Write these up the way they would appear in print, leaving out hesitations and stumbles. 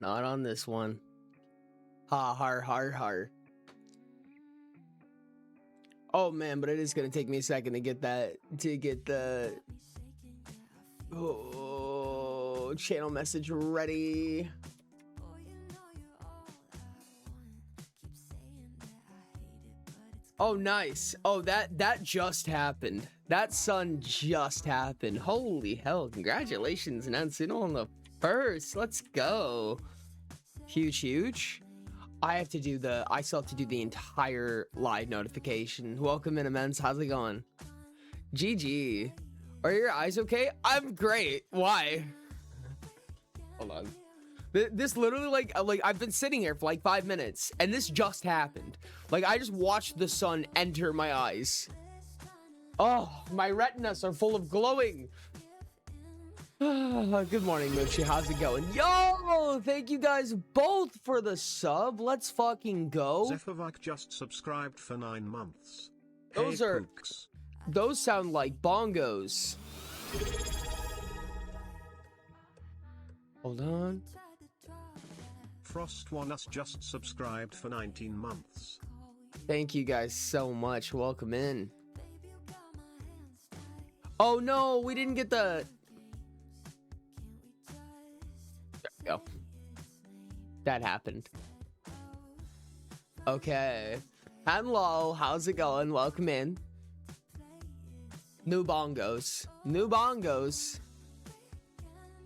Not on this one. Ha har har har. Oh man, but it is gonna take me a second to get that the channel message ready. Oh nice. Oh that just happened. That sun just happened. Holy hell, congratulations, Nansino on the first. Let's go. Huge. I still have to do the entire live notification. Welcome in, immense. How's it going? GG. Are your eyes okay? I'm great. Why? Hold on. This literally like I've been sitting here for like 5 minutes and this just happened. Like I just watched the sun enter my eyes. Oh, my retinas are full of glowing. Good morning, Moochie. How's it going? Yo, thank you guys both for the sub. Let's fucking go. Zephyrvike just subscribed for 9 months. Those hey, are Kooks. Those sound like bongos. Hold on. Frost One Us just subscribed for 19 months. Thank you guys so much. Welcome in. Oh no, we didn't get the... There we go. That happened. Okay. Hello, how's it going? Welcome in. New bongos. New bongos.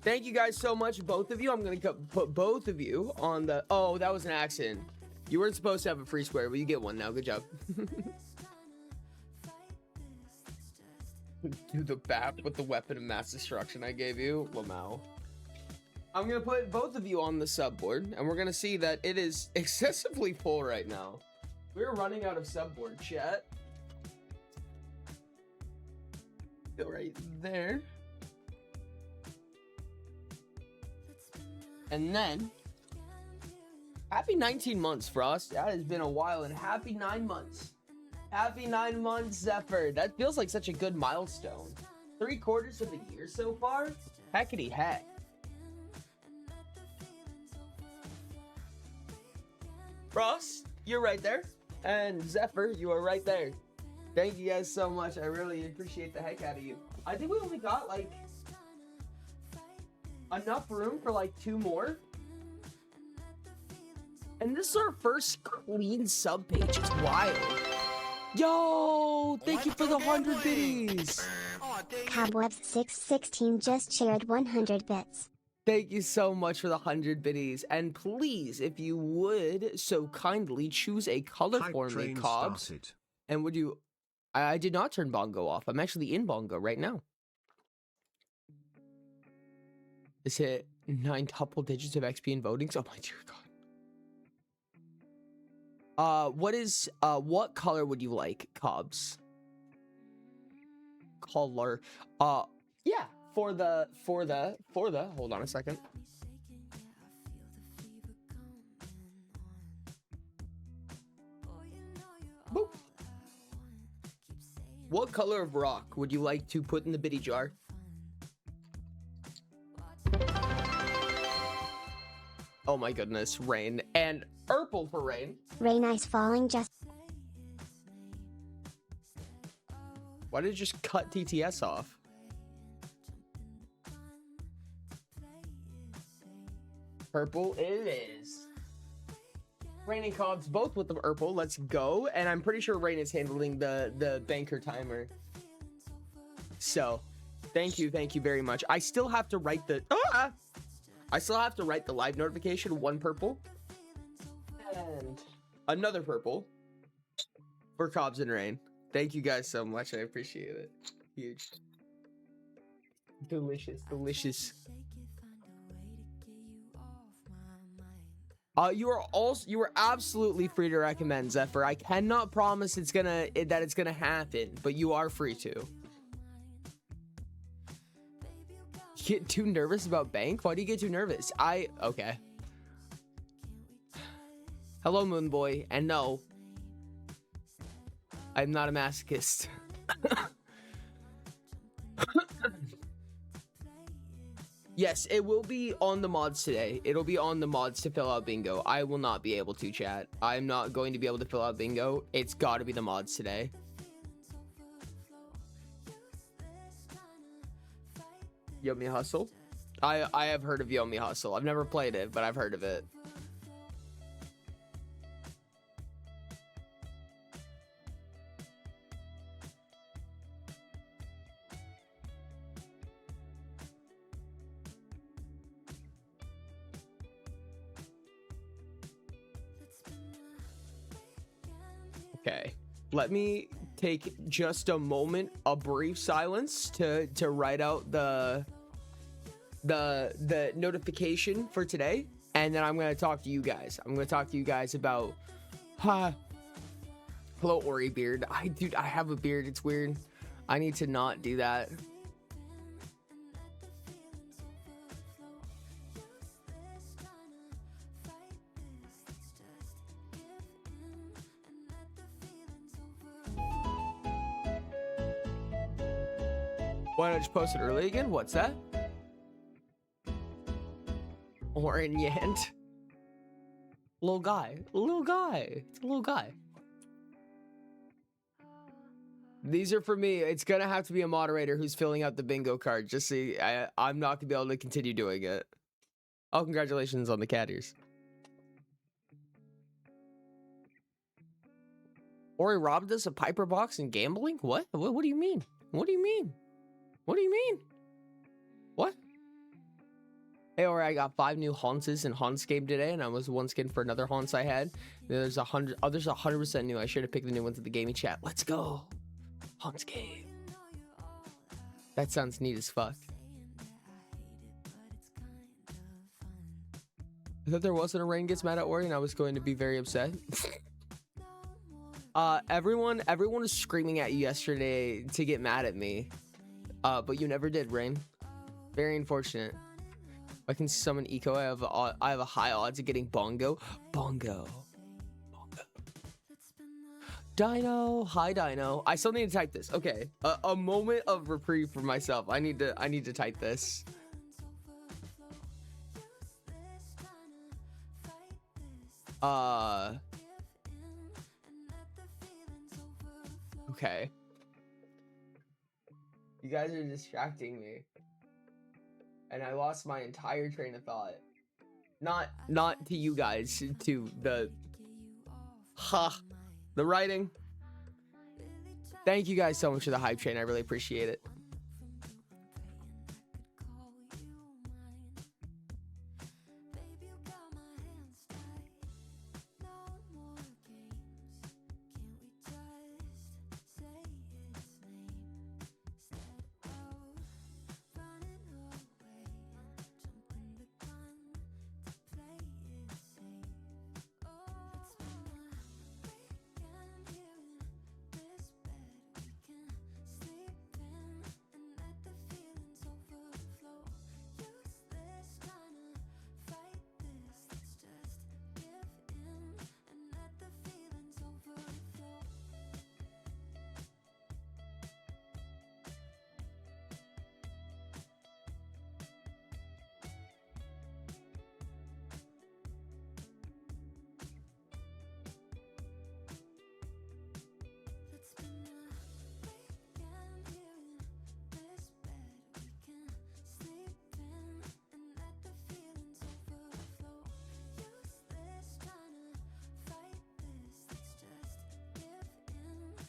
Thank you guys so much, both of you. I'm gonna put both of you on the... Oh, that was an accident. You weren't supposed to have a free square, but you get one now. Good job. Do the BAP with the weapon of mass destruction I gave you. Lamau. I'm gonna put both of you on the subboard, and we're gonna see that it is excessively full right now. We're running out of subboard, chat. Go right there. And then, happy 19 months, Frost. That has been a while, and happy 9 months. Happy 9 months, Zephyr. That feels like such a good milestone. 3/4 of the year so far? Heckity heck. Frost, you're right there. And Zephyr, you are right there. Thank you guys so much. I really appreciate the heck out of you. I think we only got like enough room for like 2 more. And this is our first clean sub page. It's wild. Yo, thank you for the 100 biddies. Cobwebs616 just shared 100 bits. Thank you so much for the 100 biddies. And please, if you would so kindly choose a color Hype for me, train Cobbs. started. And would you... I did not turn Bongo off. I'm actually in Bongo right now. This hit 9 double digits of XP in voting. Oh my dear God. What color would you like, Cobbs? Color. Yeah, for the, hold on a second. Boop. What color of rock would you like to put in the biddy jar? Oh my goodness, rain. And purple for rain. Rain ice falling just. Why did it just cut TTS off? Purple it is. Rain and Cobbs both with the purple. Let's go. And I'm pretty sure Rain is handling the banker timer. So, thank you very much. I still have to write the live notification. 1 purple and another purple for Cobbs and Rain. Thank you guys so much. I appreciate it. Huge. Delicious. You are absolutely free to recommend, Zephyr. I cannot promise it's gonna happen, but you are free to. You get too nervous about bank? Why do you get too nervous? Okay. Hello, Moon Boy, and no, I'm not a masochist. Yes, it will be on the mods today. It'll be on the mods to fill out bingo. I will not be able to, chat. I'm not going to be able to fill out bingo. It's got to be the mods today. Yummy Hustle. I have heard of Yummy Hustle. I've never played it, but I've heard of it. Okay, let me take just a moment, a brief silence to write out the notification for today, and then I'm gonna talk to you guys. I'm gonna talk to you guys about hello Ori beard. Dude, I have a beard. It's weird. I need to not do that. Why don't I just post it early again? What's that? Orient. Little guy. Little guy. It's a little guy. These are for me. It's gonna have to be a moderator who's filling out the bingo card. Just see, I'm not gonna be able to continue doing it. Oh, congratulations on the cat ears. Ori robbed us a Piper box and gambling? What? What do you mean? What do you mean? What do you mean? What? Hey, Ori, I got 5 new Haunts in Haunts game today, and I was one skin for another Haunts I had. There's 100. Oh, there's 100% new. I should have picked the new ones at the gaming chat. Let's go. Haunts game. That sounds neat as fuck. I thought there wasn't a Rain gets mad at Ori, and I was going to be very upset. Everyone was screaming at you yesterday to get mad at me. But you never did, Rain. Very unfortunate. I can summon Eco. I have a high odds of getting Bongo. Bongo. Dino. Hi, Dino. I still need to type this. Okay. A moment of reprieve for myself. I need to type this. Okay. You guys are distracting me. And I lost my entire train of thought. Not to you guys, to the writing. Thank you guys so much for the hype train. I really appreciate it.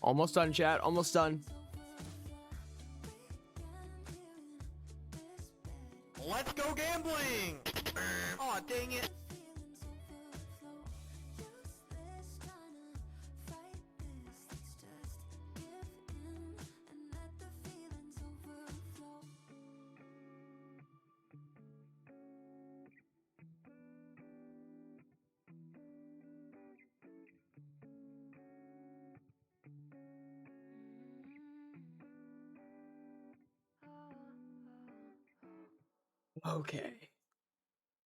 Almost done, chat. Almost done. Let's go gambling! Aw, dang it. Okay.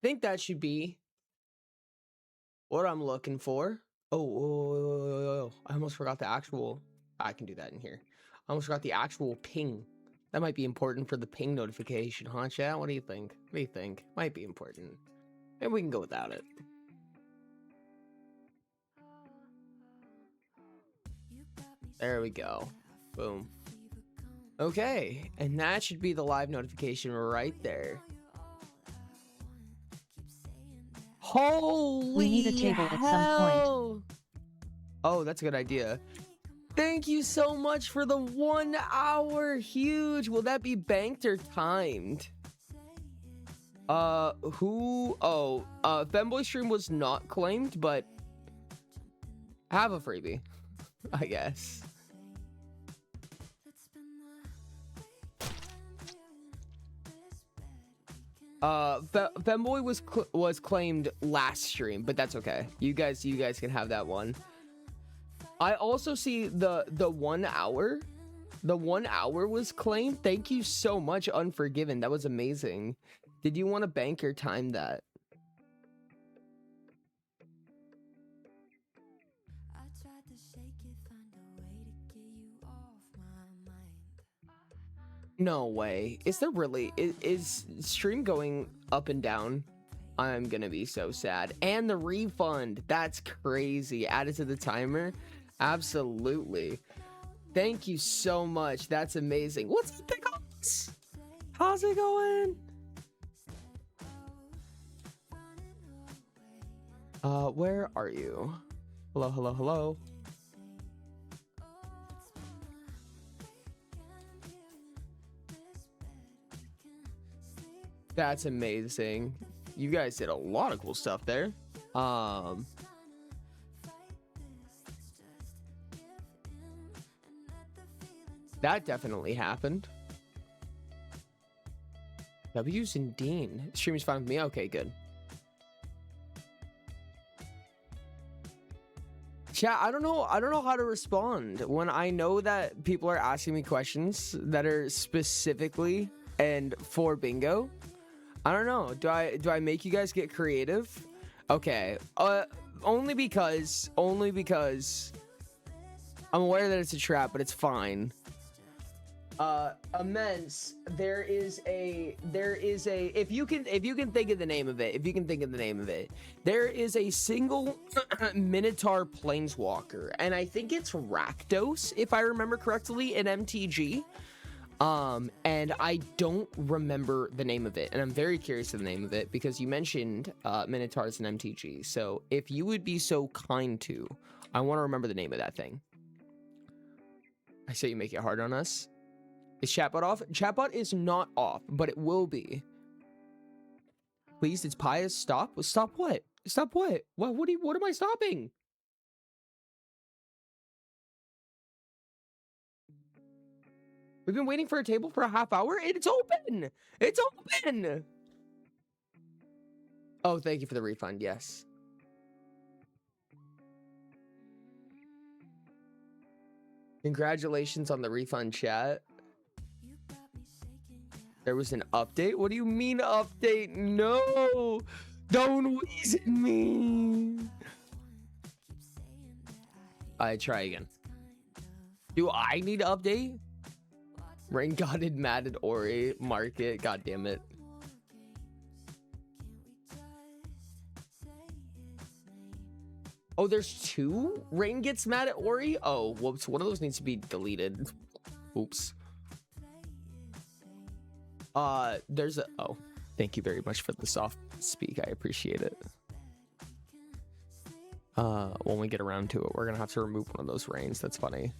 Think that should be what I'm looking for. Oh, I almost forgot the actual. I can do that in here. I almost forgot the actual ping That might be important for the ping notification, huh, chat? What do you think? What do you think? Might be important. Maybe we can go without it. There we go. Boom. Okay, and that should be the live notification right there. Holy We need a table at some point. Oh, that's a good idea. Thank you so much for the 1 hour. Huge. Will that be banked or timed? Who? Oh, Femboy stream was not claimed, but have a freebie, I guess. Femboy was claimed last stream, but that's okay. You guys can have that one. I also see the 1 hour. The 1 hour was claimed. Thank you so much, Unforgiven. That was amazing. Did you want to bank or time that? No way. Is there really? Is stream going up and down? I'm gonna be so sad. And the refund. That's crazy. Added to the timer. Absolutely. Thank you so much. That's amazing. What's up, Pickles? How's it going? Where are you? Hello, hello, hello. That's amazing. You guys did a lot of cool stuff there. That definitely happened. W's and Dean. Streaming's fine with me. Okay, good. Chat, I don't know how to respond when I know that people are asking me questions that are specifically and for bingo. I don't know. Do I make you guys get creative? Okay. Only because I'm aware that it's a trap, but it's fine. Immense. There is a if you can think of the name of it, there is a single Minotaur Planeswalker, and I think it's Rakdos, if I remember correctly, in MTG. And I don't remember the name of it, and I'm very curious of the name of it because you mentioned Minotaurs in MTG. So if you would be so kind to, I want to remember the name of that thing. I say you make it hard on us. Is chatbot off? Chatbot is not off, but it will be. Please, it's pious. Stop. Stop what? Stop what? What am I stopping? We've been waiting for a table for a half hour. It's open. It's open. Oh, thank you for the refund. Yes. Congratulations on the refund, chat. There was an update? What do you mean update? No! Don't wheeze at me! I try again. Do I need to update? Rain godded mad at Ori. Market. God damn it. Oh, there's two? Rain gets mad at Ori? Oh, whoops. One of those needs to be deleted. Oops. There's a... Oh, thank you very much for the soft speak. I appreciate it. When we get around to it, we're gonna have to remove one of those rains. That's funny.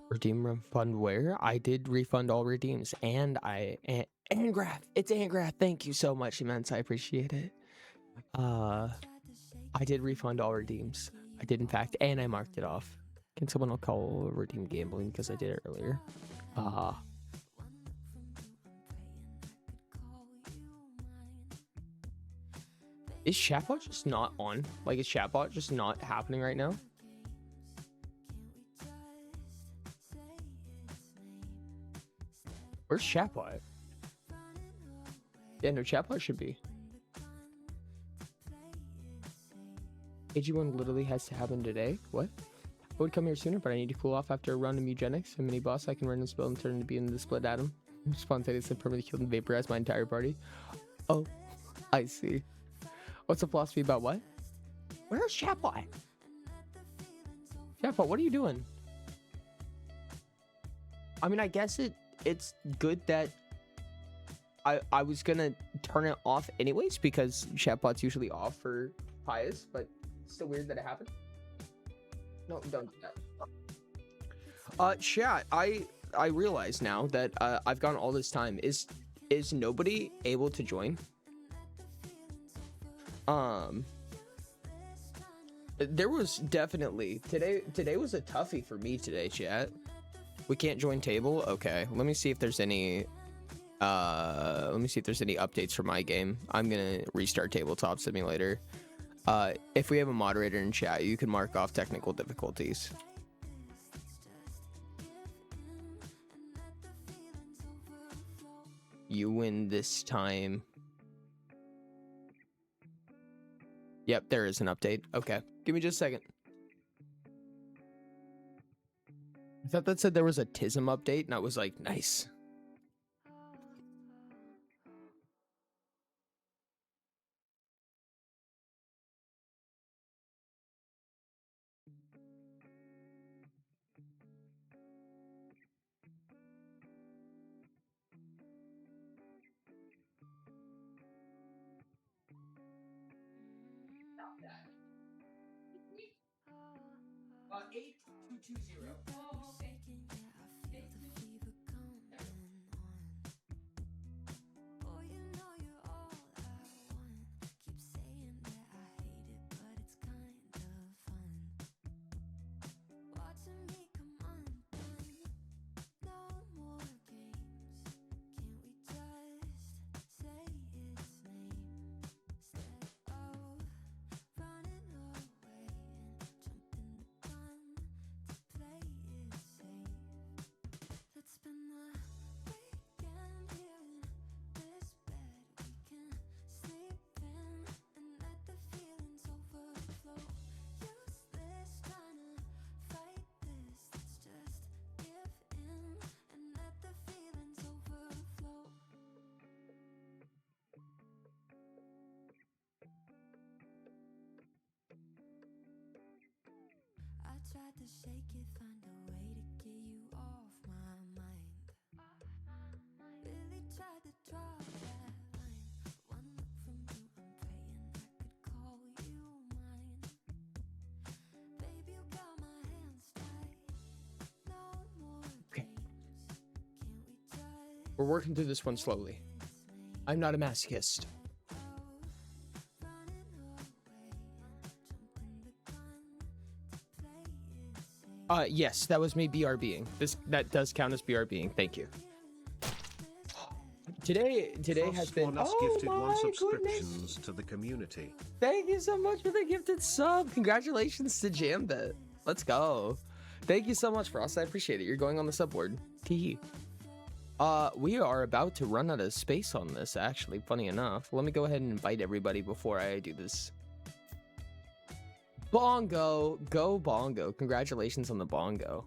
Redeem refund where? I did refund all redeems, and Angrath. It's Angrath. Thank you so much, Immense. I appreciate it. I did refund all redeems. I did, in fact, and I marked it off. Can someone call redeem gambling because I did it earlier? Is chatbot just not on? Like, is chatbot just not happening right now? Where's chatbot? Yeah, no, chatbot should be. AG1 literally has to happen today. What? I would come here sooner, but I need to cool off after a run of eugenics. A mini boss I can random spell and turn to be in the split atom. Spontaneously permanently killed and vaporized my entire party. Oh, I see. What's the philosophy about what? Where's Chapot? Chapot, what are you doing? I mean, I guess it's good that I was gonna turn it off anyways because Chatbot's usually off for Pius, but it's still weird that it happened. No, don't do that. Chat, I realize now that I've gone all this time. Is nobody able to join? There was definitely today was a toughie for me today, chat. We can't join table. Okay, let me see if there's any updates for my game. I'm gonna restart Tabletop Simulator. If we have a moderator in chat, you can mark off technical difficulties. You win this time. Yep, there is an update. Okay, give me just a second. I thought that said there was a TISM update, and I was like, nice. Stop that. 8220. Tried to shake it, find a way to get you off my mind. Really tried to draw that line. One look from you, I'm praying I could call you mine. Baby, you got my hands tied. No more games. Can't we just We're working through this one slowly. I'm not a masochist. Yes, that was me BRBing. That does count as BRBing. Thank you. Today has been. Frostborn Oh gifted one my subscriptions goodness! to the community. Thank you so much for the gifted sub. Congratulations to Jambit. Let's go. Thank you so much, Frost. I appreciate it. You're going on the subboard. Tee. We are about to run out of space on this. Actually, funny enough. Let me go ahead and invite everybody before I do this. Bongo, go Bongo. Congratulations on the Bongo.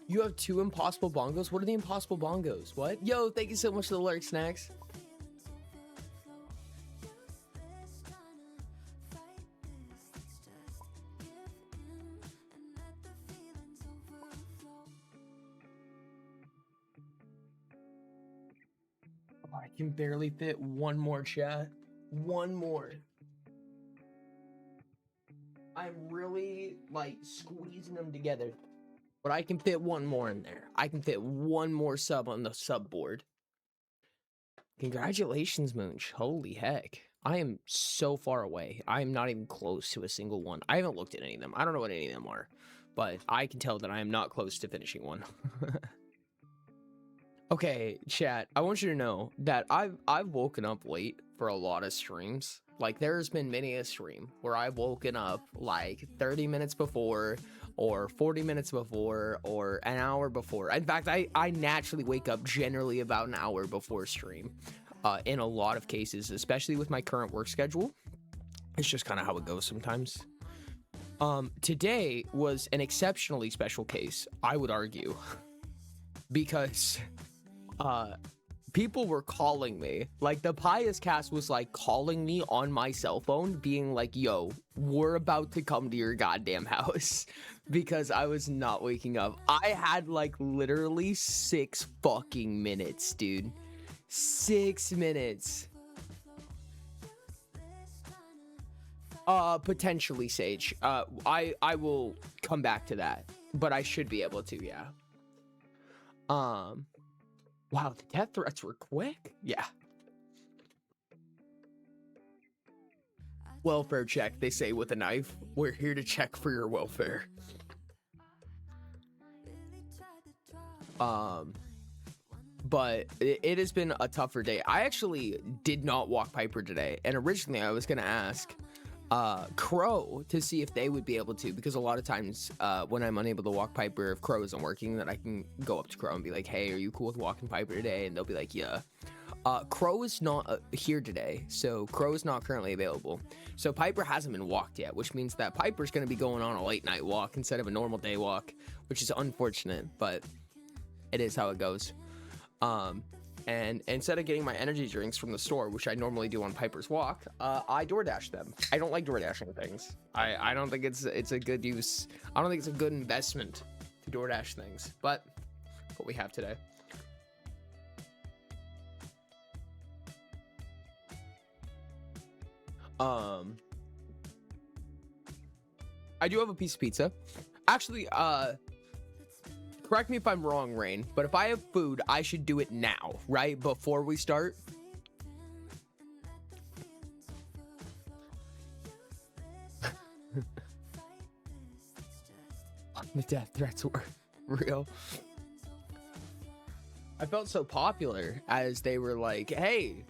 You have 2 impossible bongos? What are the impossible bongos? What? Yo, thank you so much for the lurk, Snacks. Oh, I can barely fit one more, chat. One more. I'm really, like, squeezing them together. But I can fit one more in there. I can fit one more sub on the sub board. Congratulations, Moonch. Holy heck. I am so far away. I am not even close to a single one. I haven't looked at any of them. I don't know what any of them are. But I can tell that I am not close to finishing one. Okay, chat, I want you to know that I've woken up late for a lot of streams. Like, there's been many a stream where I've woken up like 30 minutes before, or 40 minutes before, or an hour before. In fact, I naturally wake up generally about an hour before stream. In a lot of cases, especially with my current work schedule. It's just kind of how it goes sometimes. Today was an exceptionally special case, I would argue, because people were calling me. Like, the Pious Cast was like calling me on my cell phone, being like, yo, we're about to come to your goddamn house, because I was not waking up. I had like literally 6 fucking minutes, dude. 6 minutes. Potentially Sage. I will come back to that, but I should be able to, yeah. Wow, the death threats were quick. Yeah. Welfare check, they say with a knife. We're here to check for your welfare. But it has been a tougher day. I actually did not walk Piper today, and originally I was gonna ask Crow to see if they would be able to, because a lot of times when I'm unable to walk Piper, if Crow isn't working, then I can go up to Crow and be like, hey, are you cool with walking Piper today? And they'll be like, yeah. Crow is not here today, so Crow is not currently available. So Piper hasn't been walked yet, which means that Piper's going to be going on a late night walk instead of a normal day walk, which is unfortunate, but it is how it goes. And instead of getting my energy drinks from the store, which I normally do on Piper's walk, I DoorDash them. I don't like DoorDashing things. I don't think it's a good use. I don't think it's a good investment to DoorDash things, but what we have today. I do have a piece of pizza. Actually, correct me if I'm wrong, Rain, but if I have food, I should do it now, right? Before we start. The death threats were real. I felt so popular as they were like, hey,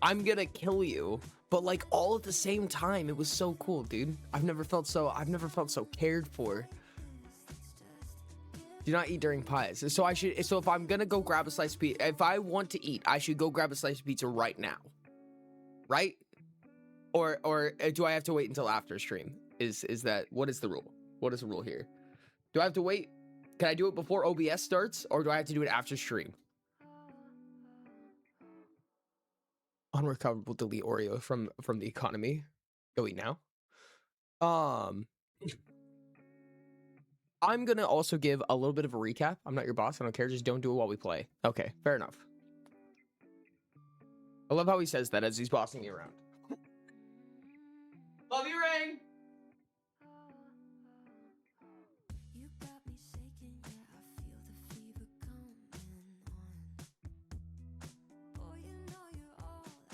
I'm gonna kill you. But like all at the same time, it was so cool, dude. I've never felt so cared for. Do not eat during pies. So if I'm gonna go grab a slice of pizza, if I want to eat, I should go grab a slice of pizza right now. Right? Or do I have to wait until after stream? What is the rule? What is the rule here? Do I have to wait? Can I do it before OBS starts, or do I have to do it after stream? Unrecoverable delete Oreo from the economy. Go eat now. I'm gonna also give a little bit of a recap. I'm not your boss. I don't care. Just don't do it while we play. Okay, fair enough. I love how he says that as he's bossing me around. Love you, Rain. You got me shaking, yeah, I feel the fever coming on. Oh, you know you're all I want.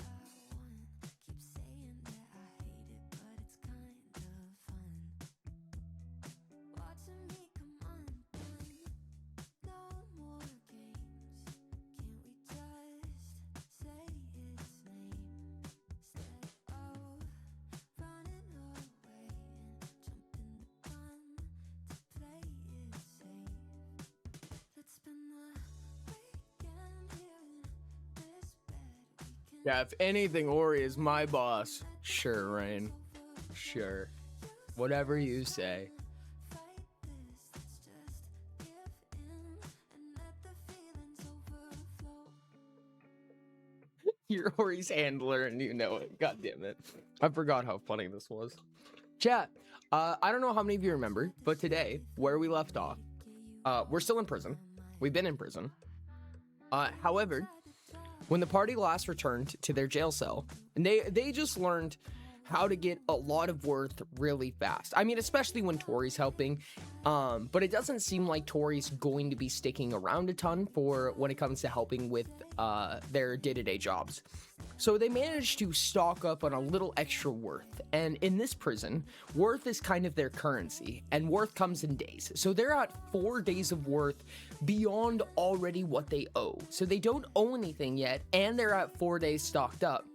Keep saying that I hate it, but it's kind of fun. Watching me come undone. No more games. Can't we just say its name instead of running away and jumping the gun to play it safe? Let's spend the weekend here in this bed. We can Yeah, if anything, Ori is my boss. Sure, Rain. Sure. Whatever you say. fight this. Let's just give in and let the feelings overflow. You're Ori's handler and you know it. God damn it. I forgot how funny this was. Chat, I don't know how many of you remember, but today, where we left off, we're still in prison. We've been in prison. However, when the party last returned to their jail cell, and they just learned how to get a lot of worth really fast. I mean, especially when Tori's helping. But it doesn't seem like Tori's going to be sticking around a ton for when it comes to helping with their day-to-day jobs. So they managed to stock up on a little extra worth. And in this prison, worth is kind of their currency, and worth comes in days. So they're at 4 days of worth beyond already what they owe. So they don't owe anything yet, and they're at 4 days stocked up.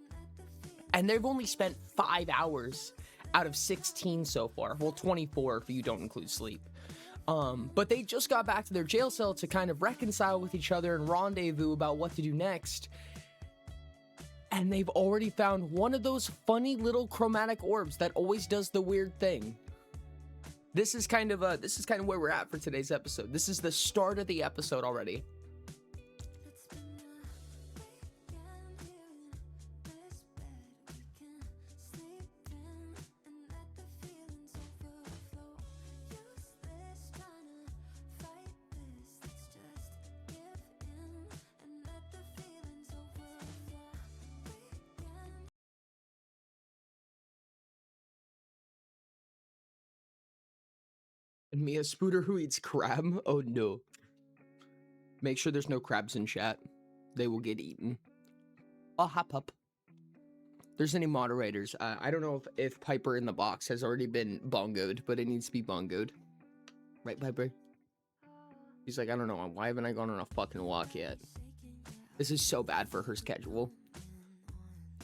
And they've only spent 5 hours out of 16 so far. Well, 24 if you don't include sleep. But they just got back to their jail cell to kind of reconcile with each other and rendezvous about what to do next. And they've already found one of those funny little chromatic orbs that always does the weird thing. This is kind of where we're at for today's episode. This is the start of the episode already. And Mia Spooter who eats crab? Oh no. Make sure there's no crabs in chat. They will get eaten. I'll hop up. There's any moderators. I don't know if Piper in the box has already been bongoed, but it needs to be bongoed. Right, Piper? He's like, I don't know. Why haven't I gone on a fucking walk yet? This is so bad for her schedule.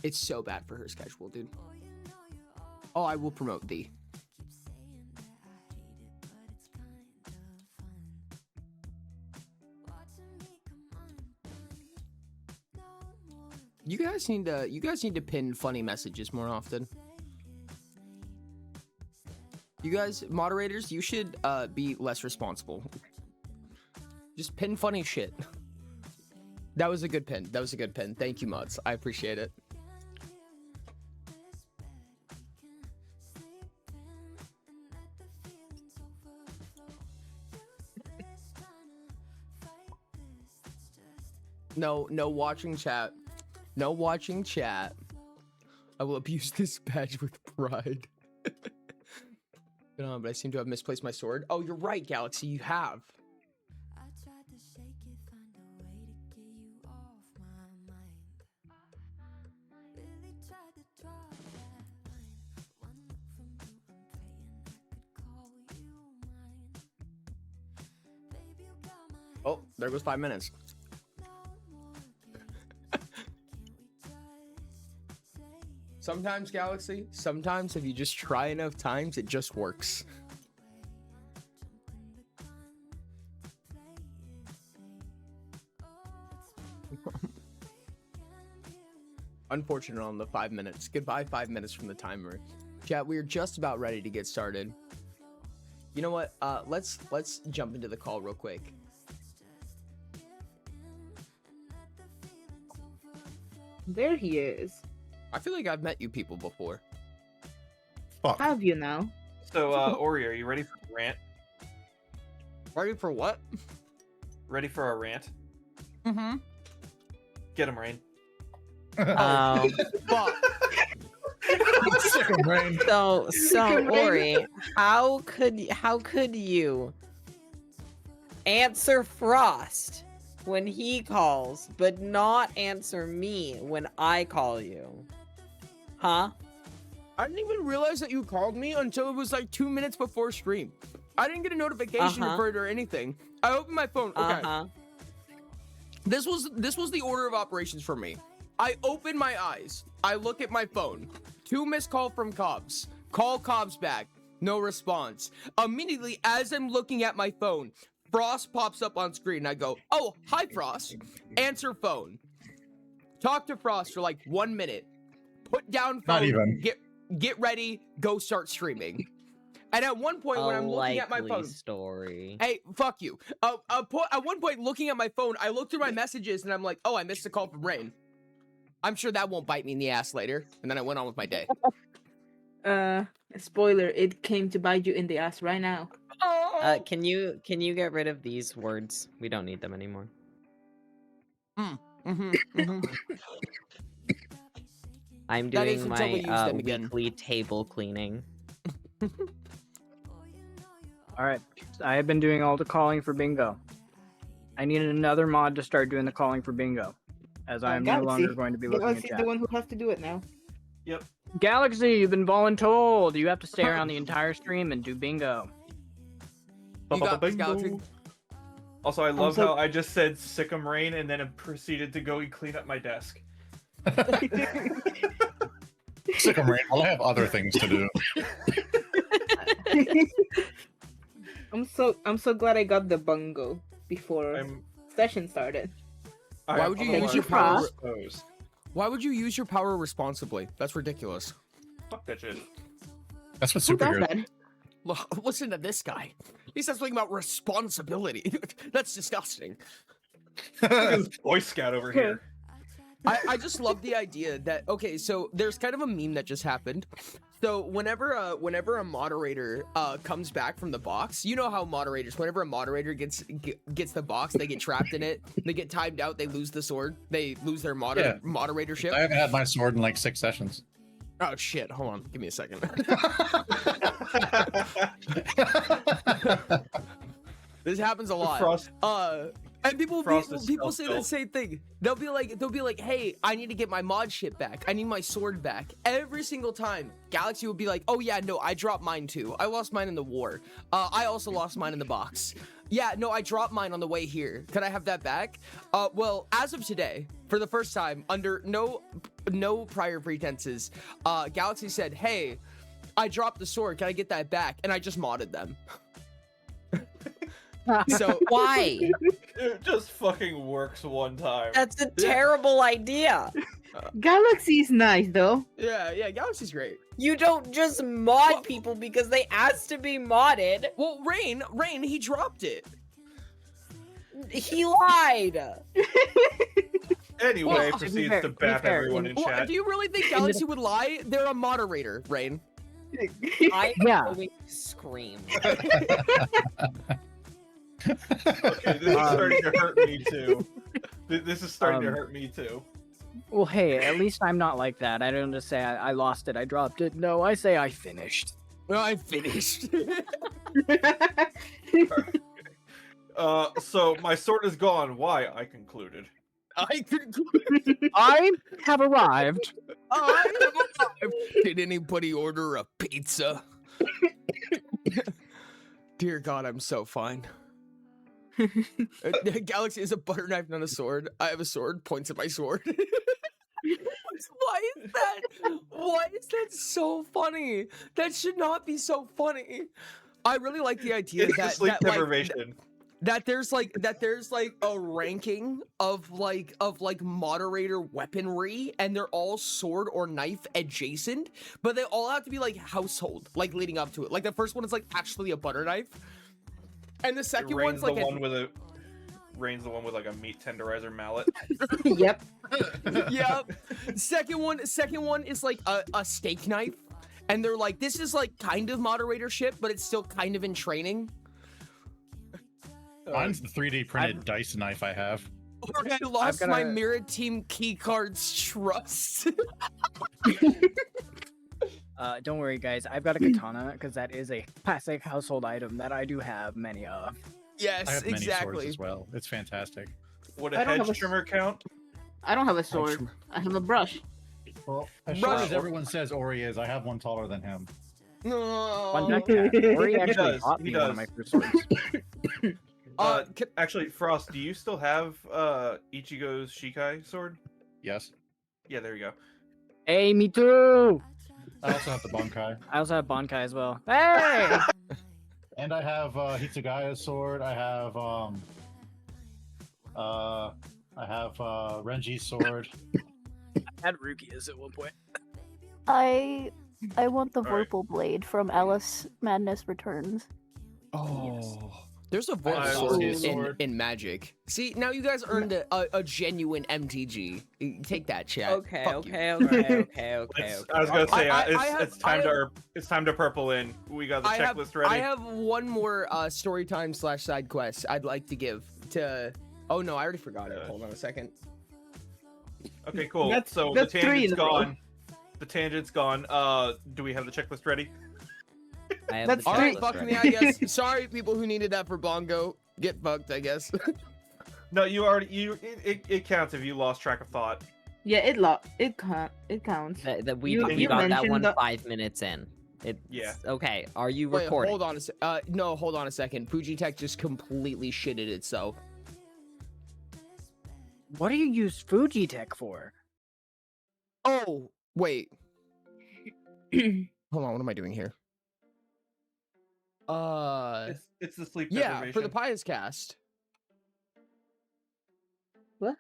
It's so bad for her schedule, dude. Oh, I will promote thee. You guys need to pin funny messages more often. You guys, moderators, you should be less responsible. Just pin funny shit. That was a good pin. That was a good pin. Thank you, mods. I appreciate it. No watching chat. No watching chat. I will abuse this badge with pride. But I seem to have misplaced my sword. Oh, you're right, Galaxy. You have. I tried to shake it, find a way to get you off my mind. Really tried to draw that line. One look from you, I'm praying I could call you mine. Baby, you got my Oh, there goes 5 minutes. Sometimes, Galaxy, sometimes if you just try enough times, it just works. Unfortunate on the 5 minutes. Goodbye 5 minutes from the timer. Chat, we are just about ready to get started. You know what? Let's jump into the call real quick. There he is. I feel like I've met you people before. Fuck. Have you now? So, Ori, are you ready for a rant? Ready for what? Ready for a rant? Mm-hmm. Get him, Rain. Fuck. Sick of brain. So Ori, how could you answer Frost when he calls, but not answer me when I call you? Huh? I didn't even realize that you called me until it was like 2 minutes before stream. I didn't get a notification for it or anything. I opened my phone. Okay. This was the order of operations for me. I open my eyes. I look at my phone. 2 missed call from Cobbs. Call Cobbs back. No response. Immediately, as I'm looking at my phone, Frost pops up on screen. I go, oh, hi, Frost. Answer phone. Talk to Frost for like 1 minute. Put down phone. Not even. Get ready. Go start streaming. And at one point, when I'm looking at my phone, story. hey, fuck you. At one point, looking at my phone, I looked through my messages and I'm like, oh, I missed a call from Rain. I'm sure that won't bite me in the ass later. And then I went on with my day. Spoiler, it came to bite you in the ass right now. Can you get rid of these words? We don't need them anymore. I'm That is doing until we my use them again. weekly table cleaning. All right, I have been doing all the calling for bingo. I need another mod to start doing the calling for bingo, as I am no Galaxy. longer going to be looking at Galaxy's chat. the one who has to do it now. Galaxy, you've been voluntold. You have to stay around the entire stream and do bingo. You got this, Bingo. Galaxy. Also, I love so- how I just said Sikkim Rain and then proceeded to go and clean up my desk. Sick of rain. Well, I have other things to do. I'm so glad I got the bungo before I'm. session started. Why would you use your power? Exposed. Why would you use your power responsibly? That's ridiculous. Fuck that shit. That's what Who does superheroes. that? Listen to this guy. He says something about responsibility. That's disgusting. Boy Scout over here. I just love the idea that, okay, so there's kind of a meme that just happened. So whenever a moderator comes back from the box, you know how moderators, whenever a moderator gets the box, they get trapped in it, they get timed out, they lose the sword, they lose their Yeah. moderatorship. I haven't had my sword in like 6 sessions. Oh shit, hold on, give me a second. This happens a lot. Frost. And people Frost is people say the self-built. same thing. They'll be like, hey, I need to get my mod shit back. I need my sword back. Every single time, Galaxy would be like, oh yeah, no, I dropped mine too. I lost mine in the war. I also lost mine in the box. Yeah, no, I dropped mine on the way here. Can I have that back? Well, as of today, for the first time, under no prior pretenses, Galaxy said, hey, I dropped the sword. Can I get that back? And I just modded them. So Why? It just fucking works one time. That's a terrible idea. Galaxy's nice though. yeah, Galaxy's great. You don't just mod Well- people because they asked to be modded. Well, Rain, he dropped it. He lied. Anyway, Well, proceeds fair- to to be bap fair, everyone in Well, chat. do you really think Galaxy would lie? They're a moderator, Rain. I'm Yeah. going to scream. Okay, this is starting to hurt me too. This is starting to hurt me too. Well, hey, at least I'm not like that. I don't just say I lost it, I dropped it. No, I say I finished. Well, I finished. So my sword is gone. Why? I concluded. I concluded. I have arrived. Did anybody order a pizza? Dear God, I'm so fine. Galaxy is a butter knife, not a sword. I have a sword. Points at my sword. Why is that so funny? That should not be so funny. I really like the idea It's the that sleep that, like, deprivation. that there's like a ranking of moderator weaponry, and they're all sword or knife adjacent, but they all have to be like household, like leading up to it. Like the first one is like actually a butter knife, and the second Rain's one's like the one with a. Rain's the one with like a meat tenderizer mallet. Yep. yeah. Second one is like a steak knife, and they're like, this is like kind of moderatorship, but it's still kind of in training. Mine's the 3D printed dice knife I have. Or I lost got my a- Mirror Team keycards trust. Don't worry, guys. I've got a katana because that is a classic household item that I do have many of. Yes, I have many swords exactly. as well. It's fantastic. Would I a don't have hedge a- trimmer count? I don't have a sword. I have a brush. Well, as Brush- short as everyone says Ori is, I have one taller than him. No. Fun fact, Ori actually does, taught he me one of does. my first swords. Actually, Frost, do you still have Ichigo's Shikai sword? Yes. Yeah, there you go. Hey, me too. I also have the Bankai. I also have Bankai as well. Hey! And I have Hitsugaya's sword. I have Renji's sword. I had Rukia's at one point. I want the All right. Vorpal blade from Alice Madness Returns. Oh. There's a I Vorpal will sword see a in, sword. in Magic. See, now you guys earned a genuine MTG. Take that, chat. Okay, Fuck you. okay, okay, okay, okay, It's, okay. I was gonna say I have- it's time I have- it's time to purple in. We got the I have, checklist ready. I have one more story time / side quest I'd like to give to. Oh no, I already forgot it. Hold on a second. Okay, cool. That's- so that's the three tangent's in a row. gone. the tangent's gone. Do we have the checklist ready? I have That's the All right, checklist fuck ready. me, I guess. Sorry, people who needed that for Bongo. Get fucked, I guess. No, you already it counts if you lost track of thought. Yeah, it counts. That we You- we you got that mentioned one the- 5 minutes in. Yeah. Okay. Are you Wait, recording? hold on a sec. No, hold on a second. Fujitech just completely shitted itself. What do you use Fujitech for? Oh, wait. Hold on, what am I doing here? It's the sleep Yeah, deprivation. for the Pious cast. What?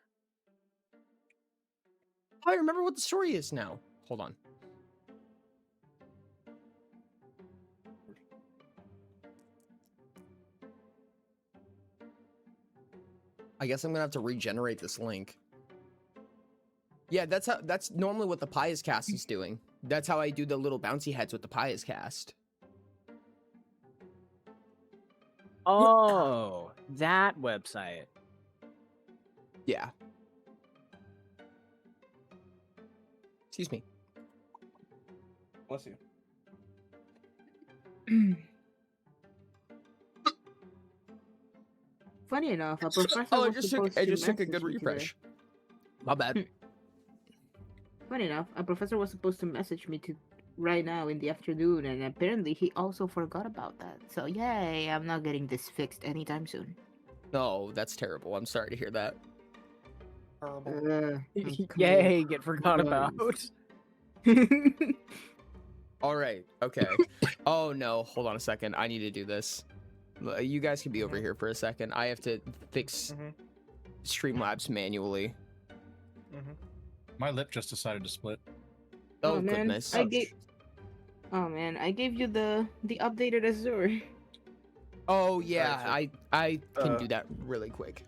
I remember what the story is now. Hold on. I guess I'm gonna have to regenerate this link. Yeah, that's normally what the Pious cast is doing. That's how I do the little bouncy heads with the Pious cast. Oh, that website. Yeah. Excuse me. Bless you. Funny enough, a professor Oh, was supposed I to just took a good message me today. refresh. My bad. Funny enough, a professor was supposed to message me to right now in the afternoon, and apparently he also forgot about that. So yay, I'm not getting this fixed anytime soon. No, that's terrible. I'm sorry to hear that. Horrible. Yay, get forgot about. All right. Okay. Oh no, hold on a second. I need to do this. You guys can be over here for a second. I have to fix Mhm. Streamlabs manually. Mhm. My lip just decided to split. Oh, man, goodness. I gave. Oh man, I gave you the updated Azure. Oh yeah, Alright, I can uh, do that really quick.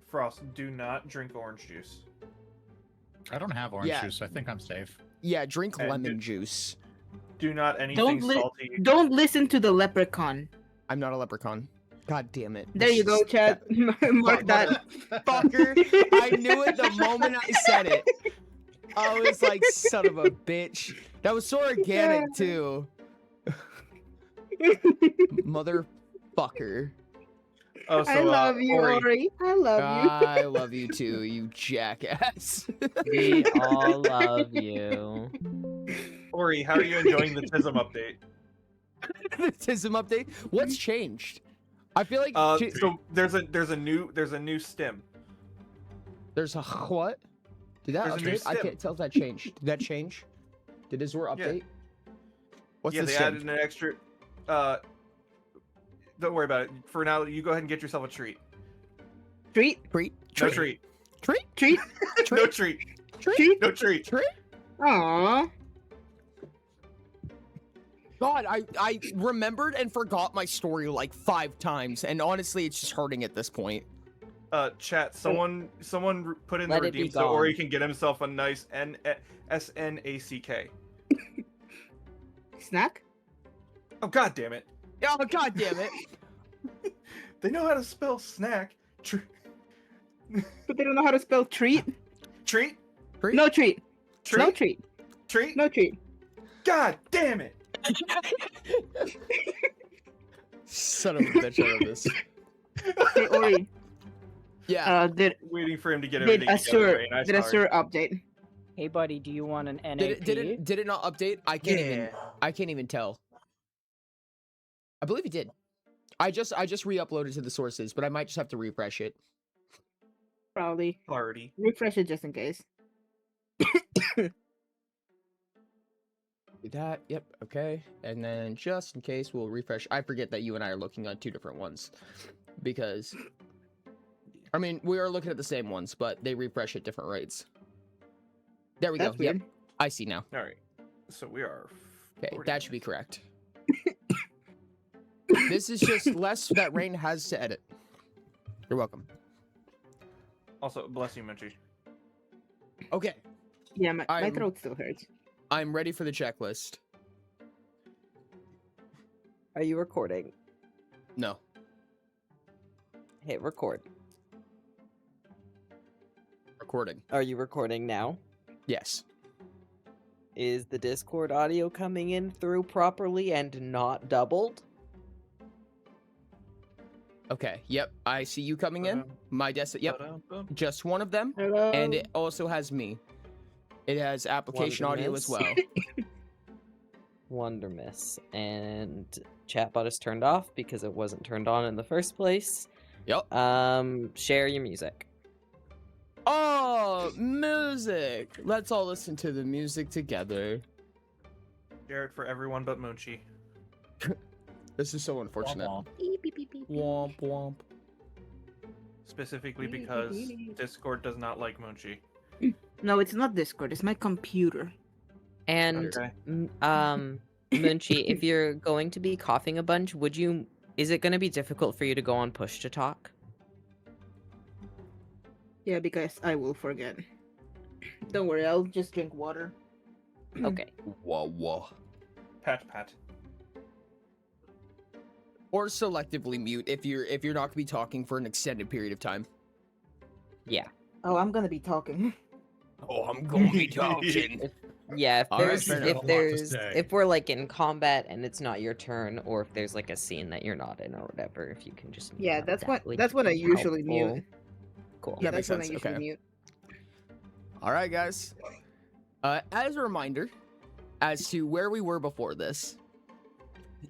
Frost, do not drink orange juice. I don't have orange Yeah. juice, so I think I'm safe. Yeah, drink And lemon do- juice. Do not anything li- salty. Don't listen to the leprechaun. I'm not a leprechaun. God damn it. There you go, Chad. Mark that. Fucker. I knew it the moment I said it. I was like, son of a bitch. That was so organic too. Motherfucker. Oh, so, I love you, Ori. I love you. I love you too, you jackass. We all love you. Ori, how are you enjoying the TISM update? The TISM update. What's changed? I feel like So there's a new stim. there's a what? Did that There's a new update? I stim. can't tell if that changed. Did that change? Did Azure Yeah. update? What's Yeah, the they sim? added an extra. Don't worry about it. For now, you go ahead and get yourself a treat. Treat, Treat? No Treat? treat. Treat? treat, No treat. treat. No treat. Treat? Aww. God, I remembered and forgot my story like 5 times, and honestly, it's just hurting at this point. Chat. Someone put in Let the it be redeem so gone. Ori can get himself a nice SNACK. Snack? Oh god damn it! Oh, god damn it. They know how to spell snack. But they don't know how to spell treat. Treat. Treat? No treat. Treat. No treat. Treat. No treat. God damn it! Son of a bitch, I love this. Hey, Ori. Yeah. Did Waiting for him to get did everything together. Azure Rain, I'm did sorry. Azure update? Hey, buddy, do you want an NAP? Did it not update? I can't even tell. I believe it did. I just re-uploaded to the sources, but I might just have to refresh it. Probably. Party. Refresh it just in case. Do that. Yep. Okay. And then just in case, we'll refresh. I forget that you and I are looking on 2 different ones, because I mean we are looking at the same ones, but they refresh at different rates. There we That's go. Yep. weird. I see now. All right. So we are. Okay, 40 that should be minutes. correct. This is just less that Rain has to edit. You're welcome. Also, bless you, Munchie. Okay, Yeah, my I'm- throat still hurts. I'm ready for the checklist. Are you recording? No. Hit record. Recording. Are you recording now? Yes. Is the Discord audio coming in through properly and not doubled? Okay, yep, I see you coming in. My desk, yep, Ba-dum-bum. just one of them. Hello. And it also has me. It has application audio as well. Wondermiss. And chatbot is turned off because it wasn't turned on in the first place. Yep. Share your music. Oh, music! Let's all listen to the music together. Share it for everyone but Moonchi. This is so unfortunate. Womp Beep, beep, beep, beep, beep. Womp womp. Specifically because Discord does not like Moonchi. No, it's not Discord. It's my computer. And Okay. Munchie, if you're going to be coughing a bunch, is it going to be difficult for you to go on push to talk? Yeah, because I will forget. Don't worry, I'll just drink water. Okay. Whoa, whoa. Pat pat. Or selectively mute if you're not gonna be talking for an extended period of time. Yeah. Oh, I'm gonna be talking. Oh, I'm gonna be talking. Yeah, All right, fair enough. if we're like in combat and it's not your turn, or if there's like a scene that you're not in or whatever, if you can just mute Yeah, up, that's that what would that's what I be usually helpful. mute. Cool. Yeah, That makes that's when I sense, usually okay. mute. All right, guys. As a reminder, as to where we were before this,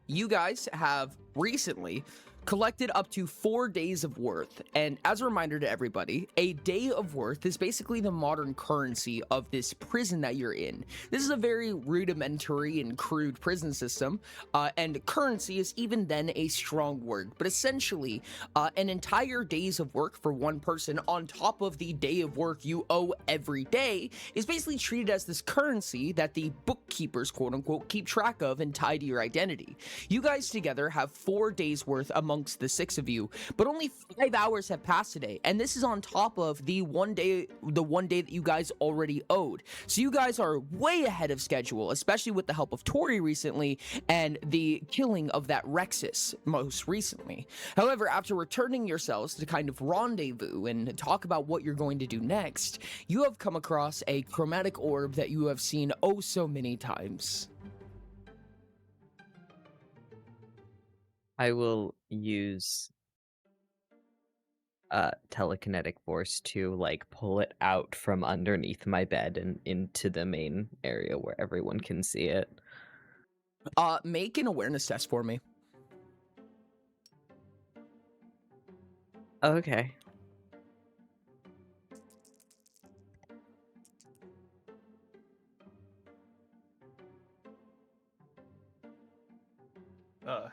you guys have recently collected up to 4 days of worth. And as a reminder to everybody, a day of worth is basically the modern currency of this prison that you're in. This is a very rudimentary and crude prison system, and currency is even then a strong word. But essentially, an entire days of work for one person on top of the day of work you owe every day is basically treated as this currency that the bookkeepers, quote unquote, keep track of and tie to your identity. You guys together have 4 days worth amongst the 6 of you, but only 5 hours have passed today, and this is on top of the one day that you guys already owed. So you guys are way ahead of schedule, especially with the help of Tori recently and the killing of that Rexus most recently. However, after returning yourselves to kind of rendezvous and talk about what you're going to do next, you have come across a chromatic orb that you have seen oh so many times. I will use telekinetic force to like pull it out from underneath my bed and into the main area where everyone can see it. Make an awareness test for me. Okay.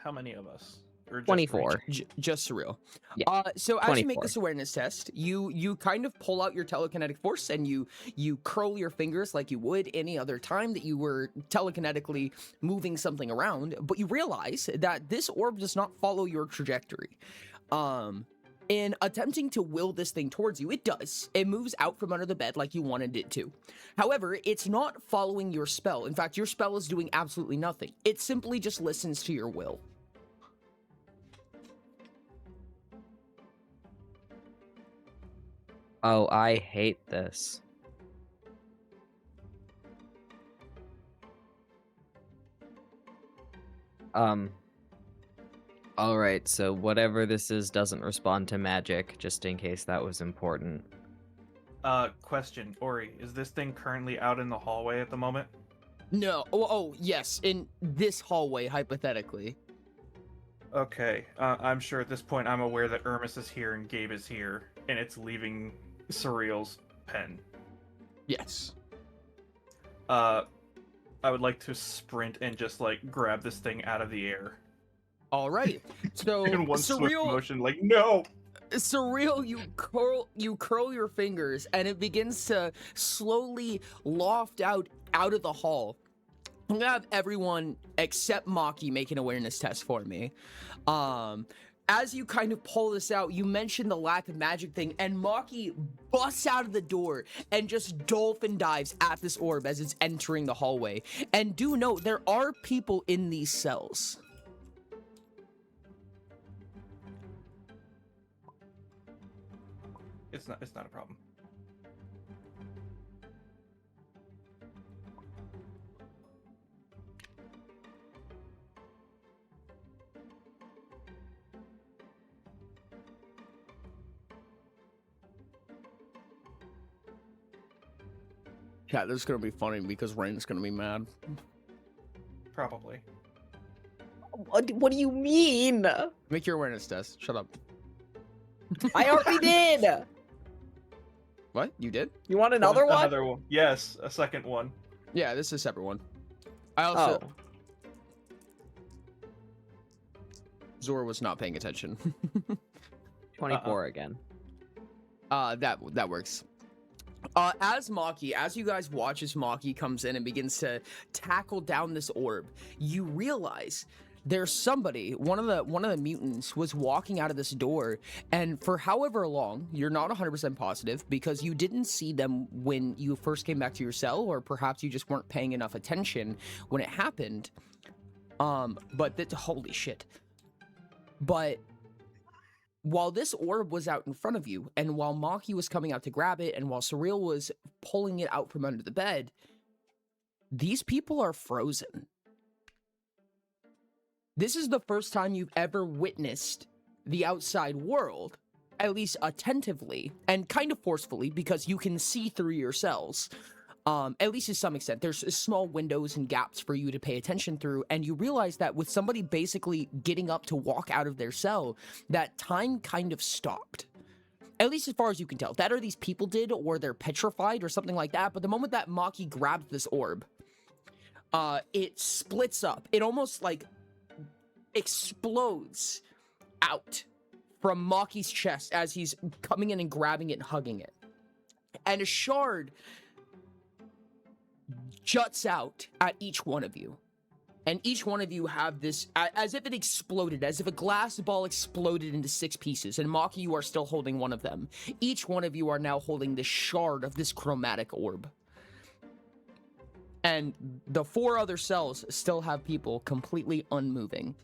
How many of us? Or just 24. Just surreal. Yeah. So as you make 24. this awareness test, you kind of pull out your telekinetic force and you curl your fingers like you would any other time that you were telekinetically moving something around, but you realize that this orb does not follow your trajectory. In attempting to will this thing towards you, it does. It moves out from under the bed like you wanted it to. However, it's not following your spell. In fact, your spell is doing absolutely nothing. It simply just listens to your will. Oh, I hate this. Alright, so whatever this is doesn't respond to magic, just in case that was important. Question, Ori, is this thing currently out in the hallway at the moment? No. Oh, yes. In this hallway, hypothetically. Okay, I'm sure at this point I'm aware that Ermis is here and Gabe is here, and it's leaving Surreal's pen. Yes. I would like to sprint and just like grab this thing out of the air. All right. So In one swift surreal, motion, like no. surreal. You curl your fingers, and it begins to slowly loft out of the hall. I'm gonna have everyone except Maki make an awareness test for me. As you kind of pull this out, you mentioned the lack of magic thing, and Maki busts out of the door and just dolphin dives at this orb as it's entering the hallway. And do note, there are people in these cells. It's not a problem. Yeah, this is gonna be funny because Rain's gonna be mad. Probably. What do you mean? Make your awareness test. Shut up. I already did. What? You did? You want another one? Another one. Yes, a second one. Yeah, this is a separate one. I also. Oh. Zora was not paying attention. 24 again. That works. As you guys watch as Maki comes in and begins to tackle down this orb, you realize there's somebody, one of the mutants was walking out of this door, and for however long, you're not 100% positive because you didn't see them when you first came back to your cell, or perhaps you just weren't paying enough attention when it happened. Holy shit. But while this orb was out in front of you, and while Maki was coming out to grab it, and while Surreal was pulling it out from under the bed, these people are frozen. This is the first time you've ever witnessed the outside world, at least attentively, and kind of forcefully, because you can see through your cells. At least to some extent. There's small windows and gaps for you to pay attention through, and you realize that with somebody basically getting up to walk out of their cell, that time kind of stopped. At least as far as you can tell. That or these people did, or they're petrified, or something like that, but the moment that Maki grabs this orb, it splits up. It almost, like, explodes out from Maki's chest as he's coming in and grabbing it and hugging it. And a shard juts out at each one of you. And each one of you have this, as if it exploded, as if a glass ball exploded into 6 pieces. And Maki, you are still holding one of them. Each one of you are now holding this shard of this chromatic orb. And the 4 other cells still have people completely unmoving.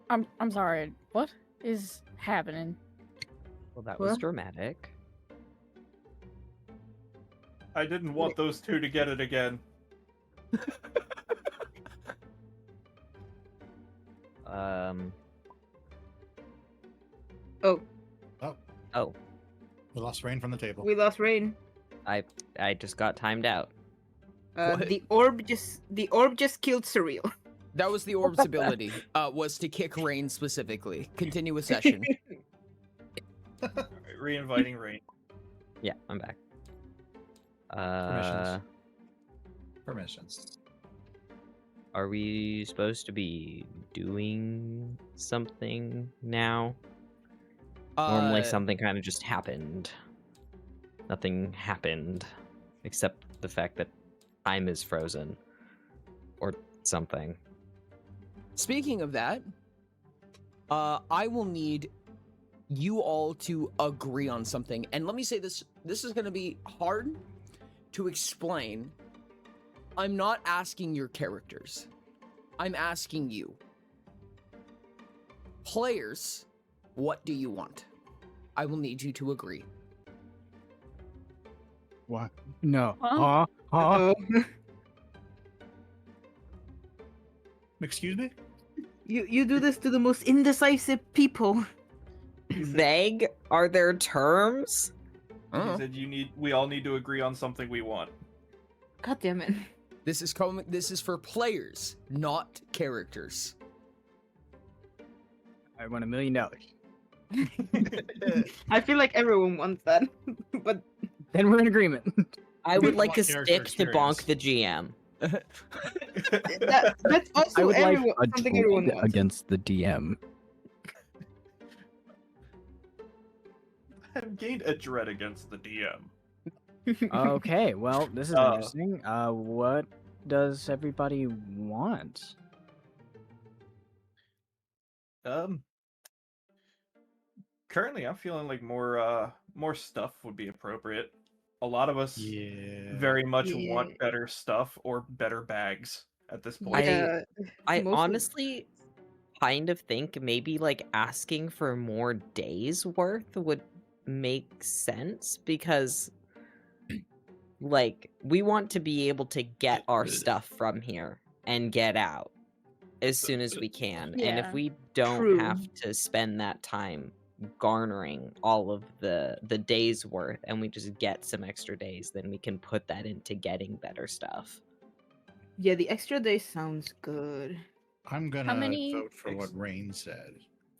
I'm sorry. What is happening? Well, that was dramatic. I didn't want those two to get it again. Oh. Oh. We lost Rain from the table. We lost Rain. I just got timed out. The orb just killed Surreal. That was the orb's ability, was to kick Rain specifically. Continue with session. Re-inviting Rain. Yeah, I'm back. Permissions. Are we supposed to be doing something now? Normally something kind of just happened. Nothing happened. Except the fact that time is frozen. Or something. Speaking of that, I will need you all to agree on something. And let me say this is going to be hard to explain. I'm not asking your characters. I'm asking you. Players, what do you want? I will need you to agree. What? No. Huh? Excuse me? You do this to the most indecisive people. Vague? Are there terms? He said we all need to agree on something we want. God damn it. This is for players, not characters. I want $1 million. I feel like everyone wants that, but then we're in agreement. I would like want a character stick to bonk the GM. that's also I would like something everyone wants. against the DM. I've gained a dread against the DM. Okay, well, this is interesting. What does everybody want? Currently I'm feeling like more stuff would be appropriate. A lot of us very much want better stuff or better bags at this point. I honestly kind of think maybe like asking for more days worth would make sense, because like we want to be able to get our stuff from here and get out as soon as we can. And if Yeah. we don't True. have to spend that time garnering all of the days worth and we just get some extra days, then we can put that into getting better stuff. Yeah, the extra day sounds good. I'm gonna many- vote for what Rain said.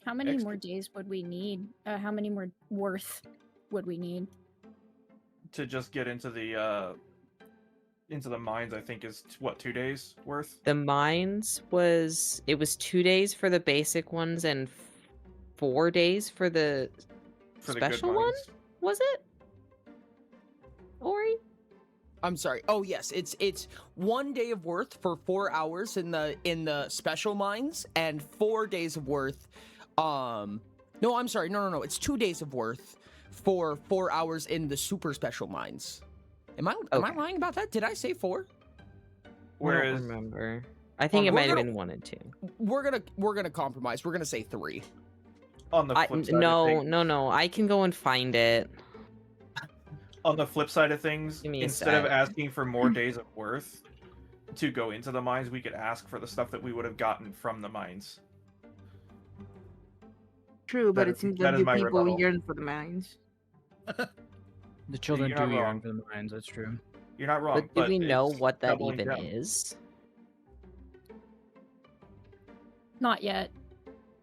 How many Extra- more days would we need? How many more worth would we need? To just get into the mines, I think is what, 2 days worth. The mines was 2 days for the basic ones and 4 days for the For the special good one? mines. Was it? Ori? I'm sorry. Oh yes, it's 1 day of worth for 4 hours in the special mines and 4 days of worth. No, I'm sorry. No. It's 2 days of worth for 4 hours in the super special mines. Am I Okay. lying about that? Did I say 4? I Whereas don't remember. I think it We're might have gonna- been 1 and 2. We're gonna compromise. We're gonna say 3. on the flip side of No, things, no. I can go and find it. on the flip side of things, Give me a instead of sec. asking for more days of worth to go into the mines, we could ask for the stuff that we would have gotten from the mines. True, but That it is- seems that like is the my people rebuttal. yearn for the mines. The children You're do not yearn wrong. for the mines. That's true. You're not wrong. But do we know it's what that doubling even down. is? Not yet.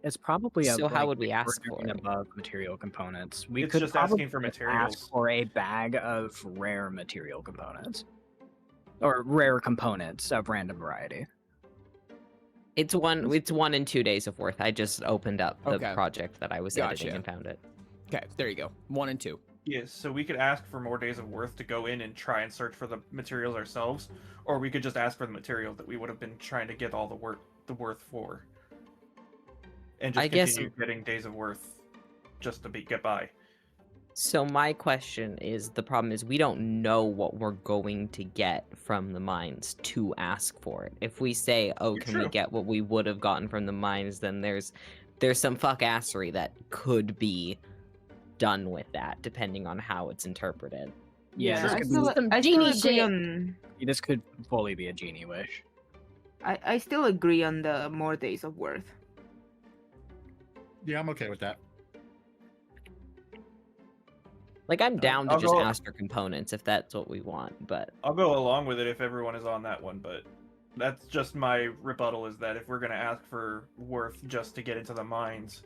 It's probably a, So how like, would we over ask for and it? above material components. We It's could just probably asking for just materials. ask for a bag of rare material components, or rare components of random variety. It's 1 and 2 days of worth. I just opened up the Okay. project that I was Gotcha. editing and found it. Okay, there you go. 1 and 2. Yes, so we could ask for more days of worth to go in and try and search for the materials ourselves, or we could just ask for the materials that we would have been trying to get all the worth for, and just I guess- continue getting days of worth just to get by. So my question is, the problem is we don't know what we're going to get from the mines to ask for it. If we say, "Oh, You're can we true. get what we would have gotten from the mines?" then there's some fuckassery that could be done with that, depending on how it's interpreted. Yeah, this I could still, be- Some I still genie agree shit. on. This could fully be a genie wish. I still agree on the more days of worth. Yeah, I'm okay with that. Like, I'm down to I'll just go- ask for components if that's what we want, but I'll go along with it if everyone is on that one, but that's just my rebuttal, is that if we're going to ask for worth just to get into the mines,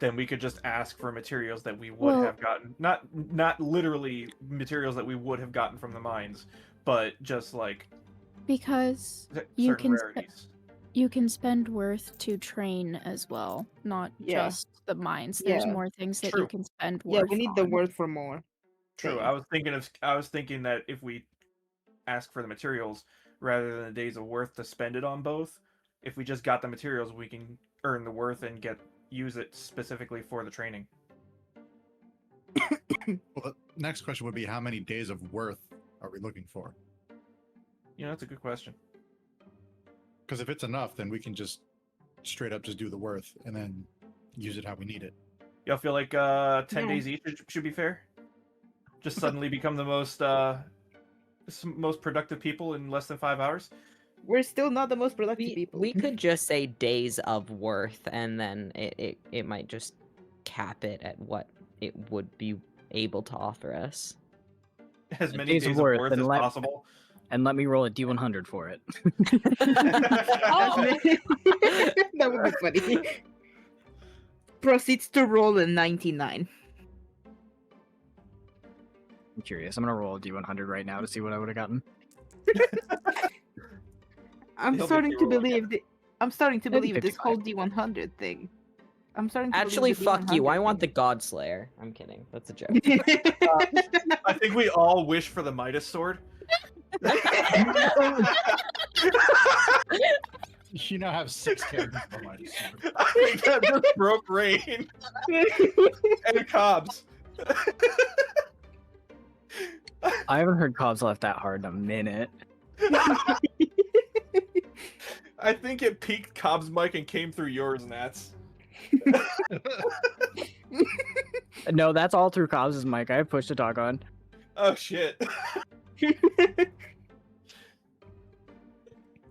then we could just ask for materials that we would Well- have gotten. Not literally materials that we would have gotten from the mines, but just like Because you certain can rarities. you can spend worth to train as well, not Yeah. just the mines. There's Yeah. more things that True. you can spend worth. Yeah, we need the on. worth for more. True. thing. I was thinking that if we ask for the materials rather than the days of worth to spend it on both, if we just got the materials, we can earn the worth and use it specifically for the training. Well, the next question would be how many days of worth are we looking for? You know, that's a good question. Because if it's enough, then we can just straight up just do the worth and then use it how we need it. Y'all feel like 10 Yeah. days each should be fair? Just suddenly become the most productive people in less than 5 hours? We're still not the most productive people. we could just say days of worth, and then it might just cap it at what it would be able to offer us. As many days of worth and as let, possible. and let me roll a D100 for it. That would be funny. Proceeds to roll a 99. I'm curious. I'm gonna roll a D100 right now to see what I would have gotten. I'm He'll starting make to you roll believe I'm starting to Maybe believe this 55. whole D100 thing. I'm starting to Actually, believe the fuck you. I D100 want the thing. Godslayer. I'm kidding. That's a joke. I think we all wish for the Midas sword. You now have 6 characters. for my sword. I think that just broke Rain and Cobbs. I haven't heard Cobb's left that hard in a minute. I think it peaked Cobb's mic and came through yours, Nats. No, that's all through Cobb's mic. I have push to talk on. Oh shit.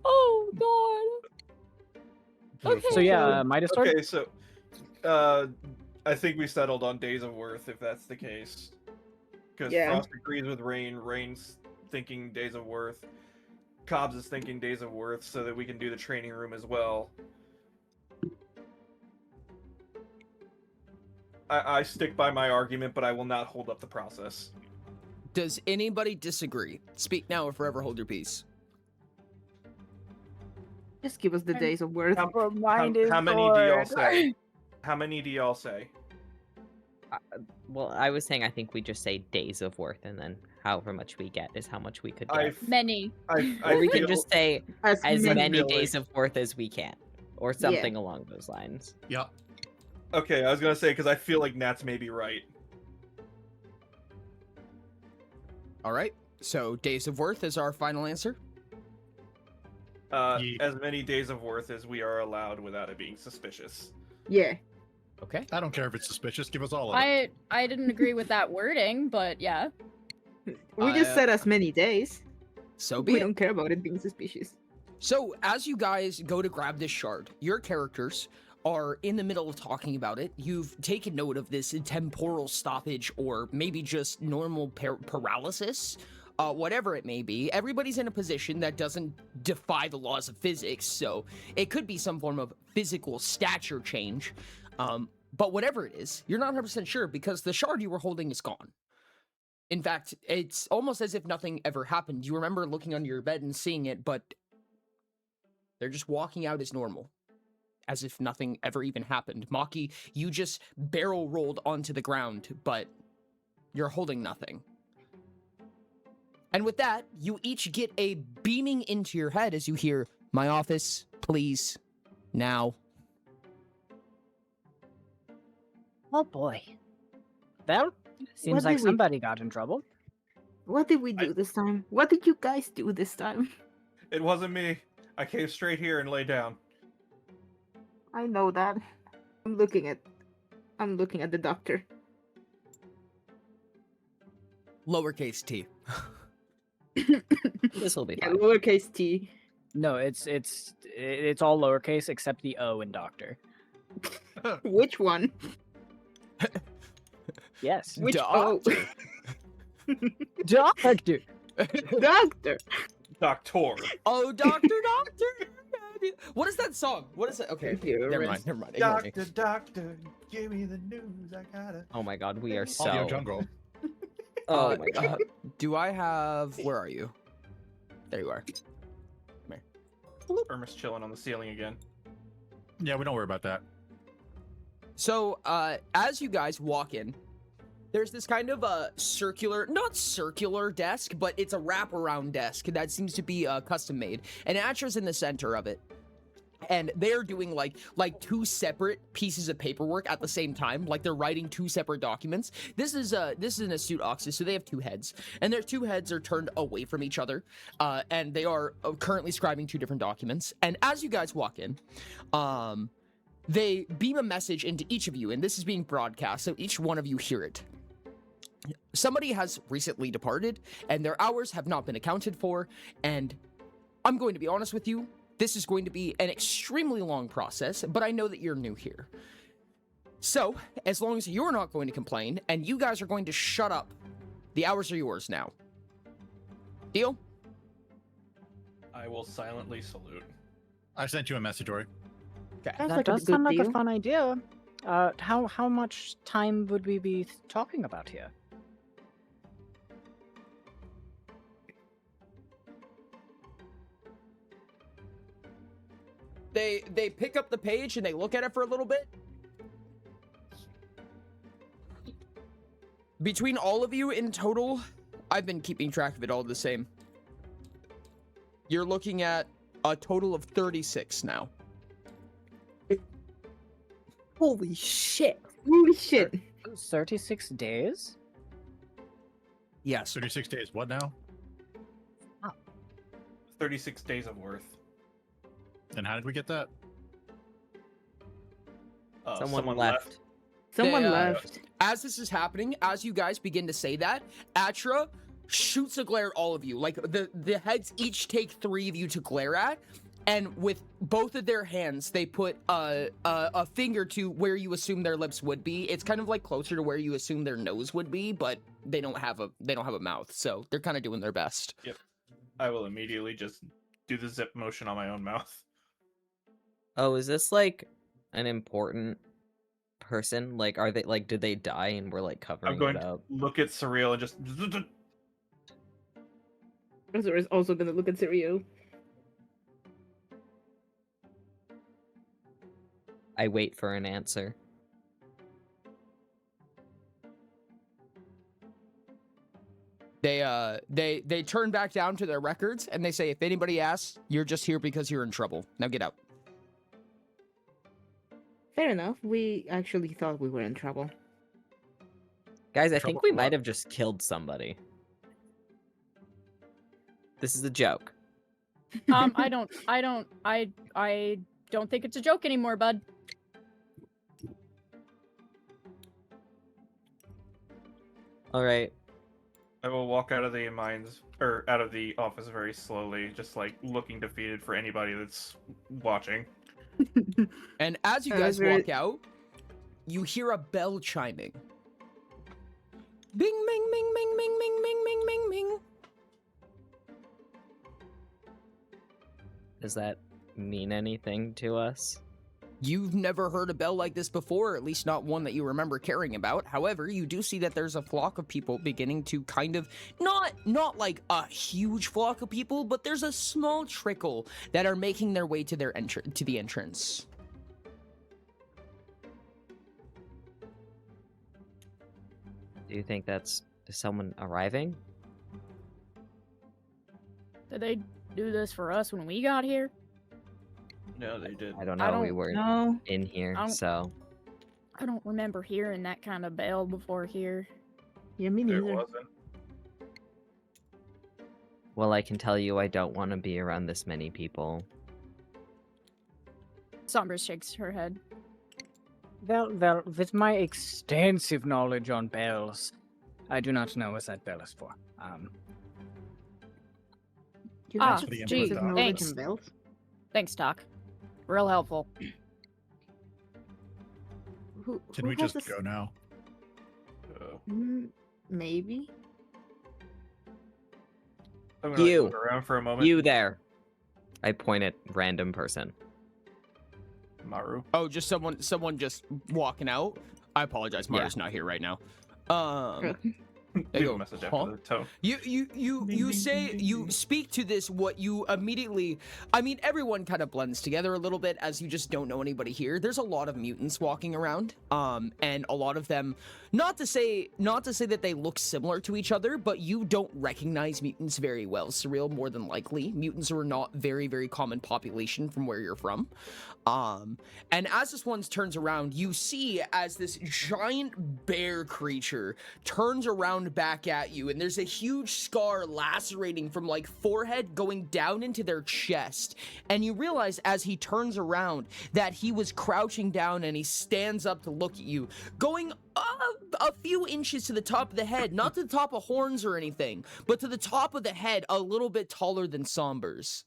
Oh God. Beautiful. So yeah, Midas sword. Okay, so I think we settled on days of worth if that's the case. Because Yeah. Frost agrees with Rain. Rain's thinking days of worth. Cobbs is thinking days of worth, so that we can do the training room as well. I stick by my argument, but I will not hold up the process. Does anybody disagree? Speak now or forever hold your peace. Just give us the days of worth. How many do y'all say? How many do y'all say? Well, I was saying I think we just say days of worth, and then however much we get is how much we could get. Many. Or we can just say as many really- days of worth as we can, or something along those lines. Yep. Okay, I was gonna say because I feel like Nat's maybe right. All right. So days of worth is our final answer. As many days of worth as we are allowed without it being suspicious. Yeah. Okay. I don't care if it's suspicious. Give us all of it. I didn't agree with that wording, but yeah. We just said as many days. So be We it. don't care about it being suspicious. So as you guys go to grab this shard, your characters are in the middle of talking about it. You've taken note of this temporal stoppage, or maybe just normal paralysis, whatever it may be. Everybody's in a position that doesn't defy the laws of physics, so it could be some form of physical stature change. But whatever it is, you're not 100% sure because the shard you were holding is gone. In fact, it's almost as if nothing ever happened. You remember looking under your bed and seeing it, but they're just walking out as normal, as if nothing ever even happened. Maki, you just barrel rolled onto the ground, but you're holding nothing. And with that, you each get a beaming into your head as you hear, "My office, please, now." Oh boy. Well, seems What like did we- somebody got in trouble. What did we do this time? What did you guys do this time? It wasn't me. I came straight here and lay down. I know that. I'm looking at the doctor. Lowercase t. This will be Yeah, fine. lowercase t. No, it's all lowercase except the O in doctor. Which one? Yes. Which Doctor. Doctor. Doctor. Doctor. Oh, doctor. What is that song? What is it? Okay, Thank you, never Riz. mind. Ignore me. Doctor, give me the news. I gotta. Oh my god, we are Audio so. jungle. Oh my god. Do I have... Where are you? There you are. Irma's chilling on the ceiling again. Yeah, we don't worry about that. So, as you guys walk in, there's this kind of a circular, not circular desk, but it's a wraparound desk that seems to be custom made. And Atra's in the center of it. And they're doing like two separate pieces of paperwork at the same time, like they're writing two separate documents. This is an astute Oxus, so they have two heads, and their two heads are turned away from each other, and they are currently scribing two different documents. And as you guys walk in, they beam a message into each of you, and this is being broadcast, so each one of you hear it. Somebody has recently departed, and their hours have not been accounted for, and I'm going to be honest with you, this is going to be an extremely long process, but I know that you're new here. So, as long as you're not going to complain, and you guys are going to shut up, the hours are yours now. Deal? I will silently salute. I sent you a message, Ori. Okay. Sounds That like a does good sound like a deal. fun idea. How much time would we be talking about here? They pick up the page and they look at it for a little bit. Between all of you in total, I've been keeping track of it all the same. You're looking at a total of 36 now. Holy shit. Holy shit. 36 days? Yes. 36 days. What now? 36 days of worth. And how did we get that? Someone left. Someone They, left. As this is happening, as you guys begin to say that, Atra shoots a glare at all of you. Like, the heads each take 3 of you to glare at, and with both of their hands, they put a finger to where you assume their lips would be. It's kind of like closer to where you assume their nose would be, but they don't have a mouth, so they're kind of doing their best. Yep. I will immediately just do the zip motion on my own mouth. Oh, is this like an important person? Like, are they like, did they die and we're like covering I'm going it to up? look at Surreal and just. Professor is also gonna look at Sirio. I wait for an answer. They turn back down to their records and they say, if anybody asks, you're just here because you're in trouble. Now get out. Fair enough. We actually thought we were in trouble. Guys, I Trouble think we for might what? have just killed somebody. This is a joke. I don't think it's a joke anymore, bud. All right. I will walk out of the mines or out of the office very slowly, just like looking defeated for anybody that's watching. And as you Oh, guys that's very- walk out, you hear a bell chiming. Bing, bing, bing, bing, bing, bing, bing, bing, bing, bing. Does that mean anything to us? You've never heard a bell like this before, or at least not one that you remember caring about. However, you do see that there's a flock of people beginning to kind of, not like a huge flock of people, but there's a small trickle that are making their way to their to the entrance. Do you think that's someone arriving? Did they do this for us when we got here? No, they did. I don't I know. We don't weren't No. in here, I don't- so I don't remember hearing that kind of bell before here. Yeah, me There neither. wasn't. well, I can tell you, I don't want to be around this many people. Sombra shakes her head. Well, with my extensive knowledge on bells, I do not know what that bell is for. You Ah, have for the gee, Emperor, Doc. thanks. and bells? Thanks, Doc. Real helpful. Can who we has just this- go now? Maybe. I'm gonna like, You. look around for a moment. You there. I point at random person. Maru. Oh, just someone just walking out? I apologize, Yeah. Maru's not here right now. Leave go, a message huh? after the tone. You speak to this, what you immediately, I mean, everyone kind of blends together a little bit as you just don't know anybody here. There's a lot of mutants walking around, and a lot of them, not to say that they look similar to each other, but you don't recognize mutants very well. Surreal, more than likely. Mutants are not very, very common population from where you're from. And as this one turns around, you see as this giant bear creature turns around back at you, and there's a huge scar lacerating from like forehead going down into their chest. And you realize as he turns around that he was crouching down, and he stands up to look at you, going a few inches to the top of the head, not to the top of horns or anything, but to the top of the head, a little bit taller than Somber's.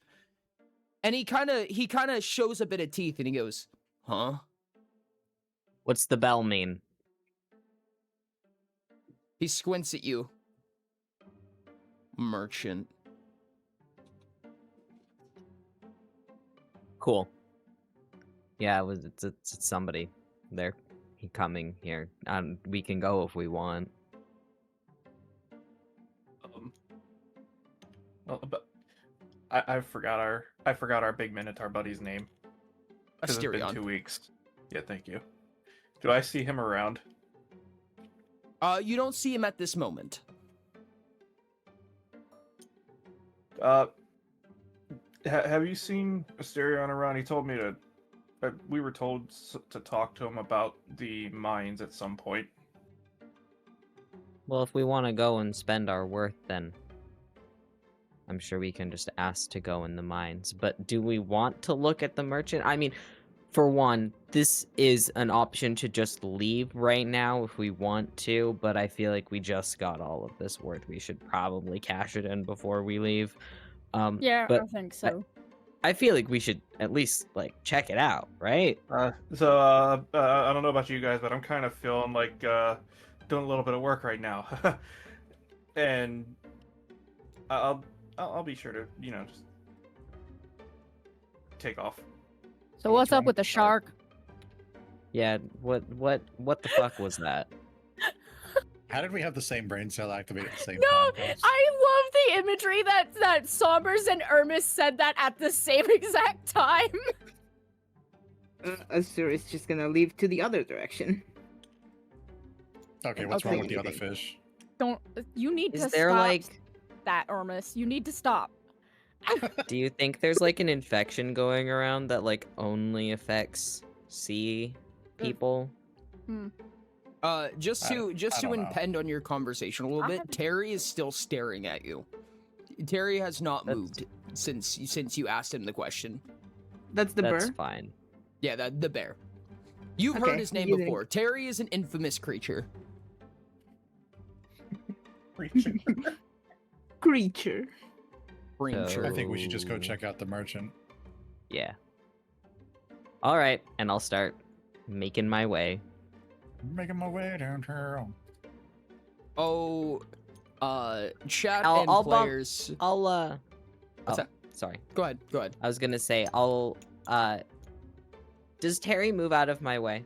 And he kind of shows a bit of teeth, and he goes, "Huh?" What's the bell mean? He squints at you. Merchant. Cool. Yeah, it's somebody. They're coming here. We can go if we want. Well, but I forgot our big Minotaur buddy's name. 'Cause it's been Asterion. 2 weeks. Yeah, thank you. Do I see him around? You don't see him at this moment. Have you seen Asterion around? He told me to. We were told to talk to him about the mines at some point. Well, if we want to go and spend our worth, then I'm sure we can just ask to go in the mines. But do we want to look at the merchant? I mean, for one, this is an option to just leave right now if we want to, but I feel like we just got all of this worth. We should probably cash it in before we leave. Yeah, But I think so. I feel like we should at least like check it out, right? I don't know about you guys, but I'm kind of feeling like doing a little bit of work right now, and I'll be sure to just take off. So what's up with the shark? Yeah, what the fuck was that? How did we have the same brain cell activate at the same No, time? Pass? I love the imagery that Sombers and Ermis said that at the same exact time. Azure is just gonna leave to the other direction. Okay, what's Okay. wrong with the other fish? Don't you need Is to there stop like that, Ermis? You need to stop. do you think there's like an infection going around that like only affects sea people? Just I to don't know. impend on your conversation a little bit, Terry is still staring at you. Terry has not moved since you asked him the question. That's the That's bird. fine. Yeah, the bear. You've Okay, heard his name you think- before. Terry is an infamous creature. Creature. Creature. I think we should just go check out the merchant. Yeah. All right, and I'll start making my way. Making my way downtown. Oh, chat I'll- and I'll bump- players. I'll What's oh, that? sorry. Go ahead. Go ahead. I was gonna say does Terry move out of my way?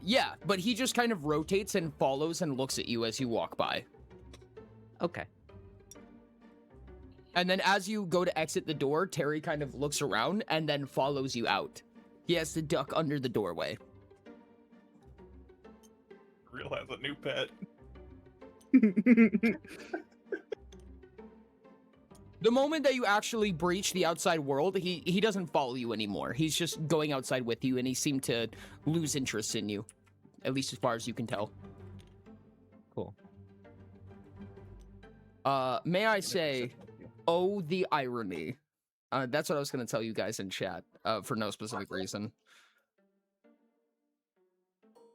Yeah, but he just kind of rotates and follows and looks at you as you walk by. Okay. And then as you go to exit the door, Terry kind of looks around and then follows you out. He has to duck under the doorway. Real has a new pet. The moment that you actually breach the outside world, he doesn't follow you anymore. He's just going outside with you, and he seemed to lose interest in you, at least as far as you can tell. Cool. May I say, oh, the irony. That's what I was going to tell you guys in chat, for no specific reason.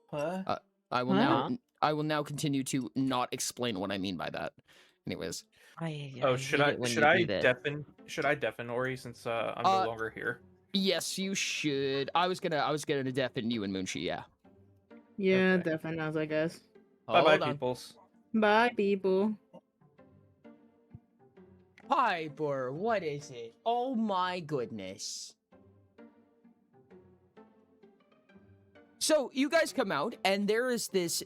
What? I will Huh? now continue to not explain what I mean by that. Anyways. Oh, should I deafen Ori since I'm no longer here? Yes, you should. I was gonna deafen you and Moonshi, yeah. Yeah, Okay. definitely, I guess. Bye bye, Hold on. peoples. Bye, people. Piper, what is it? Oh my goodness. So you guys come out, and there is this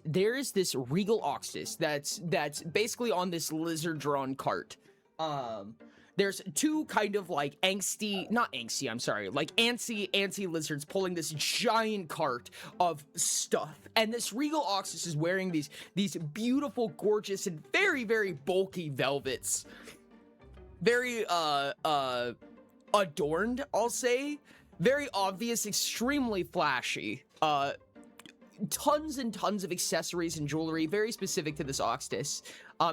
regal oxus that's basically on this lizard-drawn cart. There's two kind of like like antsy lizards pulling this giant cart of stuff, and this regal oxus is wearing these beautiful, gorgeous, and very, very bulky velvets. Very adorned, I'll say. Very obvious, extremely flashy. Tons and tons of accessories and jewelry, very specific to this Oxtus.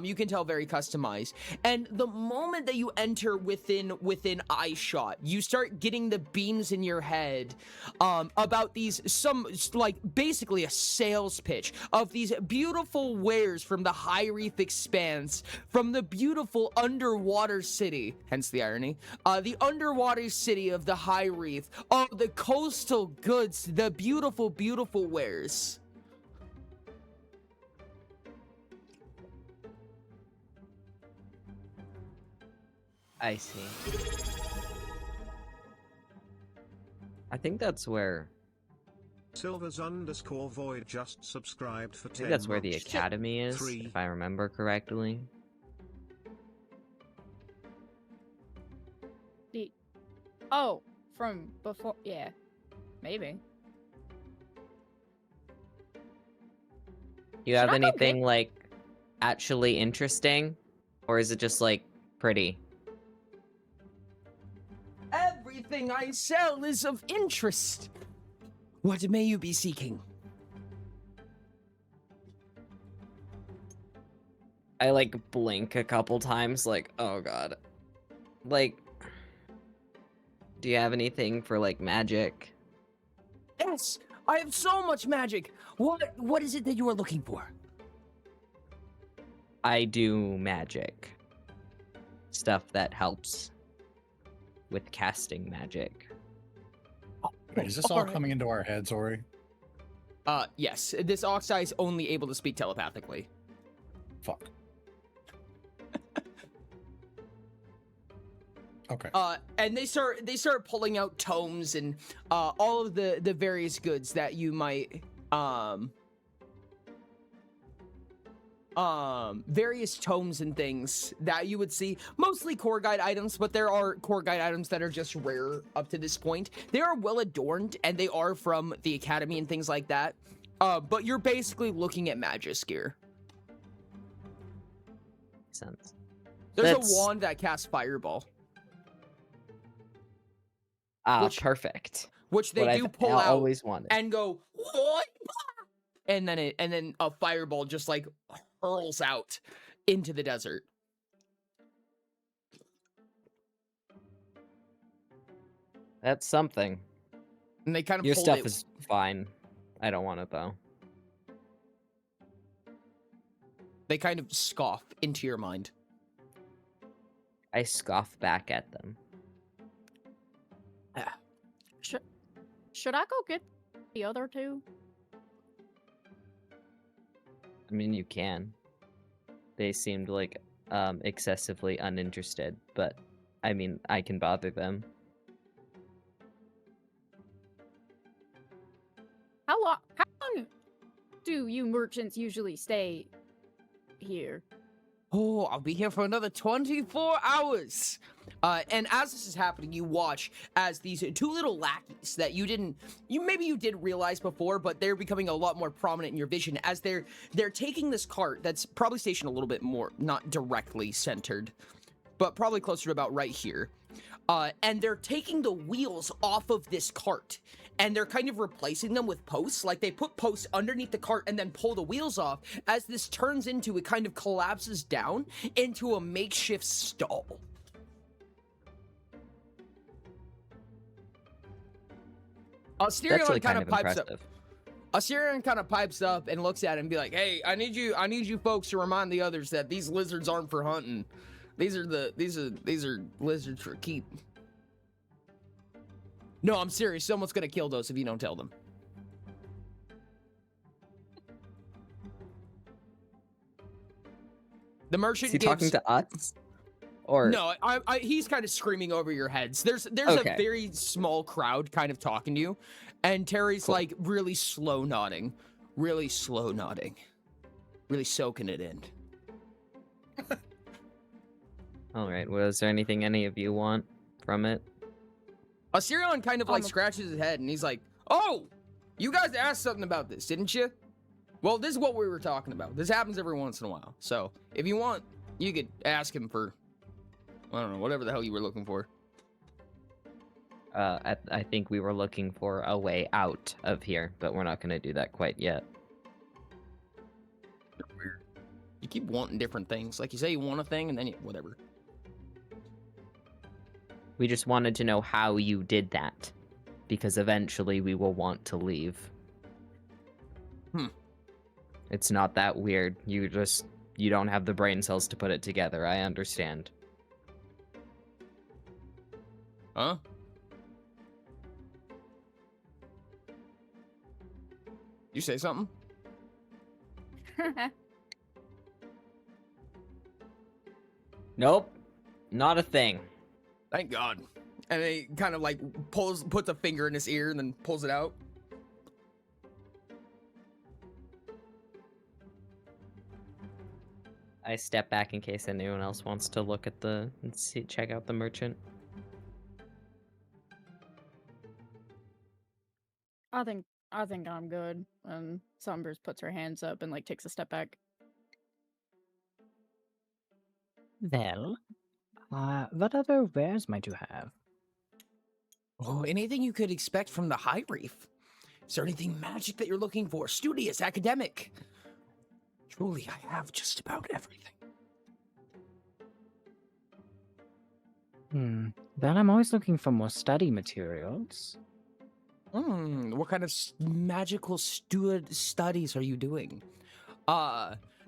You can tell very customized. And the moment that you enter within eye shot, you start getting the beams in your head about basically a sales pitch of these beautiful wares from the High Reef Expanse, from the beautiful underwater city, hence the irony, the underwater city of the High Reef, of the coastal goods, the beautiful, beautiful wares. I see. I think that's where Silvers_void just subscribed for 10 I think that's where the months. academy is, Three. if I remember correctly. Oh, from before, yeah, maybe. You have Should I go anything like actually interesting, or is it just like pretty? Everything I sell is of interest. What may you be seeking? I like blink a couple times, like, oh god. Like, do you have anything for like magic? Yes, I have so much magic. What is it that you are looking for? I do magic. Stuff that helps with casting magic. Wait, is this all coming into our heads, Ori? Yes. This Oxeye is only able to speak telepathically. Fuck. Okay. And they start pulling out tomes and all of the various goods that you might various tomes and things that you would see, mostly core guide items, but there are core guide items that are just rare up to this point. They are well adorned and they are from the academy and things like that. But you're basically looking at Magus gear. Makes sense. There's a wand that casts fireball. Perfect. Which they What do I've pull out always wanted. and go, what? And then a fireball just like hurls out into the desert. That's something. And they kind of Your pull stuff it. is fine. I don't want it though. They kind of scoff into your mind. I scoff back at them. Should I go get the other two? I mean, you can. They seemed like excessively uninterested, but I mean, I can bother them. How long do you merchants usually stay here? Oh, I'll be here for another 24 hours. And as this is happening, you watch as these two little lackeys that you did realize before, but they're becoming a lot more prominent in your vision as they're taking this cart that's probably stationed a little bit more, not directly centered, but probably closer to about right here. And they're taking the wheels off of this cart. And they're kind of replacing them with posts. Like they put posts underneath the cart and then pull the wheels off. As this turns into, it kind of collapses down into a makeshift stall. Asterion kind of pipes up. Asterion kind of pipes up and looks at it and be like, "Hey, I need you folks to remind the others that these lizards aren't for hunting. These are lizards for keep." No, I'm serious. Someone's gonna kill those if you don't tell them. The merchant. Is he talking to us? Or no, he's kind of screaming over your heads. There's Okay. a very small crowd kind of talking to you, and Terry's like really slow nodding, really soaking it in. All right. Well, is there anything any of you want from it? Asterion kind of like scratches his head and he's like, "Oh, you guys asked something about this, didn't you? Well, this is what we were talking about. This happens every once in a while. So if you want, you could ask him for, I don't know, whatever the hell you were looking for." I think we were looking for a way out of here, but we're not going to do that quite yet. You keep wanting different things. Like you say you want a thing and then whatever. We just wanted to know how you did that, because eventually we will want to leave. It's not that weird. You don't have the brain cells to put it together. I understand. Huh? You say something? Nope. Not a thing. Thank God. And he kind of like puts a finger in his ear and then pulls it out. I step back in case anyone else wants to look at check out the merchant. I think I'm good. And Sombers puts her hands up and like takes a step back. Well, what other wares might you have? Oh, anything you could expect from the High Reef. Is there anything magic that you're looking for? Studious, academic? Truly, I have just about everything. Well, I'm always looking for more study materials. What kind of magical studies are you doing?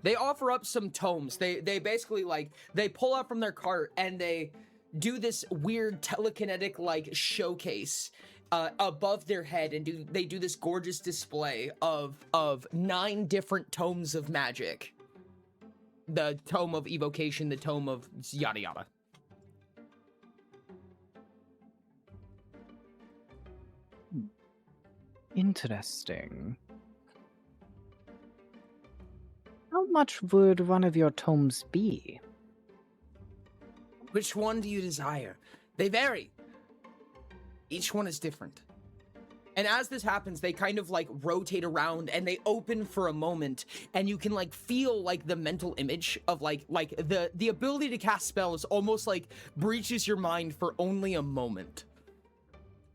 They offer up some tomes. They basically like, they pull out from their cart and they do this weird telekinetic like showcase above their head, and they do this gorgeous display of 9 different tomes of magic. The tome of evocation, the tome of yada yada. Interesting. How much would one of your tomes be? Which one do you desire? They vary. Each one is different. And as this happens, they kind of like rotate around and they open for a moment, and you can like feel like the mental image of like the ability to cast spells almost like breaches your mind for only a moment.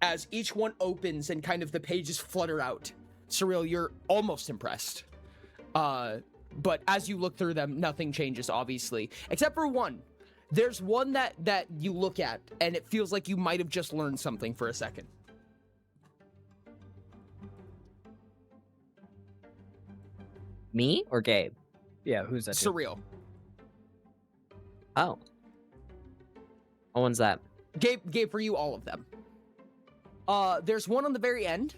As each one opens and kind of the pages flutter out. Surreal, you're almost impressed. But as you look through them, nothing changes, obviously. Except for one. There's one that you look at, and it feels like you might have just learned something for a second. Me or Gabe? Yeah, who's that? Surreal. Oh. What one's that? Gabe, for you, all of them. There's one on the very end,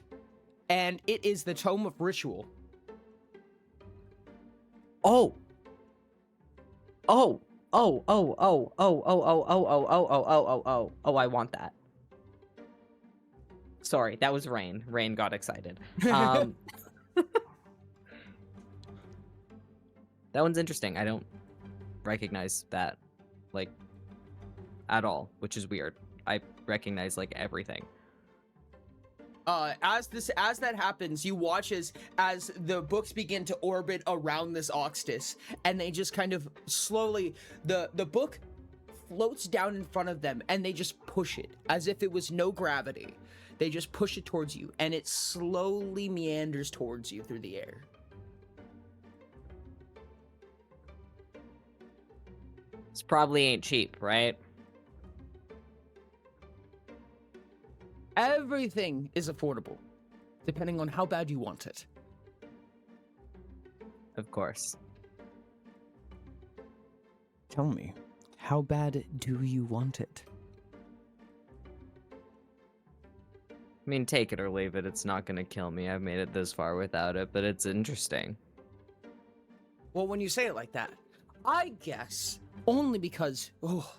and it is the Tome of Ritual. Oh. Oh, I want that. Sorry, that was Rain. Rain got excited. That one's interesting. I don't recognize that, like, at all, which is weird. I recognize, like, everything. As that happens, you watch as the books begin to orbit around this Oxtis, and they just kind of slowly, the book floats down in front of them, and they just push it as if it was no gravity. They just push it towards you, and it slowly meanders towards you through the air. This probably ain't cheap, right? Everything is affordable, depending on how bad you want it. Of course. Tell me, how bad do you want it? I mean, take it or leave it. It's not gonna kill me. I've made it this far without it, but it's interesting. Well, when you say it like that, I guess only because, oh,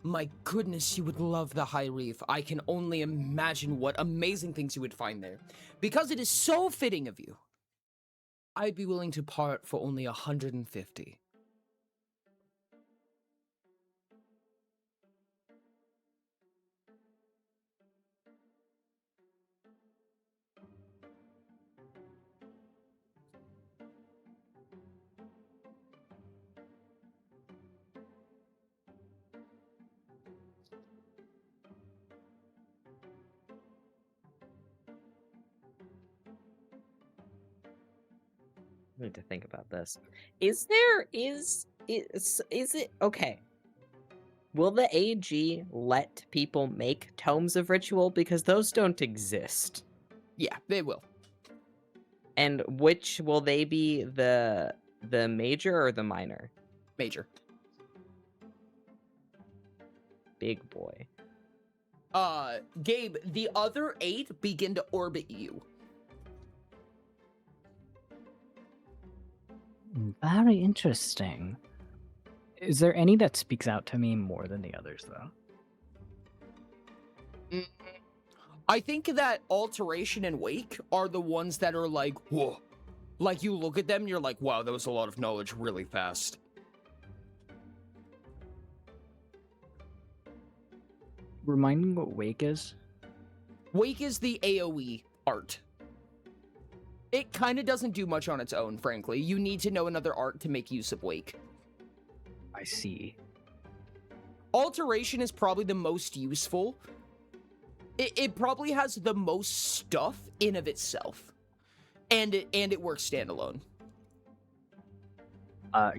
my goodness, you would love the High Reef. I can only imagine what amazing things you would find there. Because it is so fitting of you, I'd be willing to part for only 150. I need to think about this. Is it okay? Will the AG let people make tomes of ritual, because those don't exist? Yeah, they will. And which will they be, the major or the minor? Major. Big boy. Gabe, the other 8 begin to orbit you. Very interesting. Is there any that speaks out to me more than the others, though? I think that Alteration and Wake are the ones that are like, whoa. Like, you look at them, you're like, wow, that was a lot of knowledge really fast. Remind me what Wake is? Wake is the AoE art. It kind of doesn't do much on its own, frankly. You need to know another art to make use of Wake. I see. Alteration is probably the most useful. It probably has the most stuff in of itself. And it works standalone.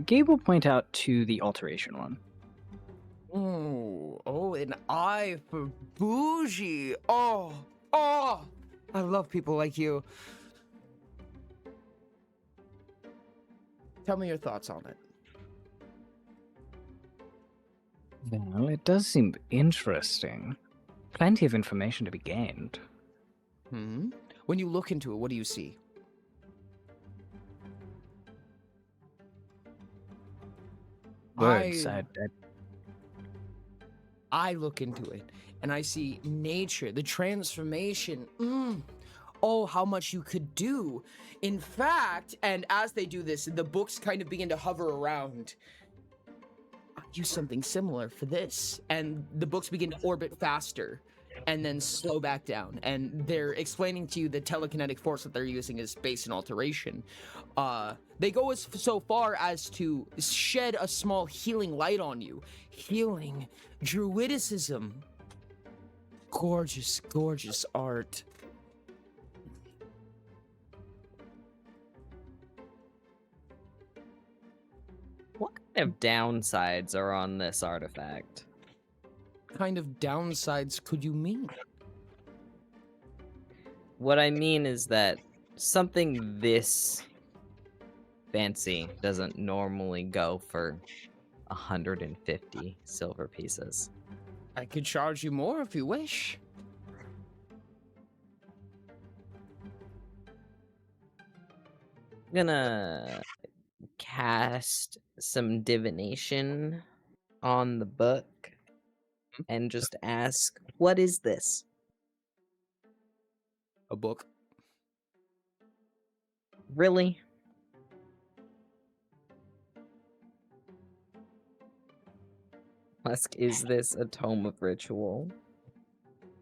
Gabe will point out to the Alteration one. Oh, an eye for bougie. Oh, I love people like you. Tell me your thoughts on it. Well, it does seem interesting. Plenty of information to be gained. Hmm? When you look into it, what do you see? Words, I look into it and I see nature, the transformation. Oh, how much you could do. In fact, and as they do this, the books kind of begin to hover around. I'll use something similar for this. And the books begin to orbit faster and then slow back down. And they're explaining to you the telekinetic force that they're using is based on alteration. They go so far as to shed a small healing light on you. Healing, druidicism. Gorgeous, gorgeous art. What kind of downsides are on this artifact? What kind of downsides could you mean? What I mean is that something this fancy doesn't normally go for 150 silver pieces. I could charge you more if you wish. I'm gonna cast some divination on the book and just ask, what is this? A book. Really? Ask, is this a tome of ritual?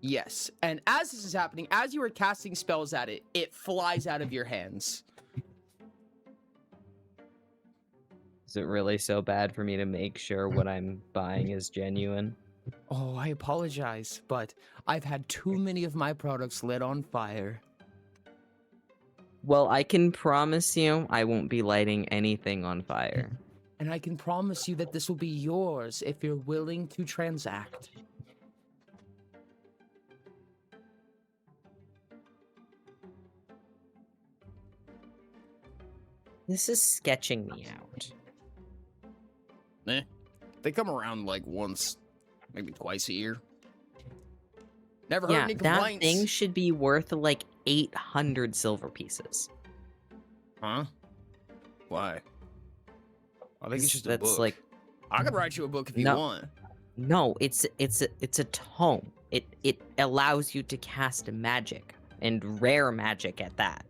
Yes, and as this is happening, as you are casting spells at it, it flies out of your hands. Is it really so bad for me to make sure what I'm buying is genuine? Oh, I apologize, but I've had too many of my products lit on fire. Well, I can promise you I won't be lighting anything on fire. And I can promise you that this will be yours if you're willing to transact. This is sketching me out. They come around like once, maybe twice a year. Never heard Yeah, any that complaints. thing should be worth like 800 silver pieces. Huh? Why? I think it's just a That's book. like, I could write you a book if you No. want. no, it's a tome. It allows you to cast magic, and rare magic at that.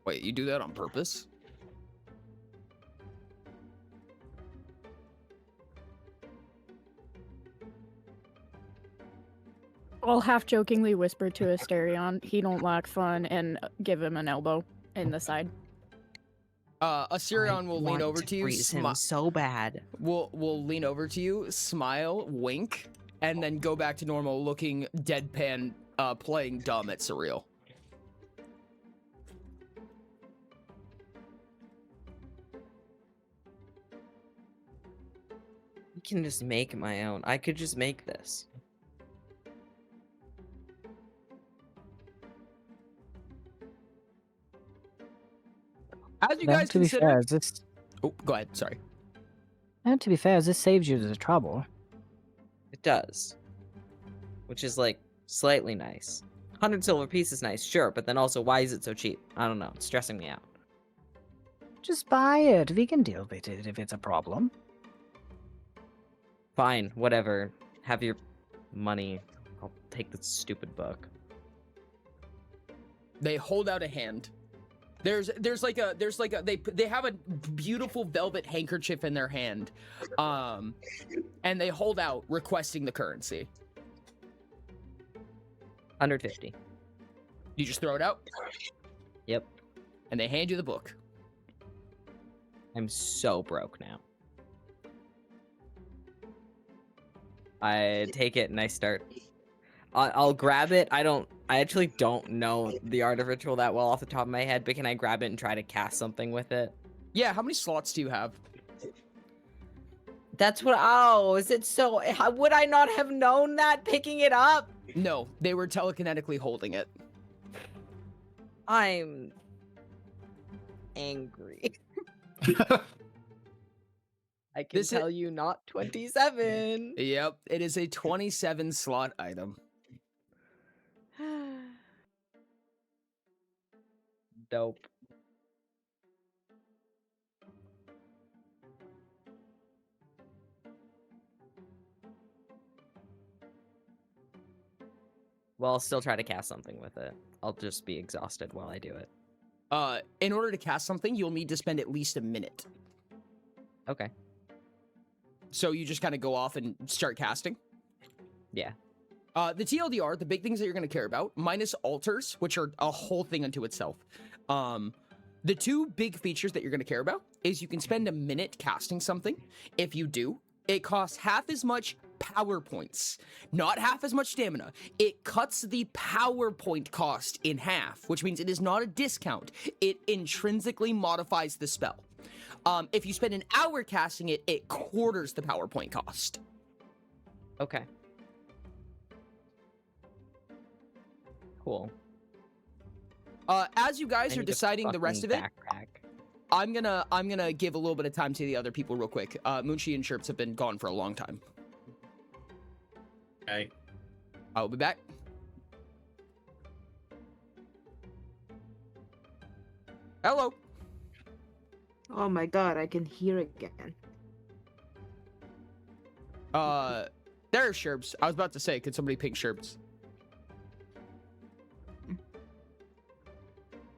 Wait, you do that on purpose? I'll half jokingly whisper to Asterion, he don't lack fun, and give him an elbow in the side. Assyrion will lean want over to to you, freeze him so bad. We'll lean over to you, smile, wink, and then go back to normal, looking deadpan, playing dumb at Surreal. I can just make my own. I could just make this. As you Now, guys to be consider, fair, this oh, go ahead. Sorry. to be fair, this saves you the trouble. It does. Which is like slightly nice. 100 silver piece is nice, sure, but then also why is it so cheap? I don't know. It's stressing me out. Just buy it. We can deal with it if it's a problem. Fine, whatever. Have your money. I'll take the stupid book. They hold out a hand. There's like a they have a beautiful velvet handkerchief in their hand, and they hold out requesting the currency. 150. You just throw it out, Yep. and they hand you the book. I'm so broke now. I take it and I start. I'll grab it. I actually don't know the art of ritual that well off the top of my head, but can I grab it and try to cast something with it? Yeah, how many slots do you have? That's what. Oh, is it so? Would I not have known that picking it up? No, they were telekinetically holding it. I'm angry. I can This is- tell you not 27. Yep, it is a 27. Yep, it is a 27 slot item. Dope. Well, I'll still try to cast something with it. I'll just be exhausted while I do it. In order to cast something, you'll need to spend at least a minute. Okay. So you just kind of go off and start casting? Yeah. The TLDR, the big things that you're going to care about, minus altars, which are a whole thing unto itself. The two big features that you're going to care about is you can spend a minute casting something. If you do, it costs half as much power points, not half as much stamina. It cuts the power point cost in half, which means it is not a discount. It intrinsically modifies the spell. If you spend an hour casting it, it quarters the power point cost. Okay. Cool. As you guys I are need a deciding the rest of fucking it, backpack. I'm gonna give a little bit of time to the other people real quick. Moonchi and Chirps have been gone for a long time. Okay. I'll be back. Hello. Oh my god, I can hear again. There's Sherbs. I was about to say, could somebody ping Sherbs?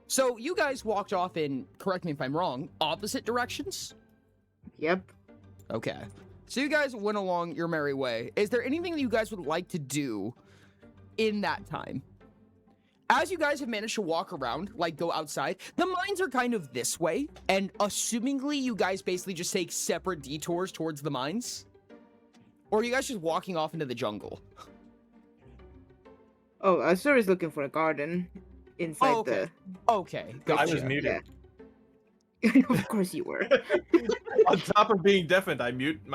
So you guys walked off in, correct me if I'm wrong, opposite directions? Yep. Okay. So you guys went along your merry way. Is there anything that you guys would like to do in that time? As you guys have managed to walk around, like go outside, the mines are kind of this way, and assumingly you guys basically just take separate detours towards the mines? Or are you guys just walking off into the jungle? Oh, Azur is looking for a garden inside Oh, okay. Okay, gotcha. I was muted. the. Of course you were. On top of being deafened, I muted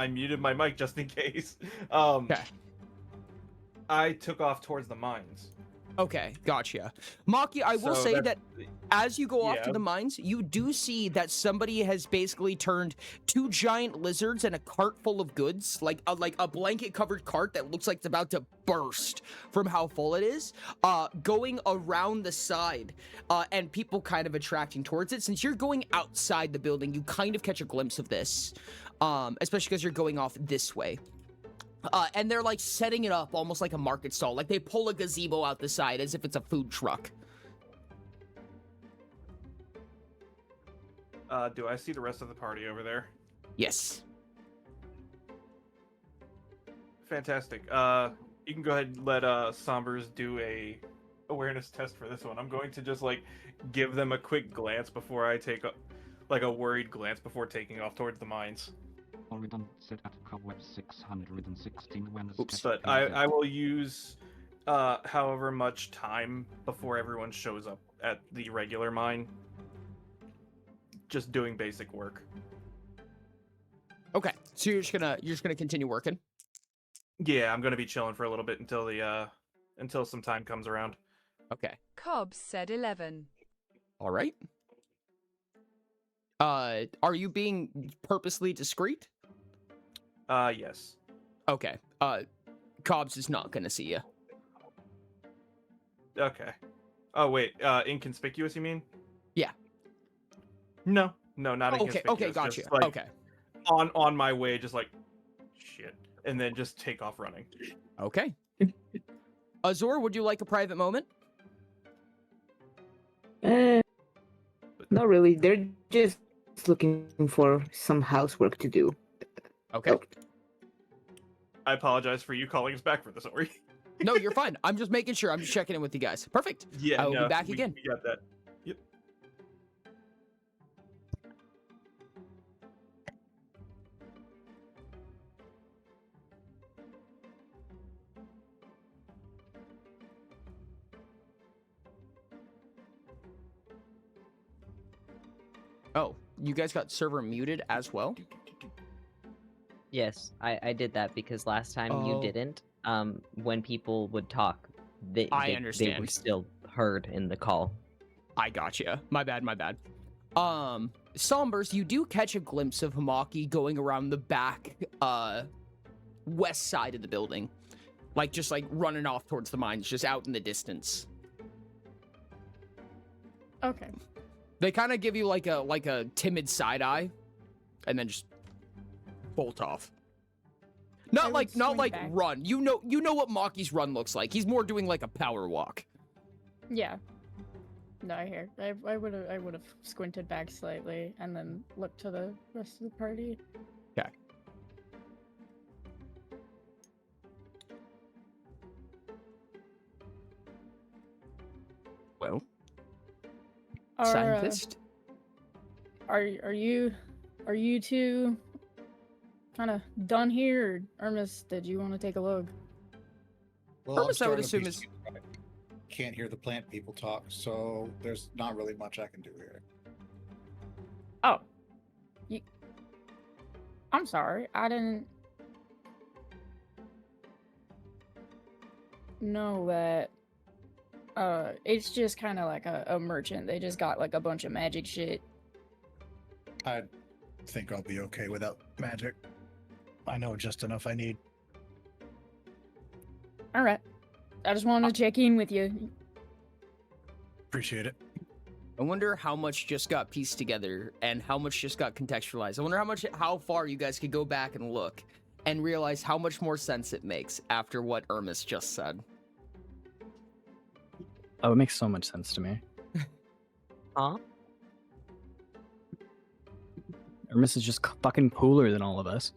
my mic just in case. Okay. I took off towards the mines. Okay, gotcha. Maki, I will So say that's- that as you go off to Yeah. the mines, you do see that somebody has basically turned 2 giant lizards and a cart full of goods, like a blanket-covered cart that looks like it's about to burst from how full it is, going around the side, and people kind of attracting towards it. Since you're going outside the building, you kind of catch a glimpse of this, especially because you're going off this way. And they're like setting it up almost like a market stall. Like they pull a gazebo out the side as if it's a food truck. Do I see the rest of the party over there? Yes. Fantastic. You can go ahead and let Sombers do a awareness test for this one. I'm going to just like give them a quick glance before I take a worried glance before taking off towards the mines. Already set at cobweb 616 when Oops. But I will use however much time before everyone shows up at the regular mine. Just doing basic work. Okay. So you're just gonna continue working. Yeah, I'm gonna be chilling for a little bit until the until some time comes around. Okay. Cobbs said 11. All right. Are you being purposely discreet? Yes. Okay. Cobbs is not gonna see you. Okay. Oh wait, inconspicuous you mean? Yeah. No, not Okay. inconspicuous. Okay. Gotcha. Just, like, Okay. On my way, just like shit, and then just take off running. Okay. Azor, would you like a private moment? Not really. They're just looking for some housework to do. Okay. I apologize for you calling us back for this, Ori. No, you're fine. I'm just making sure. I'm just checking in with you guys. Perfect. Yeah, I will no, be back we again. got that. Yep. Oh, you guys got server muted as well? Yes, I did that because last time you Oh. didn't. When people would talk, they were understand. still heard in the call. I gotcha. My bad. Sombers, you do catch a glimpse of Maki going around the back, west side of the building. Like, just like running off towards the mines, just out in the distance. Okay. They kind of give you like a timid side eye, and then just bolt off. Not like back. run. You know what Maki's run looks like. He's more doing like a power walk. Yeah. No, I hear. I would have squinted back slightly and then looked to the rest of the party. Okay. Well, scientist. Are you two kind of done here, or Hermes? Did you want to take a look? Well, I'm Hermes, I would starting to assume be- is Can't hear the plant people talk, so there's not really much I can do here. Oh, I'm sorry. I didn't know that. It's just kind of like a merchant. They just got like a bunch of magic shit. I think I'll be okay without magic. I know just enough I need. All right. I just wanted to check in with you. Appreciate it. I wonder how much just got pieced together and how much just got contextualized. I wonder how far you guys could go back and look and realize how much more sense it makes after what Hermes just said. Oh, it makes so much sense to me. Huh? Hermes is just fucking cooler than all of us.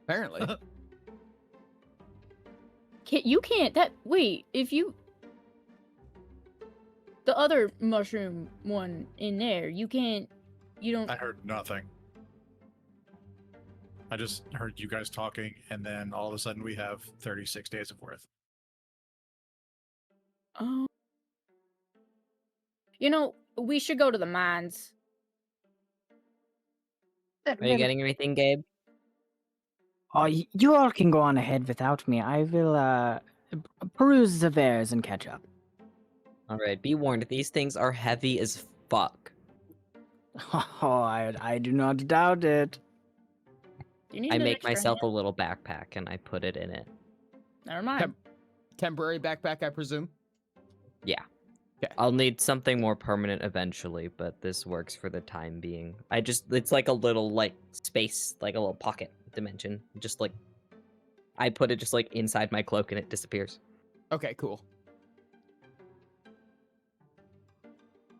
Apparently. You can't. Wait. If you. The other mushroom one in there, you can't. You don't. I heard nothing. I just heard you guys talking, and then all of a sudden we have 36 days of worth. Oh. We should go to the mines. Are you getting anything, Gabe? Oh, you all can go on ahead without me. I will peruse the wares and catch up. All right, be warned. These things are heavy as fuck. Oh, I do not doubt it. You need I an make extra myself a hand? little backpack and I put it in it. Never mind. Temporary backpack, I presume? Yeah. Okay. I'll need something more permanent eventually, but this works for the time being. It's like a little, like, space, like a little pocket dimension. Just, like, I put it just, like, inside my cloak and it disappears. Okay, cool.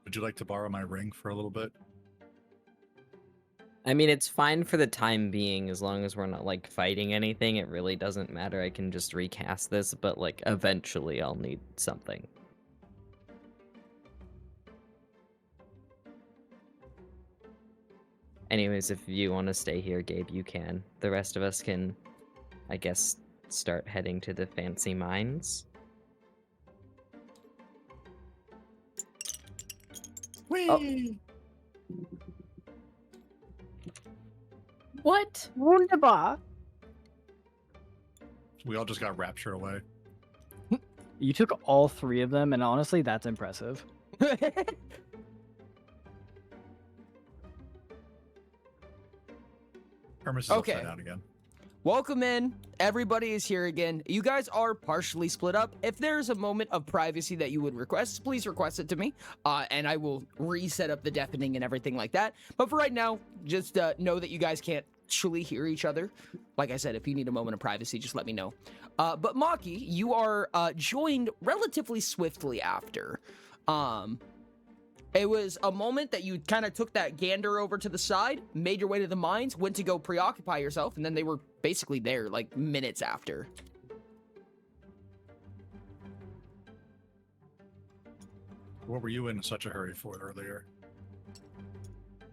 Would you like to borrow my ring for a little bit? I mean, it's fine for the time being, as long as we're not, like, fighting anything. It really doesn't matter. I can just recast this, but, like, eventually I'll need something. Anyways, if you want to stay here, Gabe, you can. The rest of us can, I guess, start heading to the fancy mines. Whee! What? Wunderbar. We all just got rapture away. You took all three of them, and honestly, that's impressive. Hermes is Okay. upside down again. Welcome in. Everybody is here again. You guys are partially split up. If there's a moment of privacy that you would request, please request it to me, and I will reset up the deafening and everything like that. But for right now, just know that you guys can't actually hear each other. Like I said, if you need a moment of privacy, just let me know. But Maki, you are joined relatively swiftly after. It was a moment that you kind of took that gander over to the side, made your way to the mines, went to go preoccupy yourself, and then they were basically there, like, minutes after. What were you in such a hurry for earlier?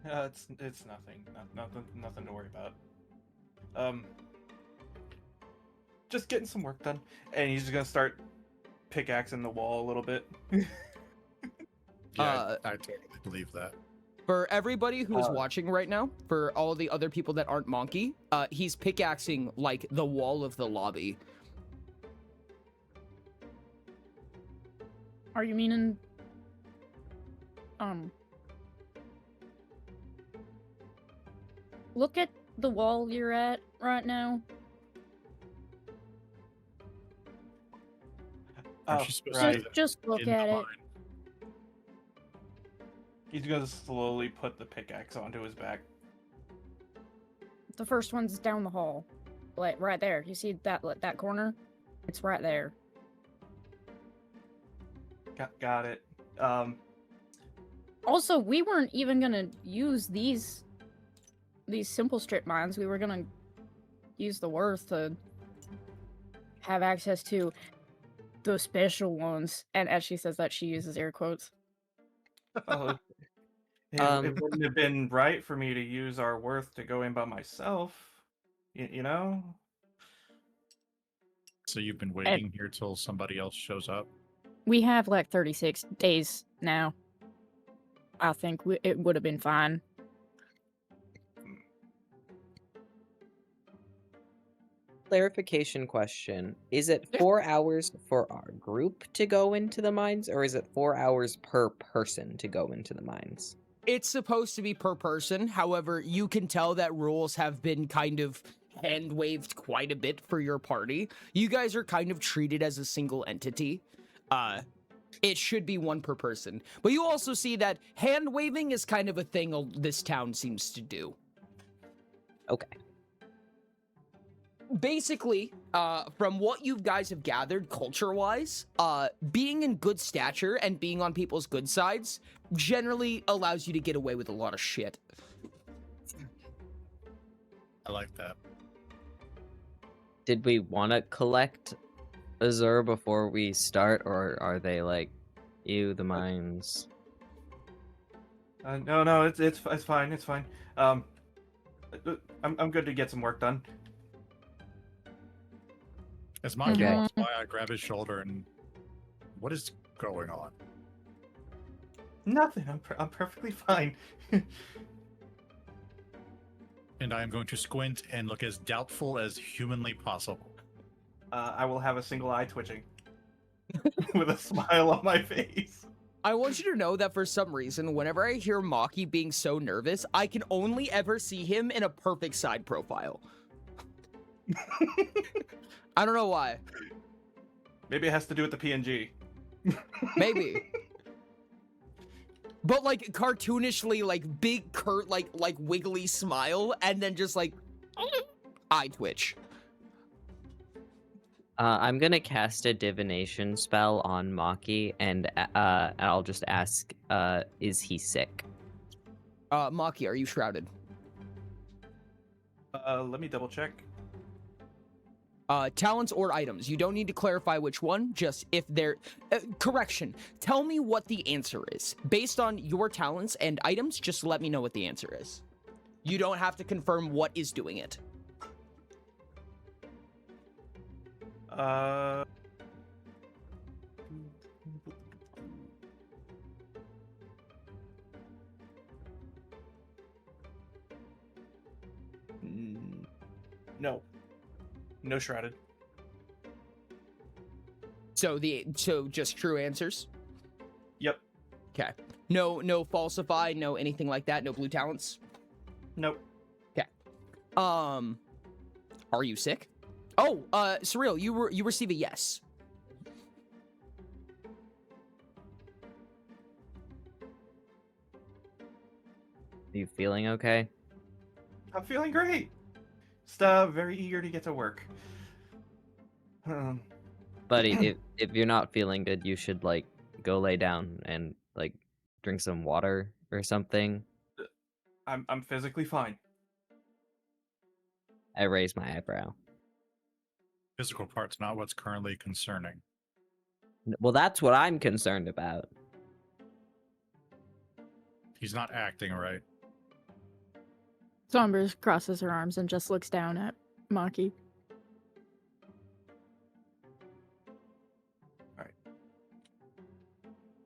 It's nothing. Nothing to worry about. Just getting some work done, and he's just gonna start pickaxing the wall a little bit. Yeah, I totally believe that. For everybody who's watching right now, for all the other people that aren't Monkey, he's pickaxing, like, the wall of the lobby. Are you meaning? look at the wall you're at right now. Aren't Oh, you supposed right. to do that Just look in at the it. mine? He's gonna slowly put the pickaxe onto his back. The first one's down the hall, like right there. You see that corner? It's right there. Got it. Also, we weren't even gonna use these simple strip mines. We were gonna use the worth to have access to the special ones. And as she says that, she uses air quotes. Oh, it wouldn't have been right for me to use our worth to go in by myself. You know? So you've been waiting here till somebody else shows up? We have like 36 days now. I think it would have been fine. Clarification question. Is it 4 hours for our group to go into the mines, or is it 4 hours per person to go into the mines? It's supposed to be per person. However, you can tell that rules have been kind of hand-waved quite a bit for your party. You guys are kind of treated as a single entity. It should be 1 per person. But you also see that hand-waving is kind of a thing this town seems to do. Okay. Basically, from what you guys have gathered culture-wise, being in good stature and being on people's good sides generally allows you to get away with a lot of shit. I like that. Did we want to collect Azure before we start, or are they like, ew, the mines? No, it's fine. It's fine. I'm good to get some work done. As Maki Okay. walks by, I grab his shoulder and... What is going on? Nothing. I'm perfectly fine. And I am going to squint and look as doubtful as humanly possible. I will have a single eye twitching with a smile on my face. I want you to know that for some reason, whenever I hear Maki being so nervous, I can only ever see him in a perfect side profile. I don't know why. Maybe it has to do with the PNG. Maybe. But like cartoonishly, like big like wiggly smile, and then just like eye twitch. I'm gonna cast a divination spell on Maki, and I'll just ask, is he sick? Maki, are you shrouded? Let me double check. Talents or items. You don't need to clarify which one, just if they're... correction. Tell me what the answer is. Based on your talents and items, just let me know what the answer is. You don't have to confirm what is doing it. No. No shrouded. So just true answers? Yep. Okay. No falsify, no anything like that, no blue talents? Nope. Okay. Are you sick? Oh, Surreal, you receive a yes. Are you feeling okay? I'm feeling great. Just very eager to get to work. Buddy, if you're not feeling good, you should like go lay down and like drink some water or something. I'm physically fine. I raise my eyebrow. Physical part's not what's currently concerning. Well, that's what I'm concerned about. He's not acting right. Sombers crosses her arms and just looks down at Maki. Alright.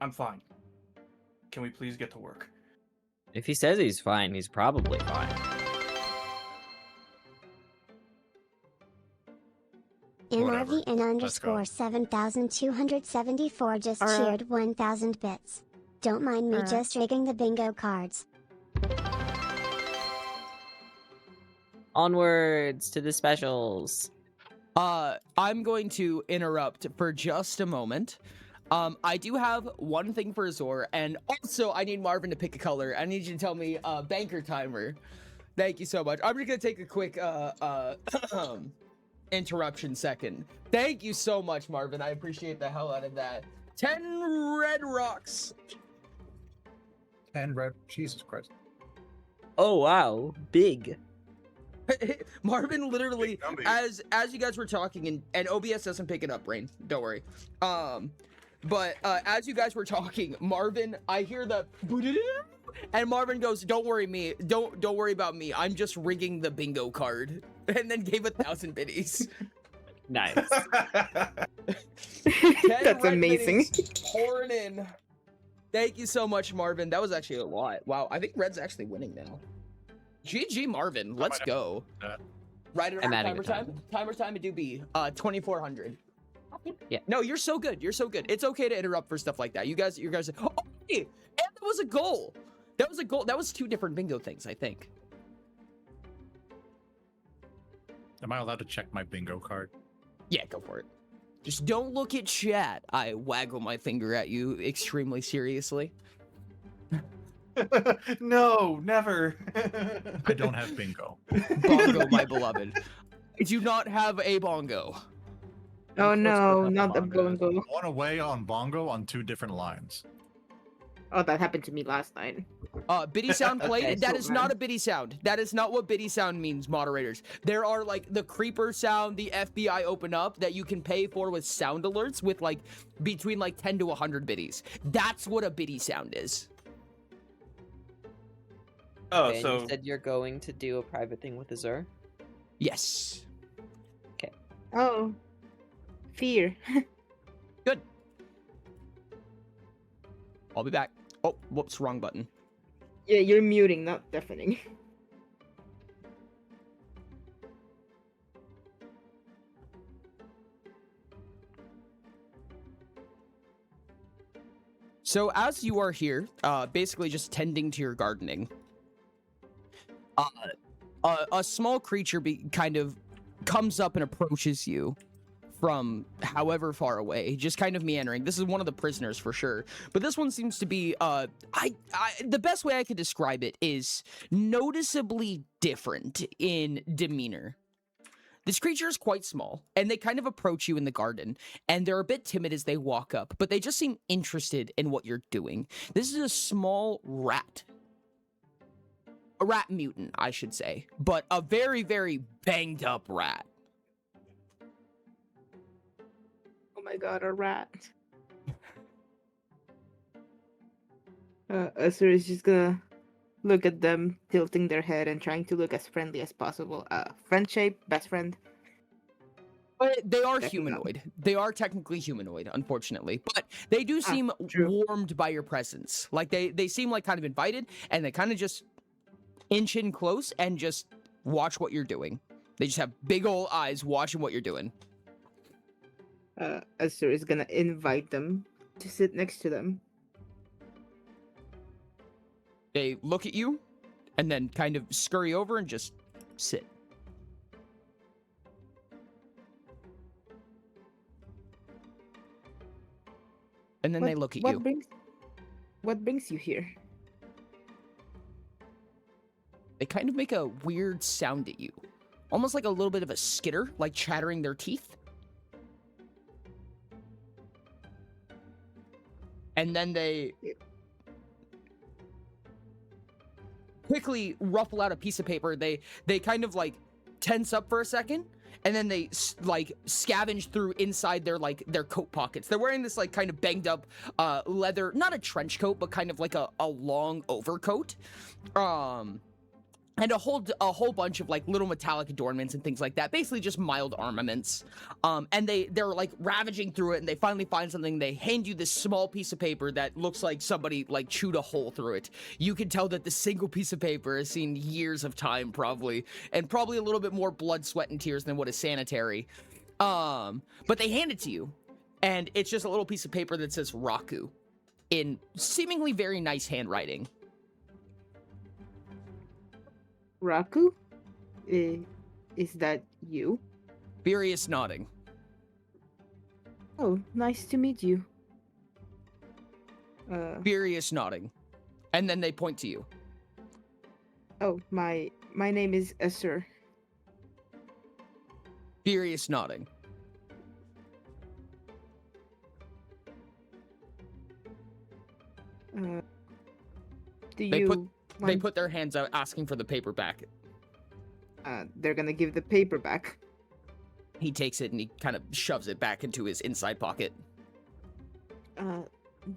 I'm fine. Can we please get to work? If he says he's fine, he's probably fine. Whatever. NRVN Let's go. underscore 7274 just Alright. cheered 1000 bits. Don't mind me Alright. just rigging the bingo cards. Onwards to the specials. I'm going to interrupt for just a moment. I do have one thing for Azor, and also I need Marvin to pick a color. I need you to tell me banker timer. Thank you so much. I'm just gonna take a quick interruption second. Thank you so much, Marvin. I appreciate the hell out of that. 10 red rocks. 10 red. Jesus Christ. Oh wow, big. Marvin literally, as you guys were talking, and OBS doesn't pick it up, Rain. Don't worry. But as you guys were talking, Marvin, I hear the and Marvin goes, "Don't worry me. Don't worry about me. I'm just rigging the bingo card," and then gave 1,000 biddies. Nice. That's amazing. Pouring in. Thank you so much, Marvin. That was actually a lot. Wow, I think Red's actually winning now. GG, Marvin. Let's go. Right I'm around adding timer the time. Timer time. It do be 2,400. Yeah. No, you're so good. You're so good. It's okay to interrupt for stuff like that. You guys. Oh, hey, and that was a goal. That was a goal. That was 2 different bingo things, I think. Am I allowed to check my bingo card? Yeah, go for it. Just don't look at chat. I waggle my finger at you extremely seriously. No, never. I don't have bingo. Bongo, my beloved. I do not have a bongo. Oh no, not the bongo. One away on bongo on 2 different lines. Oh, that happened to me last night. Biddy sound played? Okay, That so is not a biddy sound. That is not what biddy sound means, moderators. There are like the creeper sound, the FBI open up that you can pay for with sound alerts with like between like 10 to 100 biddies. That's what a biddy sound is. Oh, Okay, and so you said you're going to do a private thing with Azur? Yes. Okay. Oh, fear. Good. I'll be back. Oh, whoops, wrong button. Yeah, you're muting, not deafening. So as you are here, basically just tending to your gardening, a small creature kind of comes up and approaches you from however far away, just kind of meandering. This is one of the prisoners for sure, but this one seems to be, the best way I could describe it is noticeably different in demeanor. This creature is quite small, and they kind of approach you in the garden, and they're a bit timid as they walk up, but they just seem interested in what you're doing. This is a small rat. A rat mutant, I should say, but a very, very banged up rat. Oh my god, a rat. Azur is just gonna look at them, tilting their head and trying to look as friendly as possible. Friend shape, best friend. But they are Checking out. humanoid. They are technically humanoid, unfortunately. But they do seem true. warmed by your presence. Like they seem like kind of invited, and they kind of just inch in close and just watch what you're doing. They just have big old eyes watching what you're doing. Azur is gonna invite them to sit next to them. They look at you, and then kind of scurry over and just sit. And then they look at you. What brings you here? They kind of make a weird sound at you. Almost like a little bit of a skitter, like chattering their teeth. And then they quickly ruffle out a piece of paper. They kind of like tense up for a second, and then they like scavenge through inside their coat pockets. They're wearing this like kind of banged up leather, not a trench coat, but kind of like a long overcoat. And a whole bunch of like little metallic adornments and things like that. Basically just mild armaments. And they're like ravaging through it, and they finally find something. They hand you this small piece of paper that looks like somebody like chewed a hole through it. You can tell that the single piece of paper has seen years of time probably, and probably a little bit more blood, sweat, and tears than what is sanitary. But they hand it to you, and it's just a little piece of paper that says Raku in seemingly very nice handwriting. Raku? Is that you? Furious nodding. Oh, nice to meet you. Furious nodding. And then they point to you. Oh, my name is Esser. Furious nodding. Do They you they put their hands out asking for the paper back. they're gonna give the paper back. He takes it and he kind of shoves it back into his inside pocket.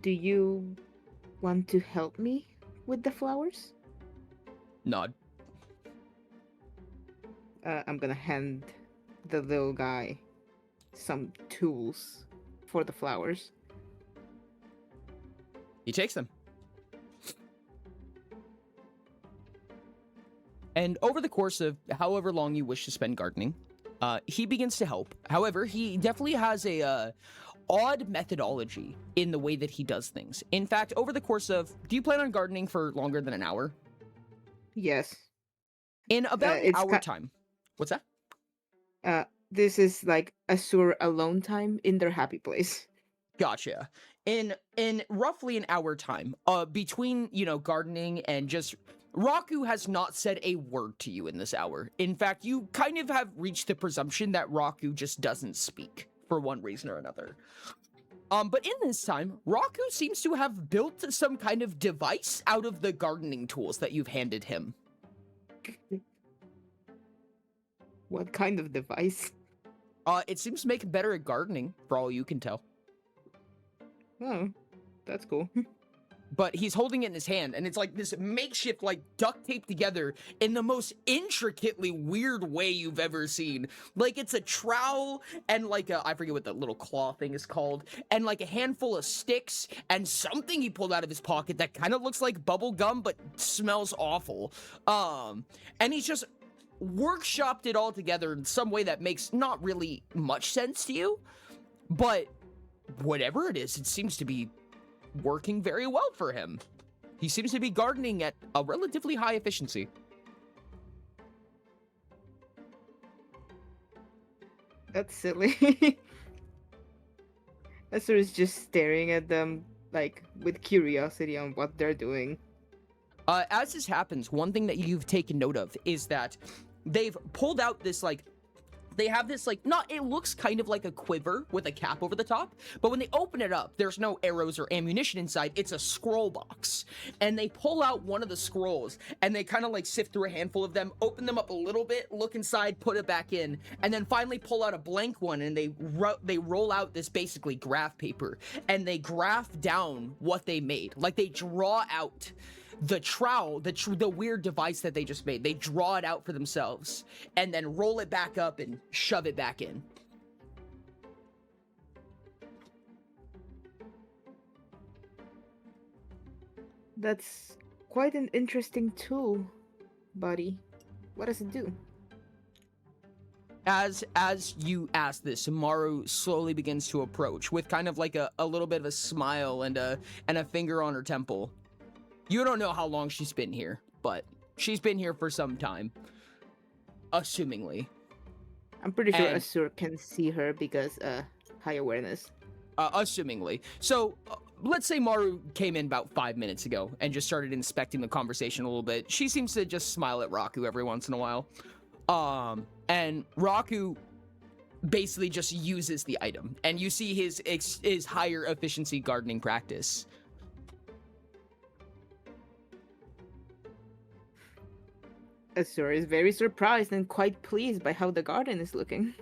Do you want to help me with the flowers? Nod. I'm gonna hand the little guy some tools for the flowers. He takes them. And over the course of however long you wish to spend gardening, he begins to help. However, he definitely has a odd methodology in the way that he does things. In fact, over the course of... Do you plan on gardening for longer than an hour? Yes. In about an it's hour time. What's that? This is like Azure alone time in their happy place. Gotcha. In roughly an hour time, between, gardening and just... Raku has not said a word to you in this hour. In fact, you kind of have reached the presumption that Raku just doesn't speak for one reason or another. But in this time, Raku seems to have built some kind of device out of the gardening tools that you've handed him. What kind of device? It seems to make him better at gardening, for all you can tell. Oh, that's cool. But he's holding it in his hand, and it's like this makeshift, like, duct taped together in the most intricately weird way you've ever seen. Like, it's a trowel, and like I forget what the little claw thing is called, and like a handful of sticks, and something he pulled out of his pocket that kind of looks like bubble gum, but smells awful. And he's just workshopped it all together in some way that makes not really much sense to you, but whatever it is, it seems to be working very well for him. He seems to be gardening at a relatively high efficiency. That's silly. Esther is just staring at them, like, with curiosity on what they're doing. As this happens, one thing that you've taken note of is that they've pulled out this, like, they have this, like, it looks kind of like a quiver with a cap over the top, but when they open it up, there's no arrows or ammunition inside. It's a scroll box. And they pull out one of the scrolls, and they kind of, like, sift through a handful of them, open them up a little bit, look inside, put it back in, and then finally pull out a blank one, and they roll out this basically graph paper, and they graph down what they made. Like, they draw out the trowel, the weird device that they just made. They draw it out for themselves and then roll it back up and shove it back in. That's quite an interesting tool, buddy. What does it do? As you ask this, Maru slowly begins to approach with kind of like a little bit of a smile and a finger on her temple. You don't know how long she's been here, but she's been here for some time. Assumingly. I'm pretty sure Azure can see her because, high awareness. Assumingly. So, let's say Maru came in about 5 minutes ago and just started inspecting the conversation a little bit. She seems to just smile at Raku every once in a while. And Raku basically just uses the item. And you see his higher efficiency gardening practice. Azure is very surprised and quite pleased by how the garden is looking.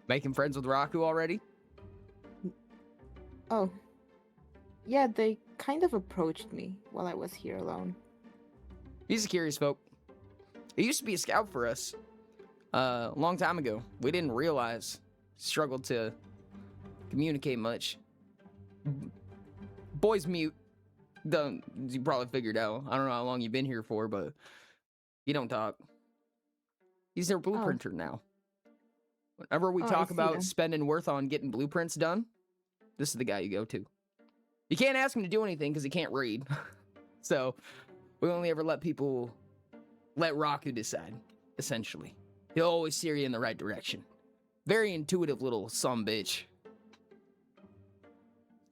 Making friends with Raku already? Oh. Yeah, they kind of approached me while I was here alone. He's a curious folk. He used to be a scout for us. A long time ago. We didn't realize. Struggled to communicate much. Boy's mute. You probably figured out. I don't know how long you've been here for, but you don't talk. He's their blueprinter now. Whenever we talk about spending worth on getting blueprints done, this is the guy you go to. You can't ask him to do anything because he can't read. So, We only ever let Raku decide, essentially. He'll always steer you in the right direction. Very intuitive little sumbitch.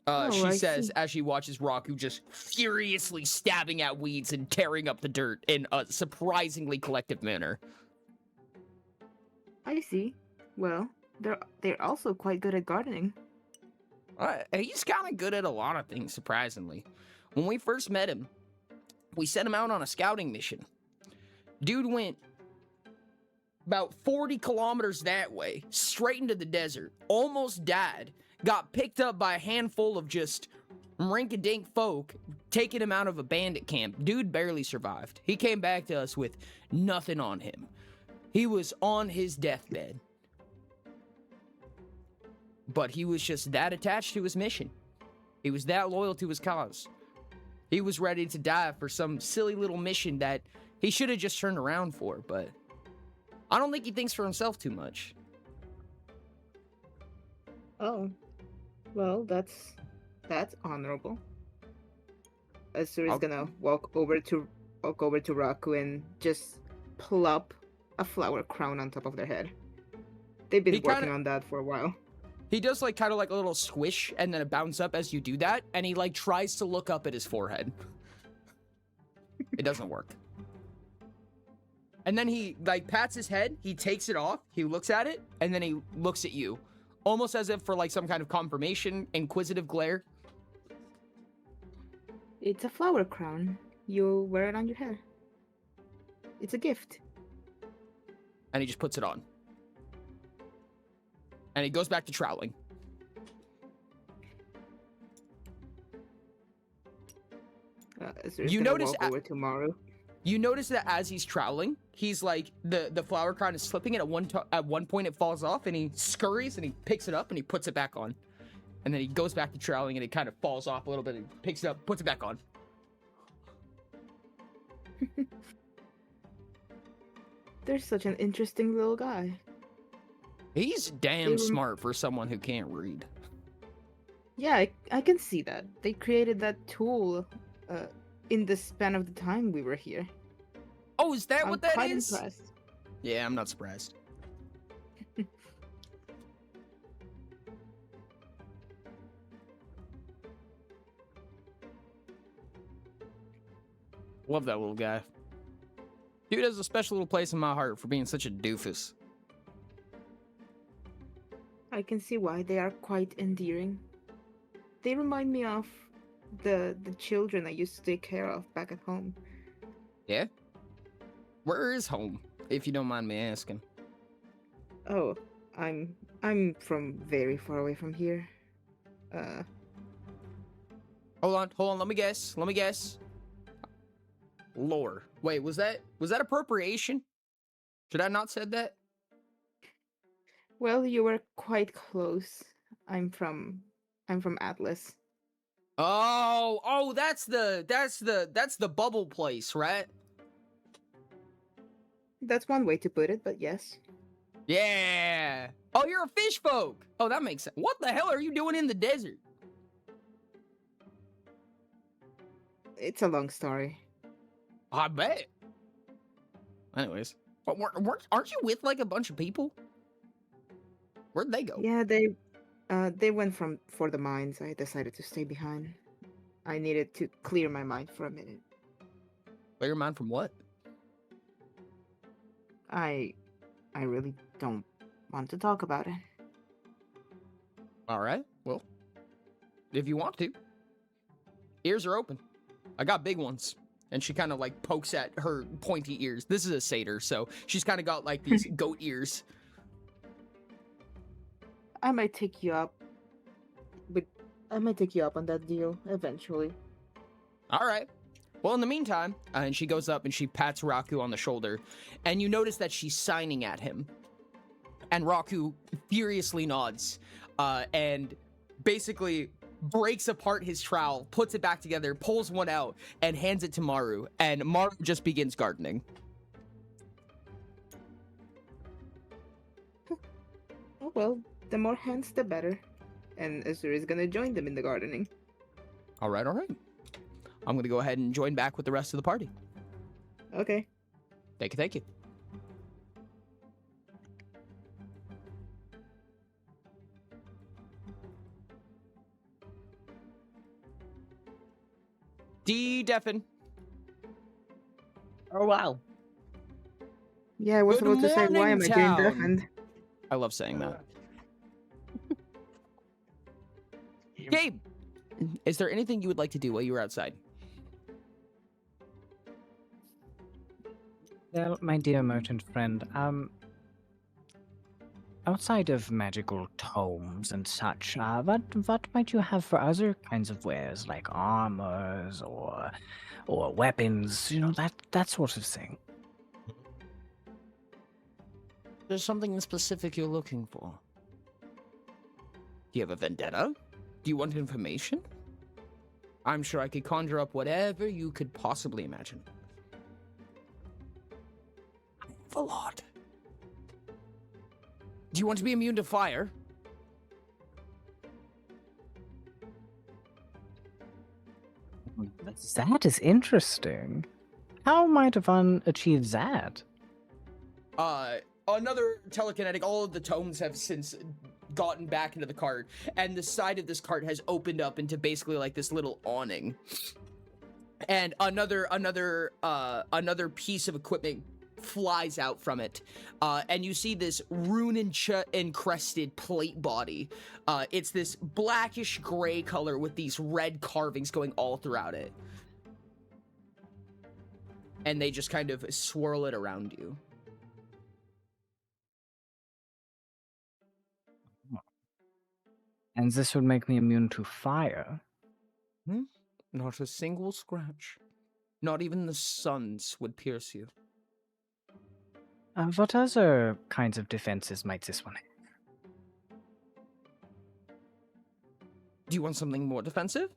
She I says see. as she watches Raku just furiously stabbing at weeds and tearing up the dirt in a surprisingly collective manner. I see. Well, they're also quite good at gardening. He's kind of good at a lot of things, surprisingly. When we first met him, we sent him out on a scouting mission. Dude went about 40 kilometers that way, straight into the desert, almost died, got picked up by a handful of just rink-a-dink folk, taking him out of a bandit camp. Dude barely survived. He came back to us with nothing on him. He was on his deathbed. But he was just that attached to his mission. He was that loyal to his cause. He was ready to die for some silly little mission that he should have just turned around for, but I don't think he thinks for himself too much. Oh, well, that's honorable. Azura's gonna walk over to Raku and just plop a flower crown on top of their head. They've been working on that for a while. He does like kind of like a little squish and then a bounce up as you do that, and he like tries to look up at his forehead. It doesn't work. And then he like pats his head, he takes it off, he looks at it, and then he looks at you. Almost as if for like some kind of confirmation, inquisitive glare. It's a flower crown. You wear it on your hair. It's a gift. And he just puts it on. And he goes back to troweling. You notice over tomorrow. You notice that as he's troweling, he's like the flower crown is slipping, and at one point it falls off, and he scurries and he picks it up and he puts it back on, and then he goes back to troweling and it kind of falls off a little bit and picks it up, puts it back on. There's such an interesting little guy. He's damn smart for someone who can't read. Yeah, I can see that. They created that tool in the span of the time we were here. Oh, is that what that quite is? Impressed. Yeah, I'm not surprised. Love that little guy. Dude has a special little place in my heart for being such a doofus. I can see why they are quite endearing. They remind me of the children I used to take care of back at home. Yeah? Where is home, if you don't mind me asking? Oh, I'm from very far away from here. Hold on, let me guess. Lore. Wait, was that appropriation? Should I not said that? Well, you were quite close. I'm from Atlas. Oh, that's the bubble place, right? That's one way to put it, but yes. Yeah. Oh, you're a fish folk. Oh, that makes sense. What the hell are you doing in the desert? It's a long story. I bet. Anyways, but aren't you with like a bunch of people? Where'd they go? Yeah, they went for the mines. I decided to stay behind. I needed to clear my mind for a minute. Clear your mind from what? I really don't want to talk about it. All right. Well, if you want to. Ears are open. I got big ones. And she kind of like pokes at her pointy ears. This is a satyr, so she's kind of got like these goat ears. I might take you up. But I might take you up on that deal eventually. All right. Well, in the meantime, and she goes up and she pats Raku on the shoulder, and you notice that she's signing at him. And Raku furiously nods, and basically breaks apart his trowel, puts it back together, pulls one out, and hands it to Maru. And Maru just begins gardening. Oh well, the more hands, the better. And Azura is gonna join them in the gardening. All right. I'm going to go ahead and join back with the rest of the party. Okay. Thank you, thank you. D-Deafin. Oh, wow. Yeah, I was Good about to say, why am I morning, getting town. deafened? I love saying that. Gabe, is there anything you would like to do while you were outside? Well, my dear merchant friend, outside of magical tomes and such, what might you have for other kinds of wares, like armors or weapons, that sort of thing? There's something specific you're looking for. Do you have a vendetta? Do you want information? I'm sure I could conjure up whatever you could possibly imagine. I have a lot. Do you want to be immune to fire? That is interesting. How might one achieve that? Another telekinetic. All of the tomes have since gotten back into the cart, and the side of this cart has opened up into basically like this little awning. And another piece of equipment flies out from it, and you see this rune-encrusted plate body. It's this blackish gray color with these red carvings going all throughout it. And they just kind of swirl it around you. And this would make me immune to fire. Not a single scratch. Not even the sun's would pierce you. What other kinds of defenses might this one have? Do you want something more defensive?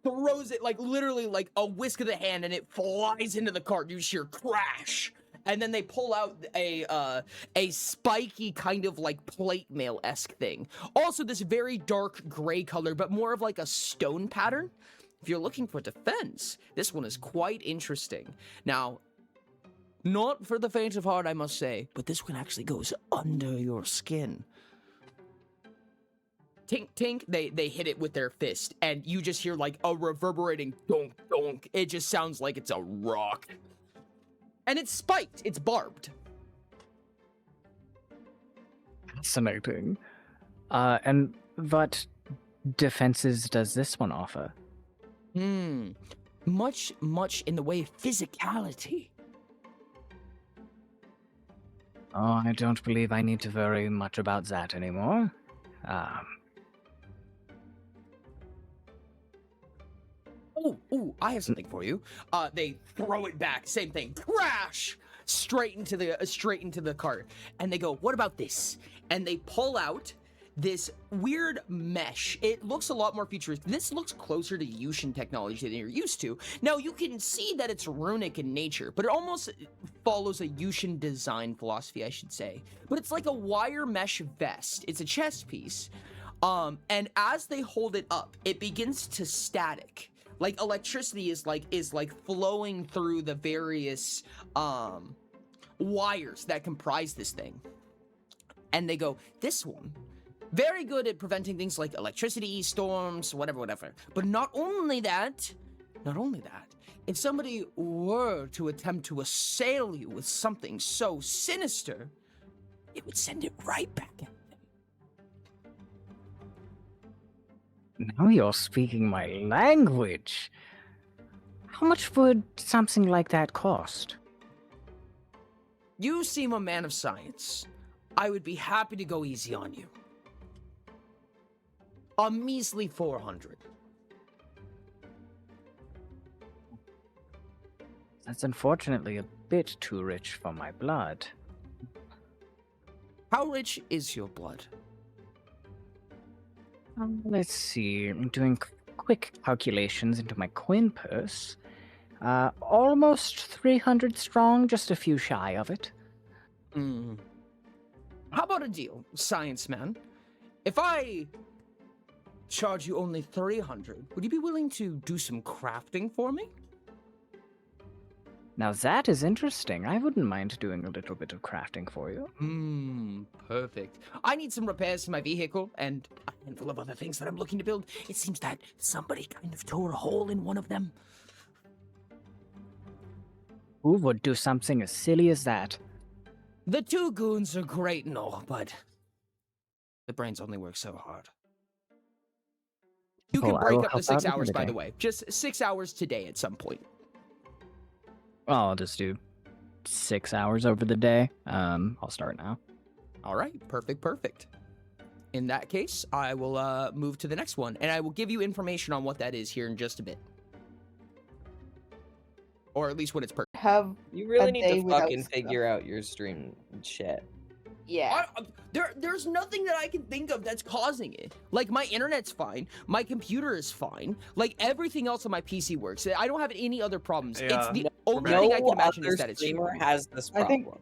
Throws it like literally like a whisk of the hand, and it flies into the cart. You just hear crash, and then they pull out a spiky kind of like plate mail-esque thing. Also, this very dark gray color, but more of like a stone pattern. If you're looking for defense, this one is quite interesting. Now, not for the faint of heart, I must say, but this one actually goes under your skin. Tink, tink, they hit it with their fist, and you just hear like a reverberating donk, donk. It just sounds like it's a rock. And it's spiked, it's barbed. Fascinating. And what defenses does this one offer? Much in the way of physicality. Oh, I don't believe I need to worry much about that anymore. Oh, I have something for you. They throw it back, same thing, crash, straight into the cart. And they go, what about this? And they pull out this weird mesh. It looks a lot more futuristic. This looks closer to Yushin technology than you're used to. Now, you can see that it's runic in nature, but it almost follows a Yushin design philosophy, I should say. But it's like a wire mesh vest. It's a chest piece. And as they hold it up, it begins to static. Like electricity is like flowing through the various wires that comprise this thing. And they go, this one, very good at preventing things like electricity, storms, whatever. But not only that, if somebody were to attempt to assail you with something so sinister, it would send it right back at them. Now you're speaking my language. How much would something like that cost? You seem a man of science. I would be happy to go easy on you. A measly 400. That's unfortunately a bit too rich for my blood. How rich is your blood? Let's see. I'm doing quick calculations into my coin purse. Almost 300 strong, just a few shy of it. How about a deal, science man? If I charge you only 300. Would you be willing to do some crafting for me? Now that is interesting. I wouldn't mind doing a little bit of crafting for you. Perfect. I need some repairs to my vehicle and a handful of other things that I'm looking to build. It seems that somebody kind of tore a hole in one of them. Who would do something as silly as that? The two goons are great and all, but the brains only work so hard. You can Oh, I break will up the help 6 out hours, by today. the way. Just 6 hours today at some point. Well, I'll just do 6 hours over the day. I'll start now. All right, perfect. In that case, I will move to the next one, and I will give you information on what that is here in just a bit. Or at least when it's per. Have You really a need day to without fucking stuff. figure out your stream shit. Yeah. There's nothing that I can think of that's causing it. Like, my internet's fine. My computer is fine. Like, everything else on my PC works. I don't have any other problems. It's the only thing I can imagine is that it's streamer has this I problem. think-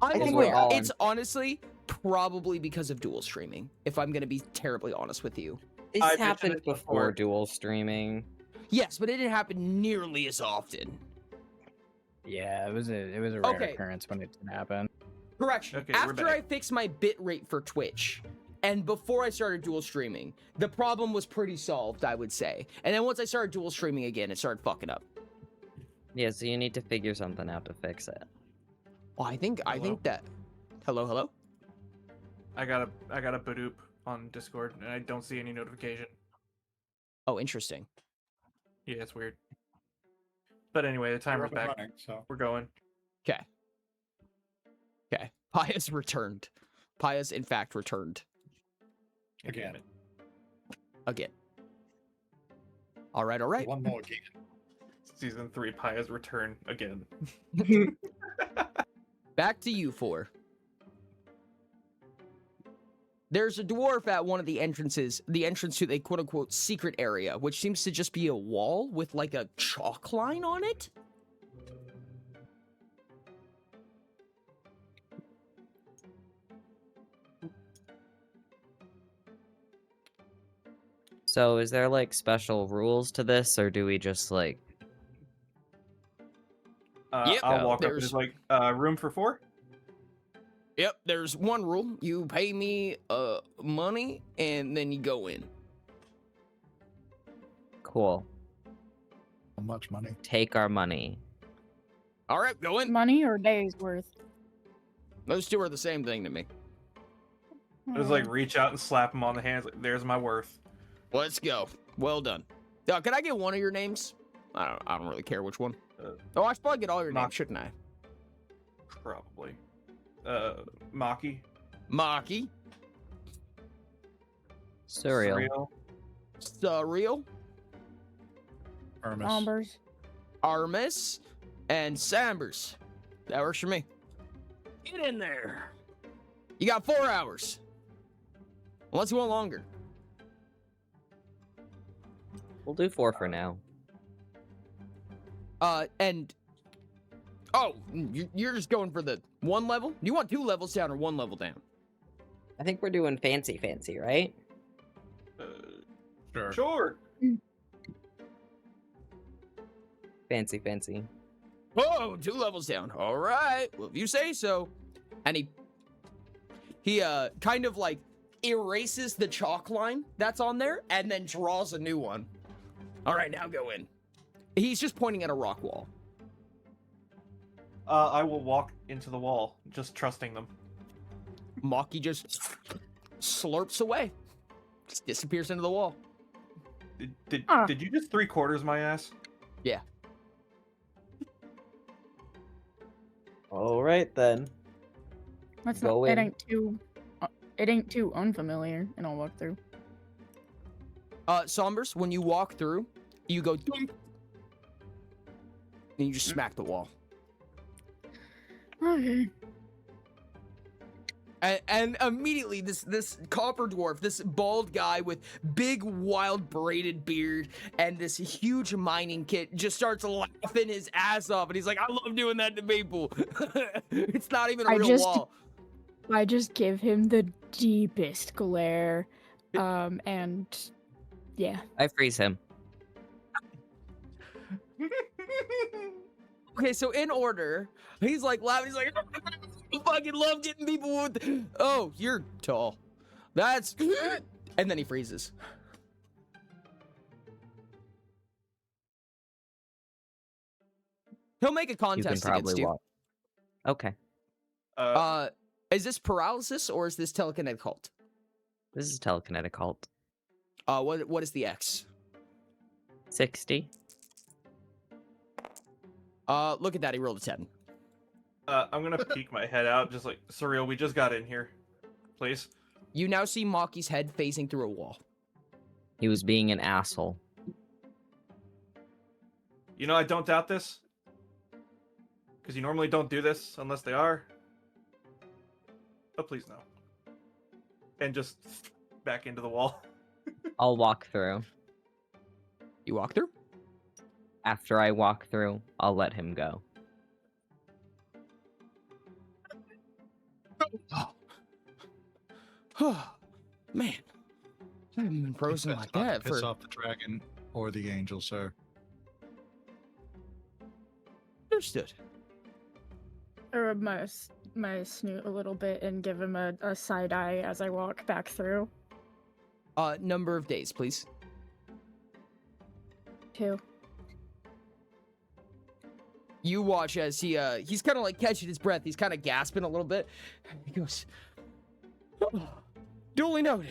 I'm I think aware. we're all It's honestly probably because of dual streaming, if I'm going to be terribly honest with you. This I mentioned happened it before before. dual streaming. Yes, but it didn't happen nearly as often. Yeah, it was a rare Okay. occurrence when it did happen. Correction. Okay, we're After back. I fixed my bitrate for Twitch, and before I started dual streaming, the problem was pretty solved, I would say. And then once I started dual streaming again, it started fucking up. Yeah, so you need to figure something out to fix it. Well, I think Hello? that. Hello. I got a Badoop on Discord, and I don't see any notification. Oh, interesting. Yeah, it's weird. But anyway, the We're timer's up and back. running, so We're going. Okay. Paya's returned. Paya's in fact returned God damn Again. it. again. All right. one more again. Season 3, Paya's return again. Back to you four. There's a dwarf at one of the entrances, the entrance to the quote-unquote secret area, which seems to just be a wall with like a chalk line on it. So is there like special rules to this, or do we just like Yep, I'll walk up. there's- There's like room for 4? Yep, there's one rule. You pay me money and then you go in. cool? How much money? Take our money. All right, go in. Money or days worth? Those two are the same thing to me. Just like reach out and slap him on the hands. Like, there's my worth. Let's go. Well done. Can I get one of your names? I don't really care which one. Oh, I should probably get all your names, shouldn't I? Probably. Maki. Maki, Surreal. Surreal, Hermes. Numbers. Armis, and Sambers. That works for me. Get in there. You got 4 hours. Unless you want longer. We'll do 4 for now. And oh, you're just going for the 1 level? Do you want 2 levels down or 1 level down? I think we're doing fancy, right? Sure. Sure. Fancy. Whoa, 2 levels down. All right. Well, if you say so. And he kind of like erases the chalk line that's on there and then draws a new one. All right, now go in. He's just pointing at a rock wall. I will walk into the wall, just trusting them. Maki just slurps away. Just disappears into the wall. Did you just 3/4 my ass? Yeah. All right then. That's Go not. in. It ain't too unfamiliar, and I'll walk through. Sombers, when you walk through, you go dunk, and you just smack the wall. Okay. And immediately, this copper dwarf, this bald guy with big, wild, braided beard, and this huge mining kit just starts laughing his ass off, and he's like, "I love doing that to people." It's not even a real wall. I just give him the deepest glare, and Yeah. I freeze him. Okay, so in order, he's like laughing. He's like, I fucking love getting people with. Oh, you're tall. That's. And then he freezes. He'll make a You can contest probably against you. walk. Okay. Is this paralysis or is this telekinetic halt? This is telekinetic halt. What is the X? 60. Look at that. He rolled a 10. I'm gonna peek my head out, just like, Surreal, we just got in here. Please. You now see Maki's head phasing through a wall. He was being an asshole. You know, I don't doubt this. Because you normally don't do this unless they are. But please no. And just back into the wall. I'll walk through. You walk through? After I walk through, I'll let him go. Man, I haven't been frozen That's like not that to piss for. off the dragon or the angel, sir. Understood. I rub my snoot a little bit and give him a side eye as I walk back through. Number of days, please. 2. You watch as he's kind of like catching his breath. He's kind of gasping a little bit. He goes, "Oh, duly noted,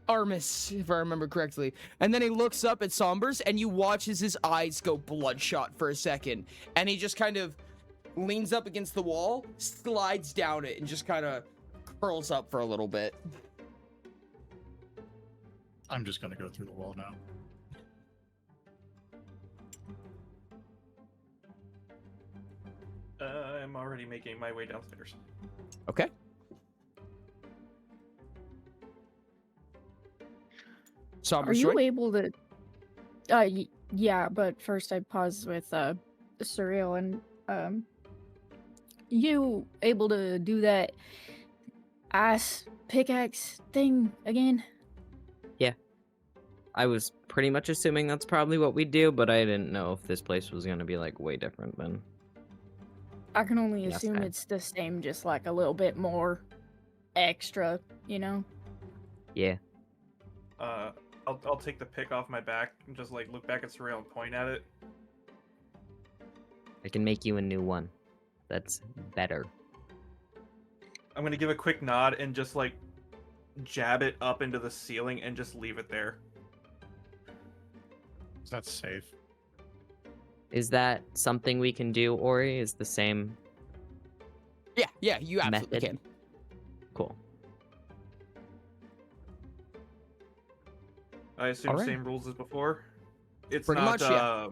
Armis, if I remember correctly." And then he looks up at Sombers, and you watch as his eyes go bloodshot for a second, and he just kind of leans up against the wall, slides down it, and just kind of curls up for a little bit. I'm just gonna go through the wall now. I'm already making my way downstairs. Okay. Are you able to? Yeah, but first I pause with Surreal and you able to do that ice pickaxe thing again? Yeah. I was pretty much assuming that's probably what we do, but I didn't know if this place was gonna be like way different than. I can only Yes, assume ma'am. it's the same, just like a little bit more extra, you know? Yeah. I'll take the pick off my back and just like look back at Surreal and point at it. I can make you a new one. That's better. I'm gonna give a quick nod and just like jab it up into the ceiling and just leave it there. That's safe. Is that something we can do, Ori? Is the same Yeah, you absolutely method? can. Cool. I assume Alright. same rules as before. It's Pretty not much, yeah.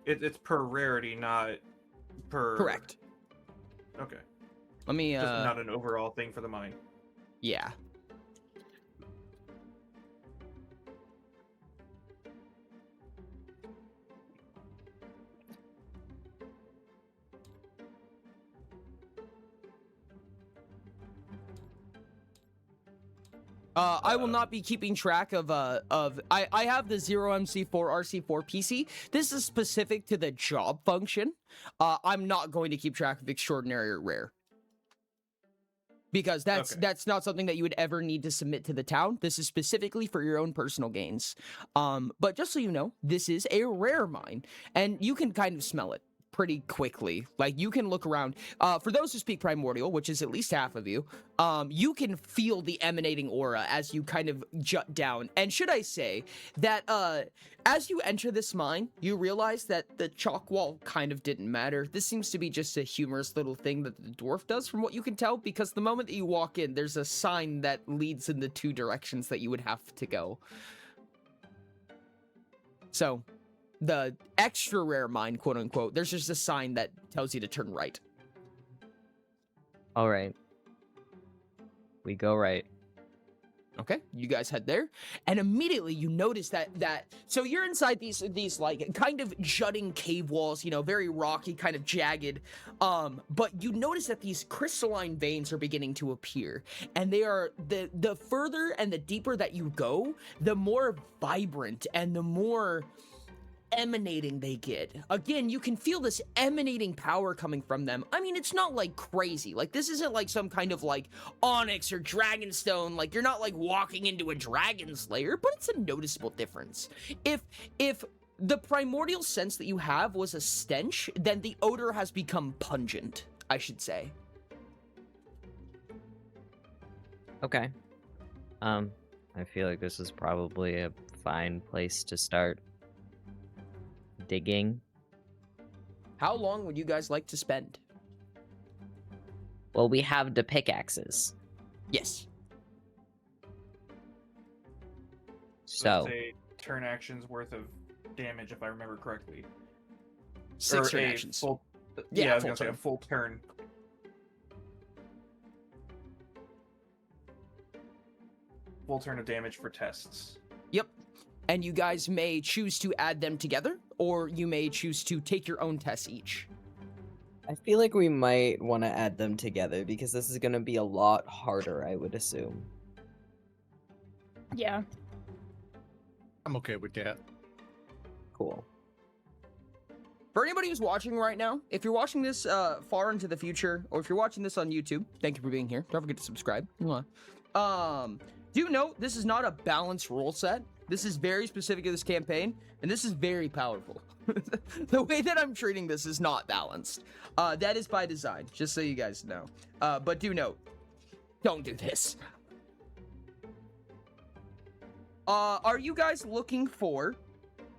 It's per rarity, not per. Correct. Okay. Let me Just not an overall thing for the mine. yeah. I will not be keeping track of I have the 0MC4 RC4 PC. This is specific to the job function. I'm not going to keep track of extraordinary or rare. Because that's not something that you would ever need to submit to the town. This is specifically for your own personal gains. But just so you know, this is a rare mine, and you can kind of smell it pretty quickly. Like, you can look around. For those who speak Primordial, which is at least half of you, you can feel the emanating aura as you kind of jut down. And should I say that as you enter this mine, you realize that the chalk wall kind of didn't matter. This seems to be just a humorous little thing that the dwarf does, from what you can tell, because the moment that you walk in, there's a sign that leads in the two directions that you would have to go. So, the extra rare mine, quote unquote, there's just a sign that tells you to turn right. All right. We go right. Okay, you guys head there, and immediately you notice that so you're inside these like kind of jutting cave walls, you know, very rocky, kind of jagged. But you notice that these crystalline veins are beginning to appear, and they are the further and the deeper that you go, the more vibrant and the more emanating they get. Again, you can feel this emanating power coming from them. I mean, it's not like crazy. Like, this isn't like some kind of like onyx or dragonstone. Like, you're not like walking into a dragon's lair, but it's a noticeable difference. If the primordial sense that you have was a stench, then the odor has become pungent, I should say. Okay. I feel like this is probably a fine place to start digging. How long would you guys like to spend? Well, we have the pickaxes. Yes. So, That's a turn action's worth of damage, if I remember correctly. 6 Or turn a actions. Full, Yeah, I was full gonna say a turn. full turn. Full turn of damage for tests. Yep. And you guys may choose to add them together, or you may choose to take your own tests each. I feel like we might want to add them together because this is going to be a lot harder, I would assume. Yeah. I'm okay with that. Cool. For anybody who's watching right now, if you're watching this far into the future, or if you're watching this on YouTube, thank you for being here. Don't forget to subscribe. Do note, this is not a balanced rule set. This is very specific to this campaign, and this is very powerful. The way that I'm treating this is not balanced. That is by design, just so you guys know. But do note, don't do this. Are you guys looking for...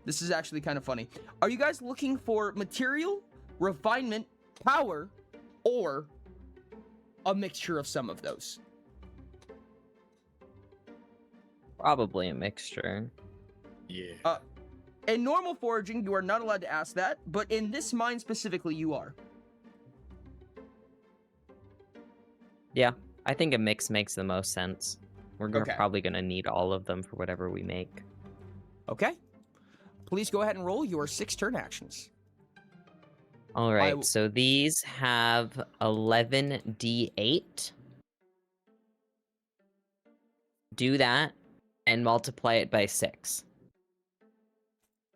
This is actually kind of funny. Are you guys looking for material, refinement, power, or a mixture of some of those? Probably a mixture. Yeah. In normal foraging, you are not allowed to ask that, but in this mine specifically, you are. Yeah, I think a mix makes the most sense. We're Okay. probably going to need all of them for whatever we make. Okay. Please go ahead and roll your 6 turn actions. All right, so these have 11d8. Do that and multiply it by 6.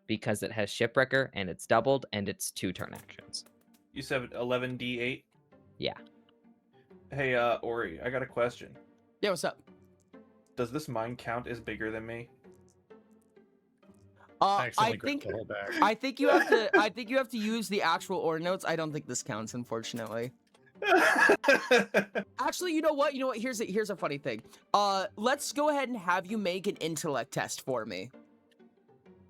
Because it has Shipwrecker and it's doubled and it's 2 turn actions. You said 11d8? Yeah. Hey, Ori, I got a question. Yeah, what's up? Does this mine count as bigger than me? I accidentally think grabbed the whole bag. I think you have to I think you have to use the actual ore notes. I don't think this counts, unfortunately. Actually, you know what? Here's a funny thing. Let's go ahead and have you make an intellect test for me.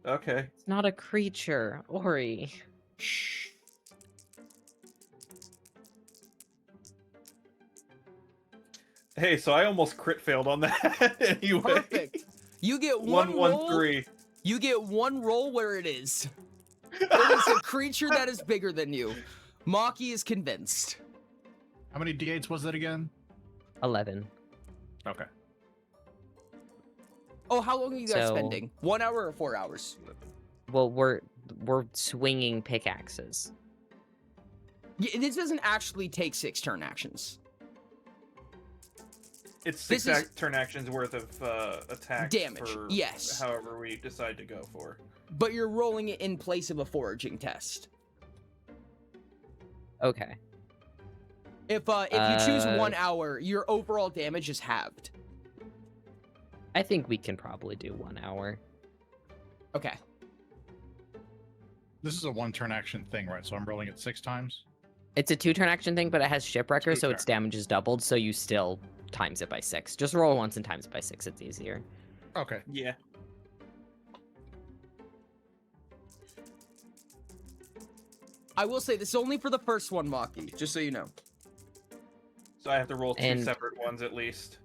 Okay. It's not a creature, Ori. Shh. Hey, so I almost crit failed on that anyway. Perfect. You get one roll. 1-1-3. You get one roll where it is. It is a creature that is bigger than you. Maki is convinced. How many d8s was that again? 11. Okay. Oh, how long are you guys So- spending? 1 hour or 4 hours? Well, we're swinging pickaxes. Yeah, this doesn't actually take 6 turn actions. It's This 6 is- turn actions worth of attack Damage, for yes. however we decide to go for. But you're rolling it in place of a foraging test. Okay. If you choose 1 Uh, hour, your overall damage is halved. I think we can probably do 1 hour. Okay. This is a 1 turn action thing, right? So I'm rolling it 6 times. It's a 2 turn action thing, but it has Shipwrecker, Two so its turn. damage is doubled, so you still times it by 6. Just roll once and times it by 6, it's easier. Okay. Yeah. I will say this is only for the first one, Maki, just so you know. So I have to roll 2 And- separate ones at least.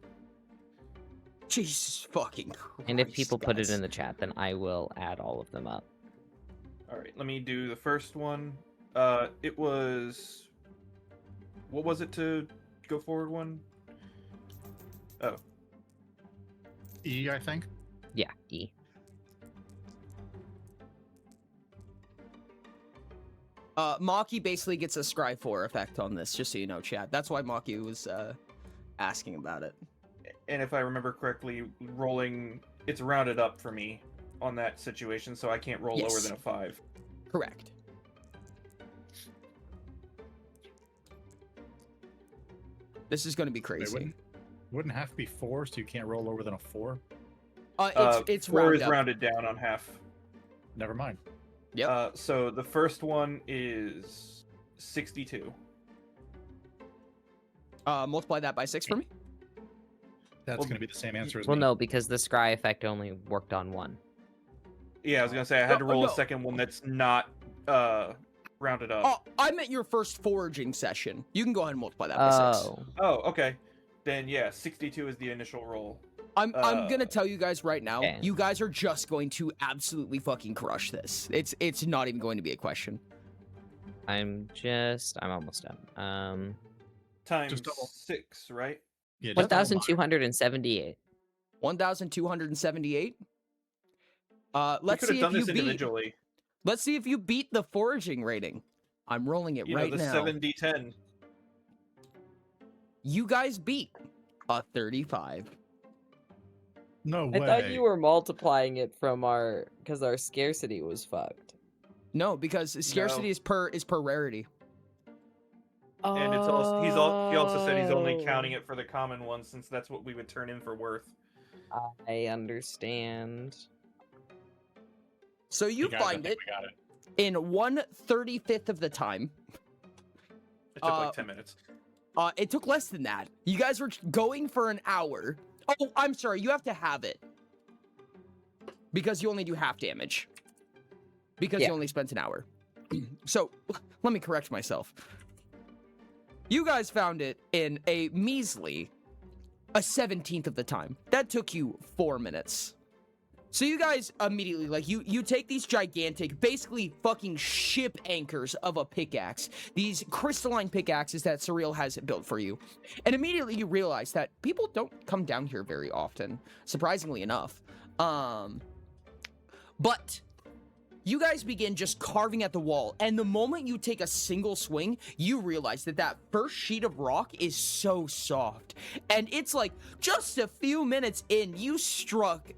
Jesus fucking Christ, And if people put it guys. in the chat, then I will add all of them up. Alright, let me do the first one. It was... What was it to go forward one? Oh. E, I think. Yeah, E. Maki basically gets a Scry 4 effect on this, just so you know, chat. That's why Maki was asking about it. And if I remember correctly, rolling it's rounded up for me on that situation, so I can't roll lower Yes. than a 5. Correct. This is going to be Wait, crazy. wouldn't have to be 4, so you can't roll lower than a 4? It's 4 round is up. rounded down on half. Never mind. Yep. So the first one is 62. Multiply that by 6 for me. That's Well, going to be the same answer as Well, me. no, because the scry effect only worked on one. Yeah, I was gonna say I had to roll no. a second one that's not rounded up. Oh, I meant your first foraging session. You can go ahead and multiply that by 6. Oh, okay. Then yeah, 62 is the initial roll. I'm gonna tell you guys right now, Okay. you guys are just going to absolutely fucking crush this. It's not even going to be a question. I'm almost done. Times Just double. 6, right? Yeah, just double mine. 1,278. 1,278. Let's we could see have done if you this beat. individually. Let's see if you beat the foraging rating. I'm rolling it You right know, the now. 7d10. You guys beat a 35. No I way. thought you were multiplying it from because our scarcity was fucked. No, because scarcity No. is per rarity. And it's also he also said he's only counting it for the common ones since that's what we would turn in for worth. I understand. So you guys, I find think it we got it. in 1/35th of the time. It took like 10 minutes. It took less than that. You guys were going for an hour. Oh, I'm sorry. You have to have it. Because you only do half damage. Because Yeah. you only spent an hour. So, let me correct myself. You guys found it in a measly 1/17th of the time. That took you 4 minutes. So you guys immediately, like, you take these gigantic, basically fucking ship anchors of a pickaxe, these crystalline pickaxes that Surreal has built for you, and immediately you realize that people don't come down here very often, surprisingly enough. But you guys begin just carving at the wall, and the moment you take a single swing, you realize that that first sheet of rock is so soft. And it's like, just a few minutes in, you strike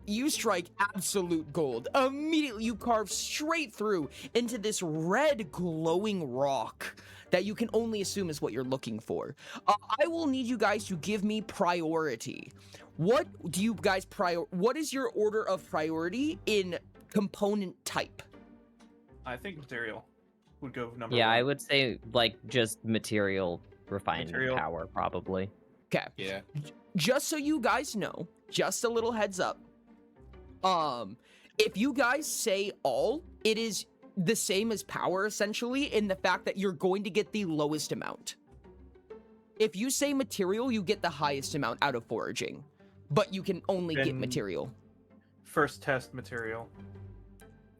absolute gold. Immediately, you carve straight through into this red glowing rock that you can only assume is what you're looking for. I will need you guys to give me priority. What do you guys what is your order of priority in component type? I think material would go number Yeah, 1. I would say like just material refined Material. power probably. Okay. Yeah. Just so you guys know, just a little heads up. If you guys say all, it is the same as power essentially in the fact that you're going to get the lowest amount. If you say material, you get the highest amount out of foraging, but you can only get Then- material. First test material,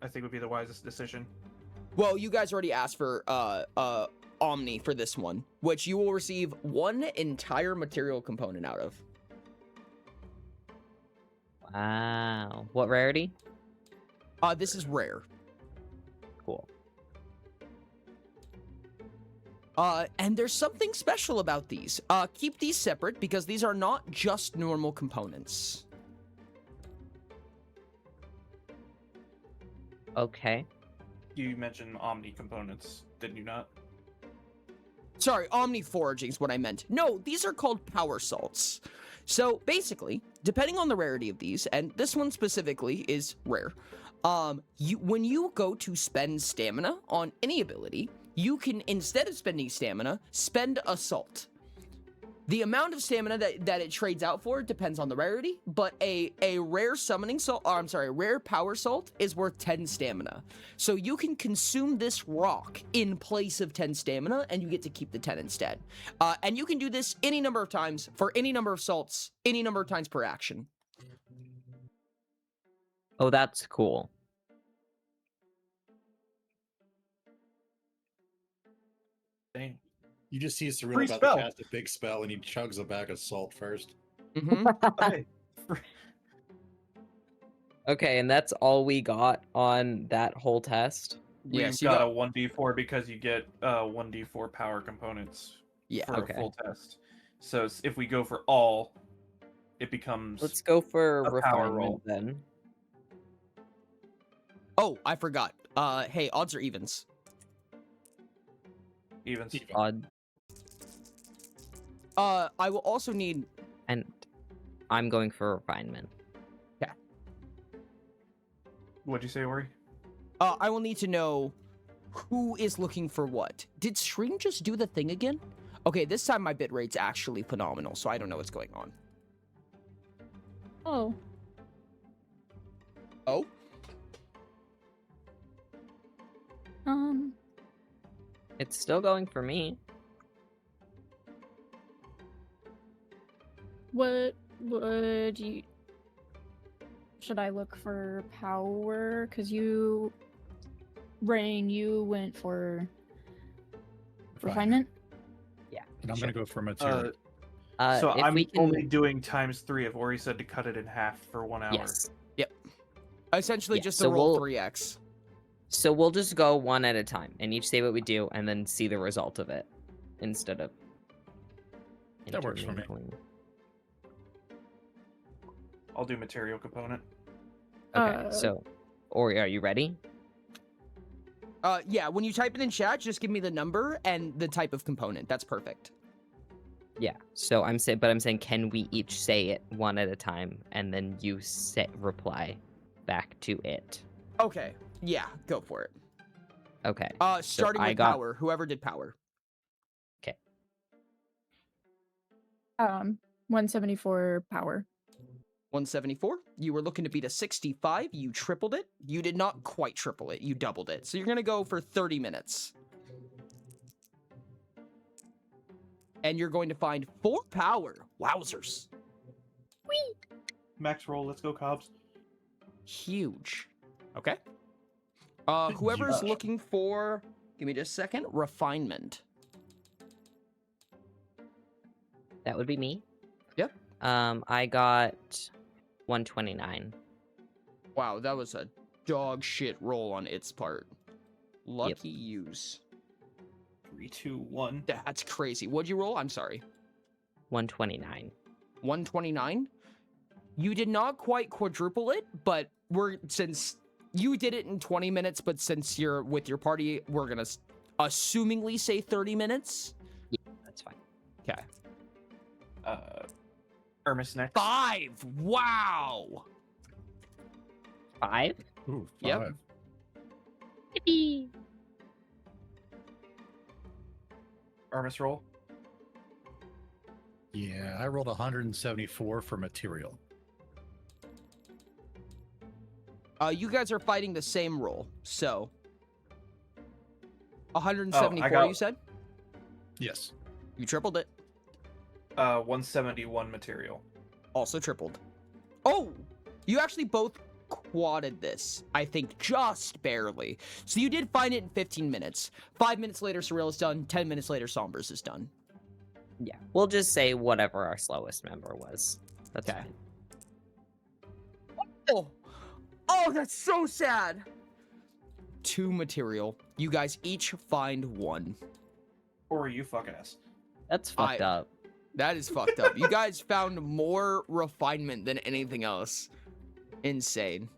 I think would be the wisest decision. Well, you guys already asked for Omni for this one, which you will receive one entire material component out of. Wow. What rarity? This is rare. Cool. And there's something special about these. Keep these separate because these are not just normal components. Okay. You mentioned Omni components, didn't you not? Sorry, Omni Foraging is what I meant. No, these are called power salts. So basically, depending on the rarity of these, and this one specifically is rare, when you go to spend stamina on any ability, you can, instead of spending stamina, spend a salt. The amount of stamina that it trades out for depends on the rarity, but a rare summoning salt, rare power salt is worth 10 stamina. So you can consume this rock in place of 10 stamina, and you get to keep the 10 instead. And you can do this any number of times, for any number of salts, any number of times per action. Oh, that's cool. Dang. You just see Surreal Free about spell. to cast a big spell, and he chugs a bag of salt first. Mm-hmm. Okay. Okay, and that's all we got on that whole test. We've Yes, you got got- a 1d4 because you get 1d4 power components Yeah. for Okay. a full test. So if we go for all, it becomes Let's go for a power roll. refinement then. Oh, I forgot. Hey, odds or evens? evens. Odd. I will also need. And I'm going for refinement. What'd you say, Ori? I will need to know who is looking for what. Did stream just do the thing again? Okay, this time my bitrate's actually phenomenal, so I don't know what's going on. Oh. Oh? It's still going for me. What would you... Should I look for power? Because you... Rain, you went for... Refinement? Yeah. And I'm sure. gonna go for material. So if I'm we can... only doing ×3 if Ori said to cut it in half for 1 hour. Yes. Essentially Yeah, just so to roll we'll- 3x. So we'll just go one at a time and each say what we do and then see the result of it instead of. That works for me. intermingling. I'll do material component. Okay, so, Ori, are you ready? Yeah, when you type it in chat, just give me the number and the type of component. That's perfect. Yeah. So I'm saying, can we each say it one at a time and then you reply back to it? Okay. Yeah, go for it. Okay. Starting I with got- power. Whoever did power. 174 power. 174. You were looking to beat a 65. You tripled it. You did not quite triple it. You doubled it. So you're going to go for 30 minutes. And you're going to find 4 power. Wowzers. Max roll, let's go, Cobbs. Huge. Okay. Whoever's Huge. looking for, give me just a second, refinement. That would be me. Yep. I got 129. Wow, that was a dog shit roll on its part. Lucky use. 3, 2, 1. That's crazy. What'd you roll? I'm sorry. 129. 129. You did not quite quadruple it, but since you did it in 20 minutes, but since you're with your party, we're gonna assumingly say 30 minutes. Yeah, that's fine. Okay. Ermis next. 5. Wow. 5? Ooh, Yep. 5. Yippee! Ermis roll. Yeah, I rolled 174 for material. You guys are fighting the same roll, so 174. got- You said Yes. you tripled it. 171 material. Also tripled. Oh, you actually both quadded this, I think, just barely. So you did find it in 15 minutes. 5 minutes later, Surreal is done. 10 minutes later, Sombers is done. Yeah. We'll just say whatever our slowest member was. That's Okay. fine. Oh, that's so sad. 2 material. You guys each find 1. Ori, you fuck ass. That's fucked up. That is fucked up. You guys found more refinement than anything else. Insane.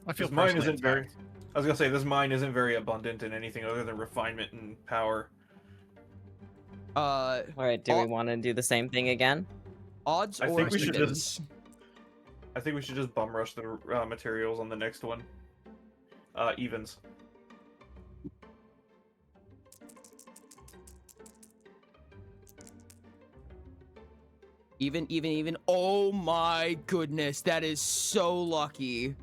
I feel Because mine personally isn't very. attacked. I was gonna say this mine isn't very abundant in anything other than refinement and power. All right. Do we want to do the same thing again? Odds I or think we should evens? just. I think we should just bum rush the materials on the next one. Evens. Even. Oh my goodness, that is so lucky.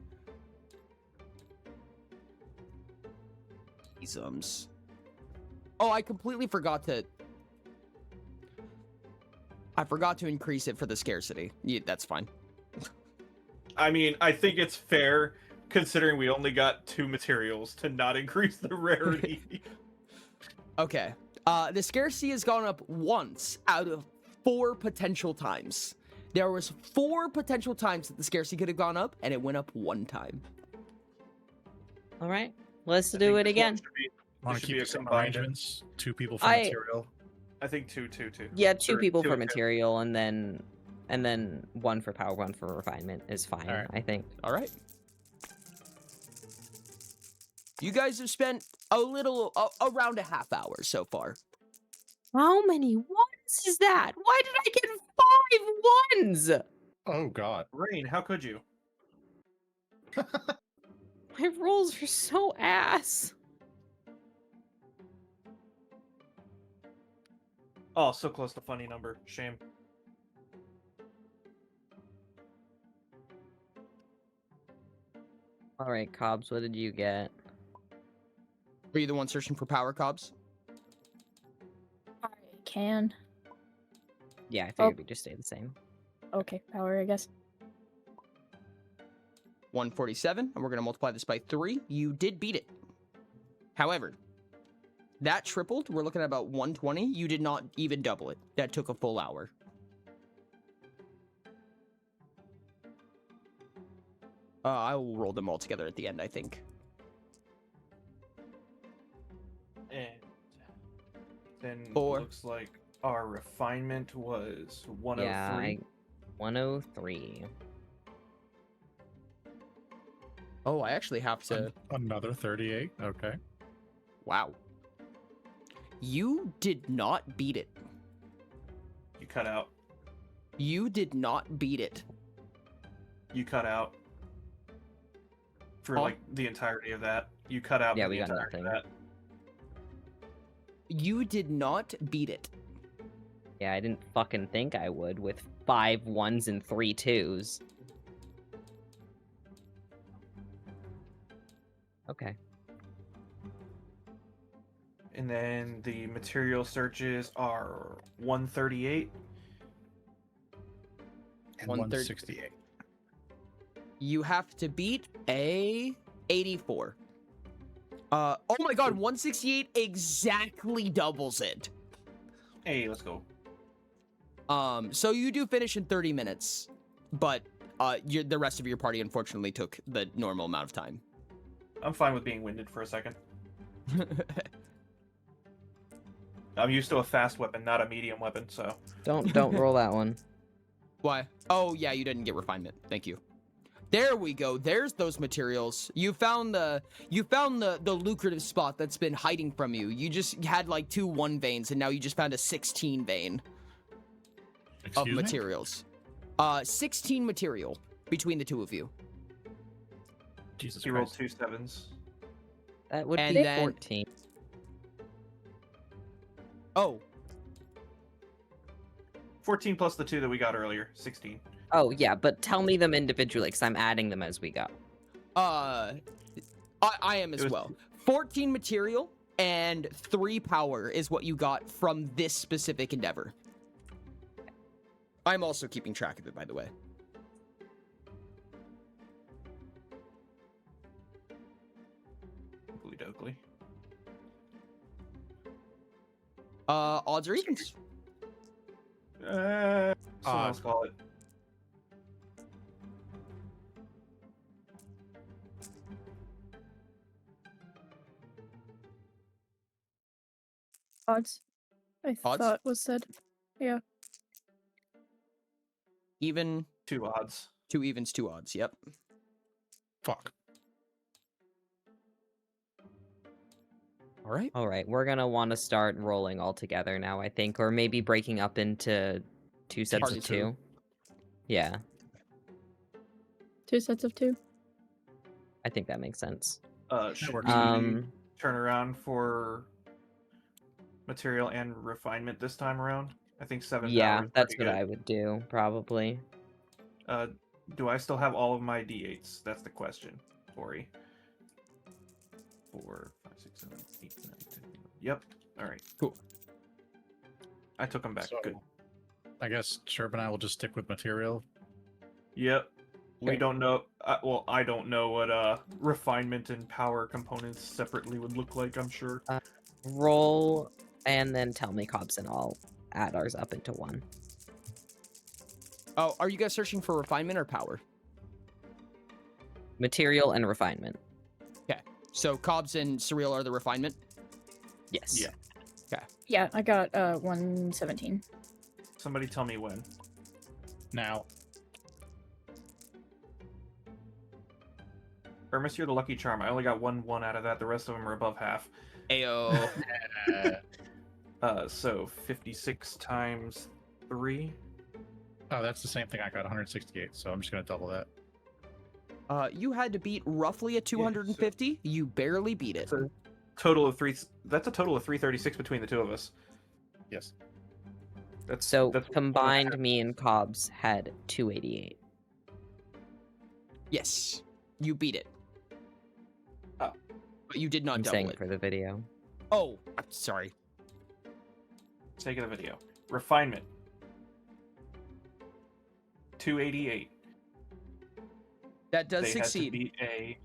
Isms. Oh, I completely forgot to. I forgot to increase it for the scarcity. Yeah, that's fine. I mean, I think it's fair considering we only got 2 materials to not increase the rarity. Okay. The scarcity has gone up once out of 4 potential times. There was 4 potential times that the scarcity could have gone up, and it went up 1 time. All right, let's I do think it this one again. should be- Want this to should keep be a the same combined- arrangements? 2 people for I- material. I think two. Yeah, 2 Or people 2 for and 2. material, and then 1 for power, 1 for refinement is fine. Alright. I think. All right. You guys have spent around a half hour so far. How many ones is that? Why did I get 5 ones? Oh god. Rain, how could you? My rolls are so ass. Oh, so close to funny number. Shame. All right, Cobbs, what did you get? Are you the one searching for power, Cobbs? I can. Yeah, I figured we just stay the same. Okay, power, I guess. 147, and we're going to multiply this by 3. You did beat it. However, that tripled. We're looking at about 120. You did not even double it. That took a full hour. I will roll them all together at the end, I think. And then 4. looks like our refinement was 103. Yeah, 103. Oh, I actually have to... Another 38. Okay. Wow. You did not beat it. You cut out. You did not beat it. You cut out. For Huh? like the entirety of that. You cut out Yeah, for we the got entirety of nothing. that. You did not beat it. Yeah, I didn't fucking think I would with 5 1s and 3 2s. Okay. And then the material searches are 138. And 130. 168. You have to beat a 84. Oh my god, 168 exactly doubles it. Hey, let's go. So you do finish in 30 minutes, but the rest of your party unfortunately took the normal amount of time. I'm fine with being winded for a second. I'm used to a fast weapon, not a medium weapon, so. Don't roll that one. Why? Oh yeah, you didn't get refinement. Thank you. There we go. There's those materials. You found the lucrative spot that's been hiding from you. You just had like 2 1 veins, and now you just found a 16 vein of Excuse me? materials. 16 material between the 2 of you. Jesus He rolled Christ. 2 7s. That would And be then- 14. Oh, 14 plus the 2 that we got earlier, 16. Oh, yeah, but tell me them individually, because I'm adding them as we go. I am as It was- well. 14 material and 3 power is what you got from this specific endeavor. I'm also keeping track of it, by the way. Oogly doogly. Odds or evens? Someone Odd. else call it. Odds. I Odds? thought was said. Yeah. Even, 2 odds. 2 evens, 2 odds. Yep. Fuck. All right. All right, we're gonna want to start rolling all together now, I think, or maybe breaking up into 2 sets Party of two. 2. Yeah, 2 sets of 2. I think that makes sense. Should works. we Um, turn around for material and refinement this time around? I think 7 yeah, power is that's pretty what good. I would do, probably. Do I still have all of my d8s? That's the question, Tori. 4, 5, 6, 7, 8, 9, 10. Yep. All right. Cool. I took them back. So, Good. I guess Sherp and I will just stick with material. Yep. We Okay. don't know. Well, I don't know what refinement and power components separately would look like. I'm sure. Roll, and then tell me, Cobbs, and I'll add ours up into 1. Oh, are you guys searching for refinement or power? Material and refinement. Okay. So Cobbs and Surreal are the refinement? Yes. Yeah. Okay. Yeah, I got 117. Somebody tell me when. Now. Hermes, you're the lucky charm. I only got 1 out of that. The rest of them are above half. Ayo. So 56 times 3. Oh, that's the same thing. I got 168, so I'm just gonna double that. You had to beat roughly a 250. You barely beat it. Total of 3. That's a total of 336 between the two of us. Yes. That's Combined, me and Cobbs had 288. Yes, you beat it. Oh. But you did not I'm double saying it. for the video. Oh, I'm sorry. Sake of the video. Refinement. 288. That does They had to succeed. beat a...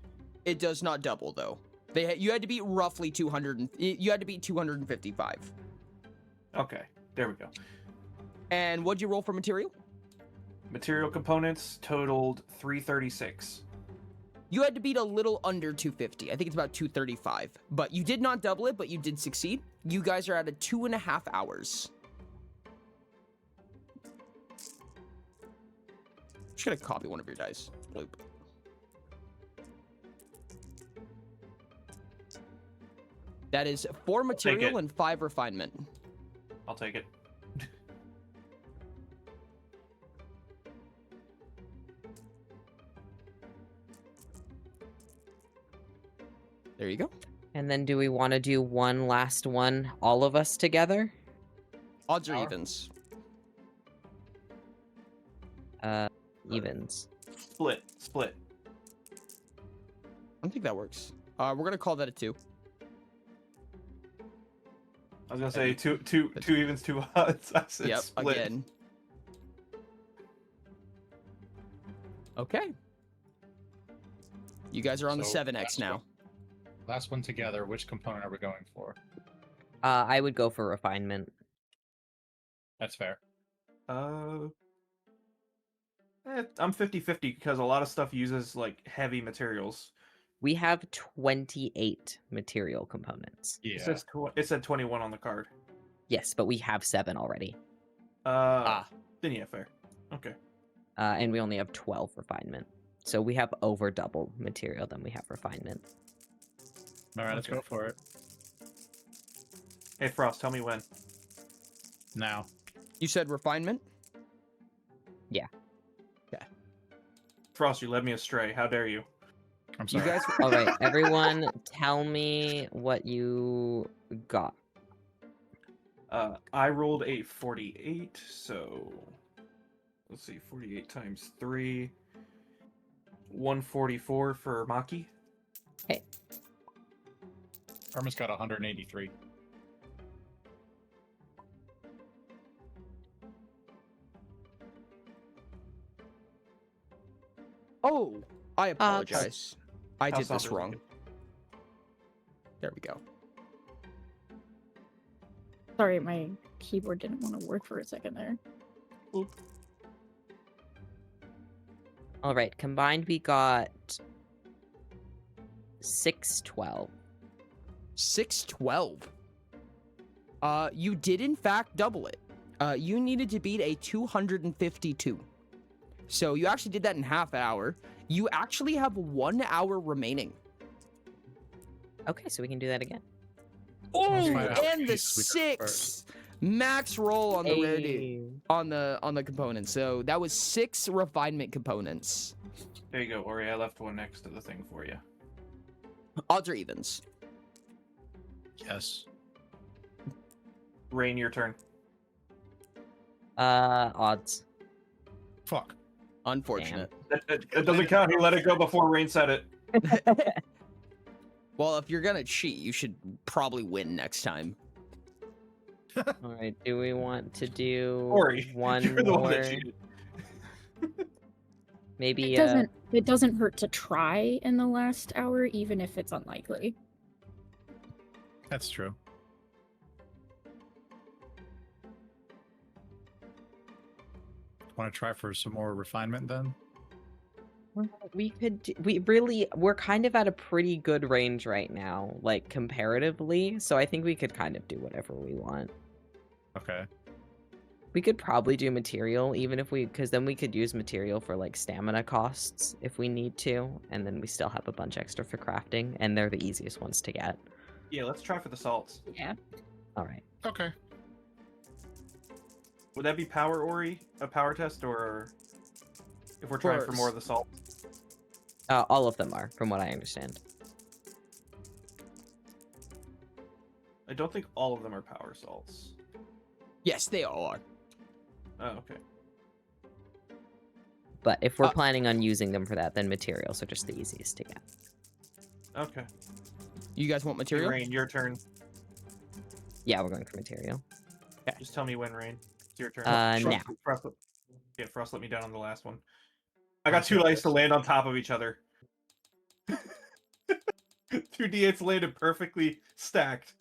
It does not double though. You had to beat roughly 200. You had to beat 255. Okay, there we go. And what'd you roll for material? Material components totaled 336. You had to beat a little under 250. I think it's about 235. But you did not double it, but you did succeed. You guys are at a 2.5 hours. Just gonna copy one of your dice. Bloop. That is 4 material it. and 5 refinement. I'll take it. There you go. And then do we want to do one last one, all of us together? Odds or evens? Evens. Split. I don't think that works. We're gonna call that a 2. I was gonna say two evens, 2 odds. I said Yep, split. again. Okay. You guys are on the So, 7x last now. one- Last one together. Which component are we going for? I would go for refinement. That's fair. I'm 50-50 because a lot of stuff uses like heavy materials. We have 28 material components. Yeah. It said 21 on the card. Yes, but we have 7 already. Then yeah, fair. Okay. And we only have 12 refinement. So we have over double material than we have refinement. All right, let's Okay. go for it. Hey Frost, tell me when. Now. You said refinement? Yeah. Okay. Frost, you led me astray. How dare you? I'm You sorry. guys All right, everyone, tell me what you got. I rolled a 48, so let's see, 48 times 3. 144 for Maki. Hey. Irma's got 183. Oh, I apologize. I How did sound this is it? wrong. There we go. Sorry, my keyboard didn't want to work for a second there. All right, combined we got 612. 612. You did in fact double it. You needed to beat a 252. So you actually did that in half an hour. You actually have 1 hour remaining. Okay, so we can do that again. Oh, find out and the which we got 6 max roll on the rarity Hey. on the components. So that was 6 refinement components. There you go, Ori. I left one next to the thing for you. Odds or evens? Yes. Rain, your turn. Odds. Fuck. Unfortunate. It doesn't count. He let it go before Rain said it. Well, if you're gonna cheat, you should probably win next time. All right, do we want to do Ori, one you're the more? one that cheated. Maybe It doesn't hurt to try in the last hour, even if it's unlikely. That's true. Want to try for some more refinement then? We could. We're kind of at a pretty good range right now, like comparatively. So I think we could kind of do whatever we want. Okay. We could probably do material, even if because then we could use material for like stamina costs if we need to, and then we still have a bunch extra for crafting, and they're the easiest ones to get. Yeah, let's try for the salts. Yeah. All right. Okay. Would that be power Ori, a power test, or if we're trying for more of the salt? All of them are, from what I understand. I don't think all of them are power salts. Yes, they all are. Oh, okay. But if we're planning on using them for that, then materials are just the easiest to get. Okay. You guys want material? Rain, your turn. Yeah, we're going for material. Yeah. Just tell me when, Rain. It's your turn. Now. Frost let me down on the last one. I got 2 dice to land on top of each other. 2 d8s landed perfectly stacked.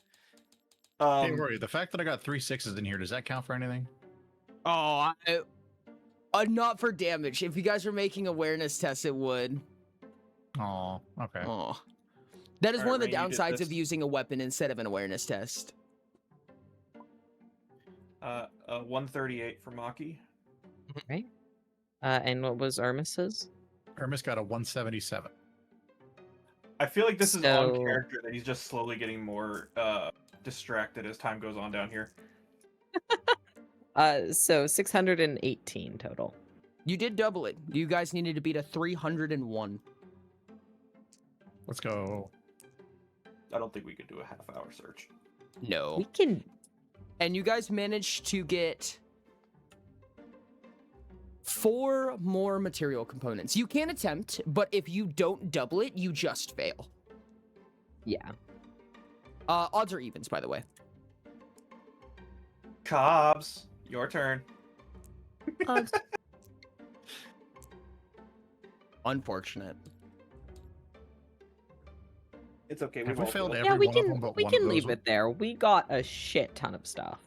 Hey, Rory, the fact that I got 3 6s in here, does that count for anything? Oh, not for damage. If you guys are making awareness tests, it would. Oh, okay. Oh. That is All one of right, the Rain, you did downsides this. of using a weapon instead of an awareness test. 138 for Maki. Right. And what was Ermis's? Hermes got a 177. I feel like this is on So- character that he's just slowly getting more distracted as time goes on down here. So 618 total. You did double it. You guys needed to beat a 301. Let's go. I don't think we could do a half-hour search. No. We can. And you guys managed to get 4 more material components. You can attempt, but if you don't double it, you just fail. Yeah. Odds are evens, by the way. Cobbs, your turn. Unfortunate. It's okay. Have we won't failed fail. Yeah, we one of can. them but We one can of leave those? it there. We got a shit ton of stuff.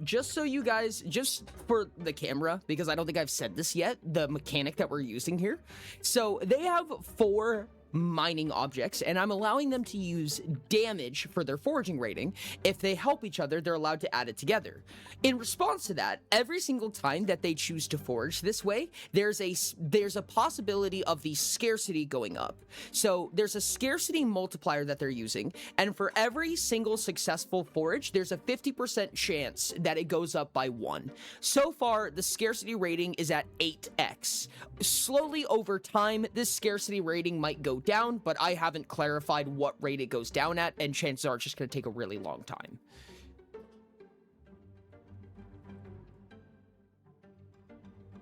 Just so you guys, just for the camera, because I don't think I've said this yet, the mechanic that we're using here. So they have 4 mining objects, and I'm allowing them to use damage for their foraging rating. If they help each other, they're allowed to add it together. In response to that, every single time that they choose to forage this way, there's a possibility of the scarcity going up. So there's a scarcity multiplier that they're using, and for every single successful forage, there's a 50% chance that it goes up by 1. So far, the scarcity rating is at 8x. Slowly over time, this scarcity rating might go down, but I haven't clarified what rate it goes down at, and chances are it's just going to take a really long time.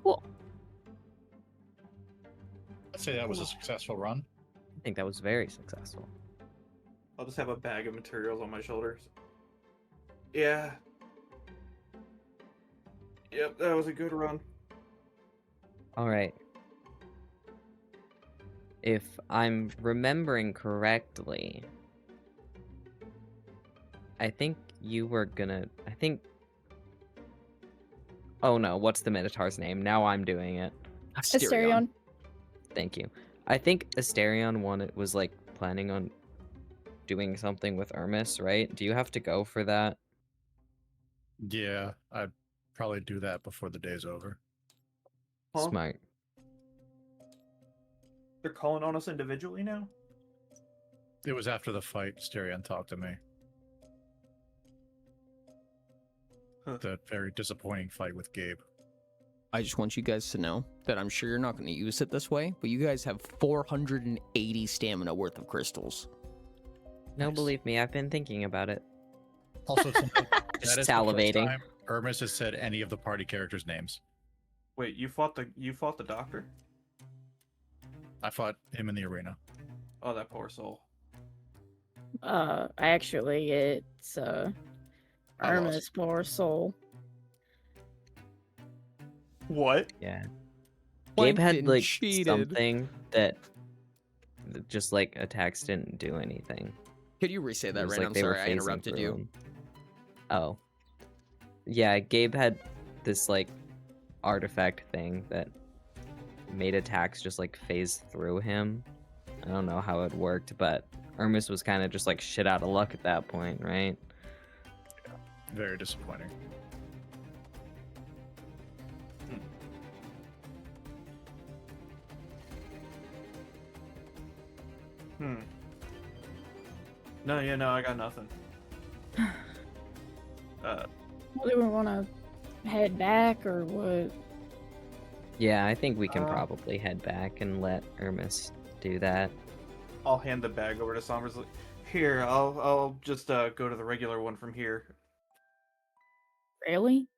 Cool. I'd say that was a successful run. I think that was very successful. I'll just have a bag of materials on my shoulders. Yeah. Yep, that was a good run. All right. If I'm remembering correctly, I think you were gonna. I think. Oh no! What's the Minotaur's name? Now I'm doing it. Asterion. Thank you. I think Asterion was like planning on doing something with Ermis, right? Do you have to go for that? Yeah, I'd probably do that before the day's over. Huh? Smart. They're calling on us individually now? It was after the fight, Sterion talked to me. That very disappointing fight with Gabe. I just want you guys to know that I'm sure you're not going to use it this way, but you guys have 480 stamina worth of crystals. No, believe me, I've been thinking about it. Also, tonight, Just that is the first salivating. time Ermis has said any of the party characters' names. Wait, you fought the doctor? I fought him in the arena. Oh, that poor soul. Actually, it's I lost. Irma's poor soul. What? Yeah. Gabe had Plankton like cheated. something that just like attacks didn't do anything. Could you re-say It that, was right? like I'm they were sorry, I phasing interrupted through you. him. Oh. Yeah, Gabe had this like artifact thing that made attacks just like phase through him. I don't know how it worked, but Hermes was kind of just like shit out of luck at that point, right? Very disappointing. No, yeah, no, I got nothing. Do we want to head back or what? Yeah, I think we can probably head back and let Hermes do that. I'll hand the bag over to Sombers. Here, I'll just go to the regular one from here. Really?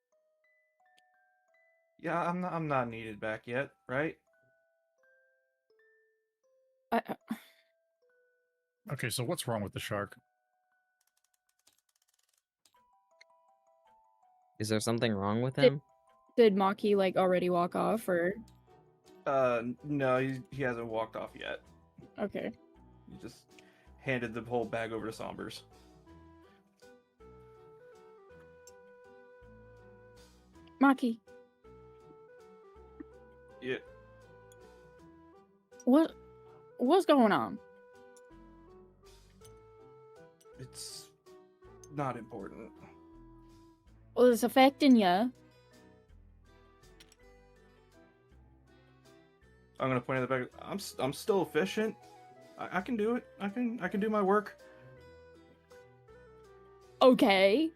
Yeah, I'm not needed back yet, right? Okay, so what's wrong with the shark? Is there something wrong with him? Did Maki like already walk off or? No, he hasn't walked off yet. Okay. He just handed the whole bag over to Sombers. Maki, Yeah. what's going on? It's not important. Well, it's affecting you. I'm gonna point at the bag. I'm still efficient. I can do it. I can do my work. Okay.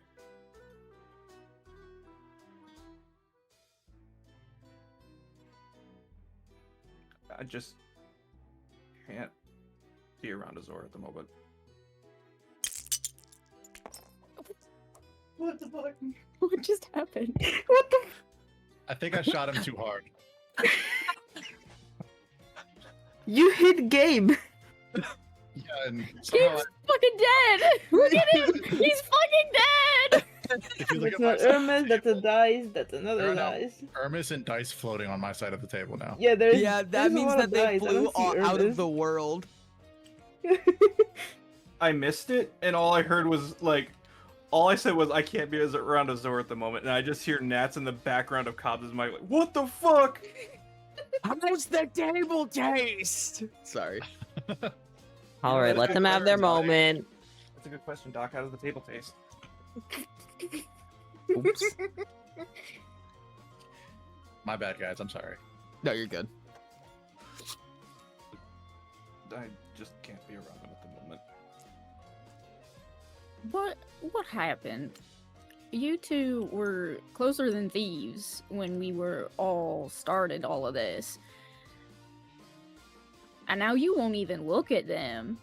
I just can't be around Azor at the moment. What the fuck? What just happened? What the? I think I shot him too hard. You hit Gabe. Yeah, and He's somehow fucking dead. Look at him. He's fucking dead. if you look That's at my not side of Hermes, the that's a table, dice, that's there another are now dice. Hermes and dice floating on my side of the table now. Yeah, there's Yeah, there's that a means lot that of they dice. I flew don't see out of Hermes. the world. I missed it, and all I heard was like, all I said was I can't be around Azor at the moment, and I just hear gnats in the background of Cobb's mic like, what the fuck? How's the table taste? Sorry. All right, let them have their moment. That's a good question, Doc. How does the table taste? Oops. My bad, guys. I'm sorry. No, you're good. I just can't be around them at the moment. What happened? You two were closer than thieves when we were all started all of this. And now you won't even look at them.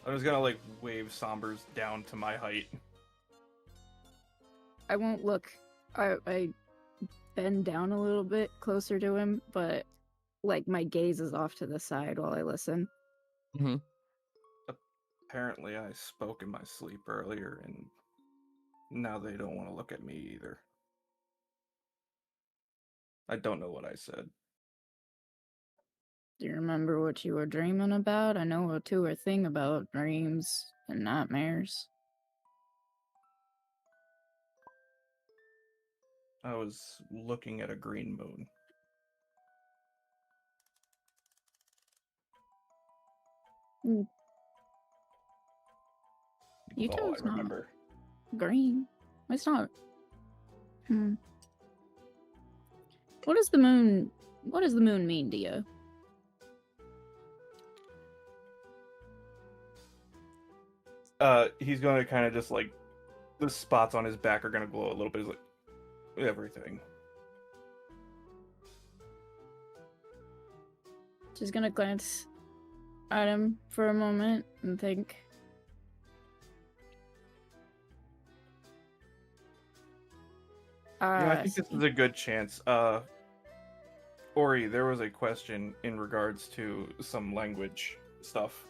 I'm just gonna like wave Sombers down to my height. I won't look. I bend down a little bit closer to him, but like my gaze is off to the side while I listen. Mm-hmm. Apparently, I spoke in my sleep earlier, and now they don't want to look at me either. I don't know what I said. Do you remember what you were dreaming about? I know a thing about dreams and nightmares. I was looking at a green moon. Mm. You That's all told's I not remember. green. It's not. What does the moon mean to you? He's gonna kind of just like the spots on his back are gonna glow a little bit. He's like everything. Just gonna glance at him for a moment and think. Yeah, I think this is a good chance. Ori, there was a question in regards to some language stuff.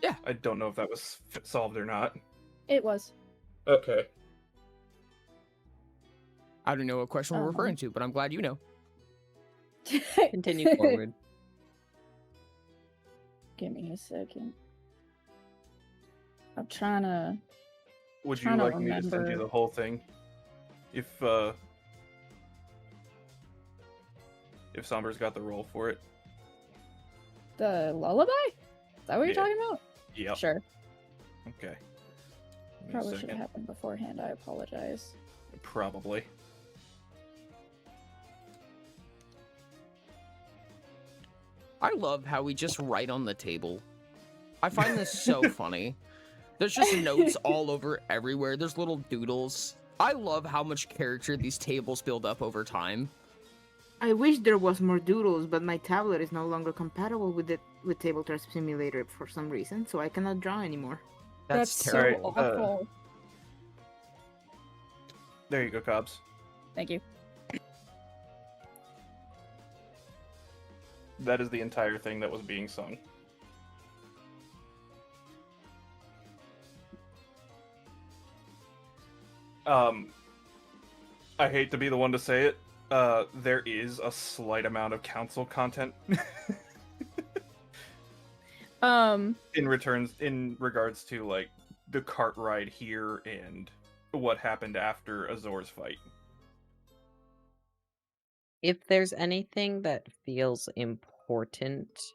Yeah. I don't know if that was solved or not. It was. Okay. I don't know what question we're referring to, but I'm glad you know. Continue forward. Give me a second. I'm trying to Would you Trying to like me to send you remember. the whole thing? If Somber's got the roll for it. The lullaby? Is that what you're Yeah. talking about? Yep. Sure. Okay. Give me a Probably should second. have happened beforehand. I apologize. Probably. I love how we just write on the table. I find this so funny. There's just notes all over everywhere. There's little doodles. I love how much character these tables build up over time. I wish there was more doodles, but my tablet is no longer compatible with Tabletop Simulator for some reason, so I cannot draw anymore. That's so terrible. awful. There you go, Cobbs. Thank you. That is the entire thing that was being sung. I hate to be the one to say it. There is a slight amount of council content in regards to like the cart ride here and what happened after Azor's fight. If there's anything that feels important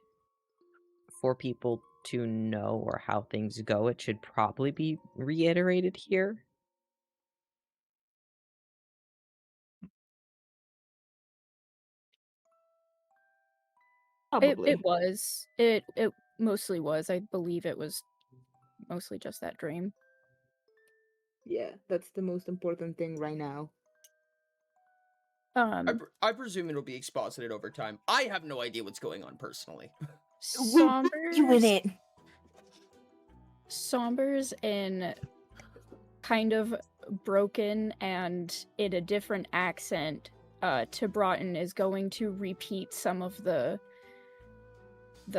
for people to know or how things go, it should probably be reiterated here. Probably. It was. It mostly was. I believe it was mostly just that dream. Yeah, that's the most important thing right now. I presume it'll be exposited over time. I have no idea what's going on personally. Sombers, You in it. Sombers in kind of broken and in a different accent to Broughton is going to repeat some of the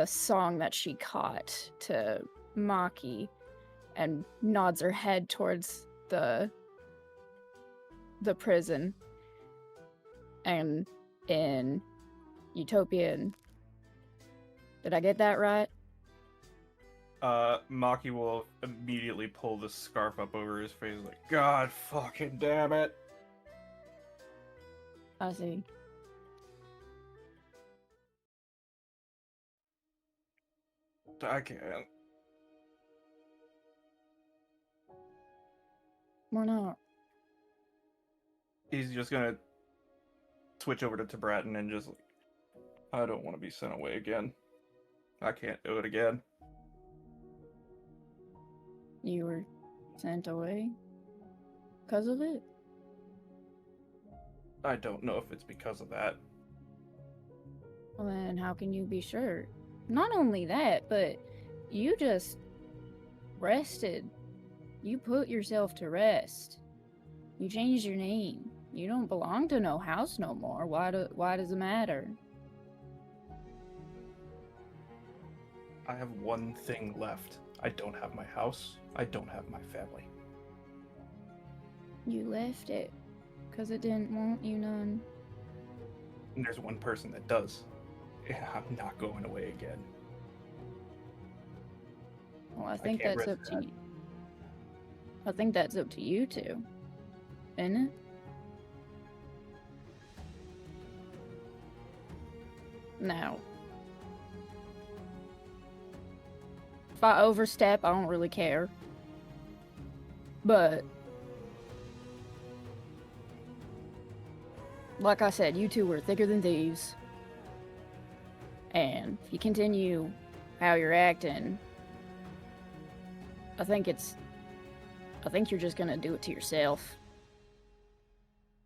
song that she caught to Maki and nods her head towards the prison. And in Utopian, did I get that right? Maki will immediately pull the scarf up over his face like, God fucking damn it. I see. I can't. Why not? He's just gonna switch over to Tabratton and just like, I don't want to be sent away again. I can't do it again. You were sent away because of it? I don't know if it's because of that. Well, then how can you be sure? Not only that, but you just rested. You put yourself to rest. You changed your name. You don't belong to no house no more. Why does it matter? I have one thing left. I don't have my house. I don't have my family. You left it because it didn't want you none. And there's one person that does. Yeah, I'm not going away again. Well, I think can't that's up risk to that. you. I think that's up to you two, isn't it? Now, if I overstep, I don't really care. But, like I said, you two were thicker than thieves. And if you continue how you're acting, I think you're just gonna do it to yourself.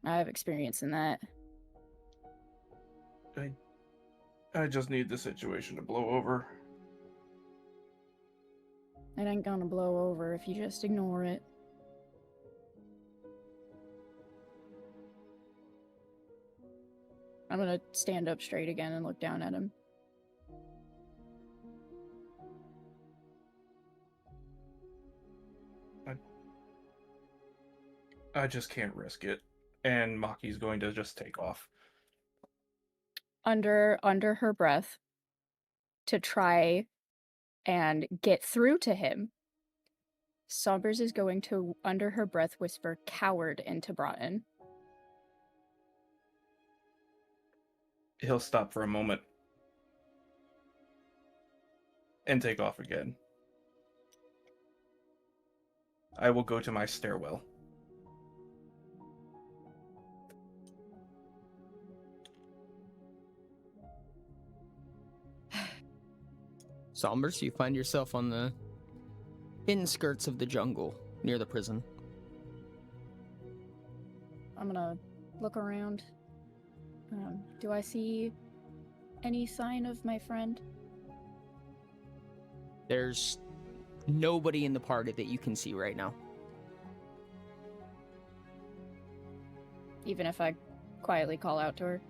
I have experience in that. I just need the situation to blow over. It ain't gonna blow over if you just ignore it. I'm gonna stand up straight again and look down at him. I just can't risk it. And Maki's going to just take off. Under her breath to try and get through to him. Sombers is going to, under her breath, whisper "coward" into Broughton. He'll stop for a moment and take off again. I will go to my stairwell. Sombers, you find yourself on the inskirts of the jungle near the prison. I'm gonna look around. Do I see any sign of my friend? There's nobody in the party that you can see right now. Even if I quietly call out to her?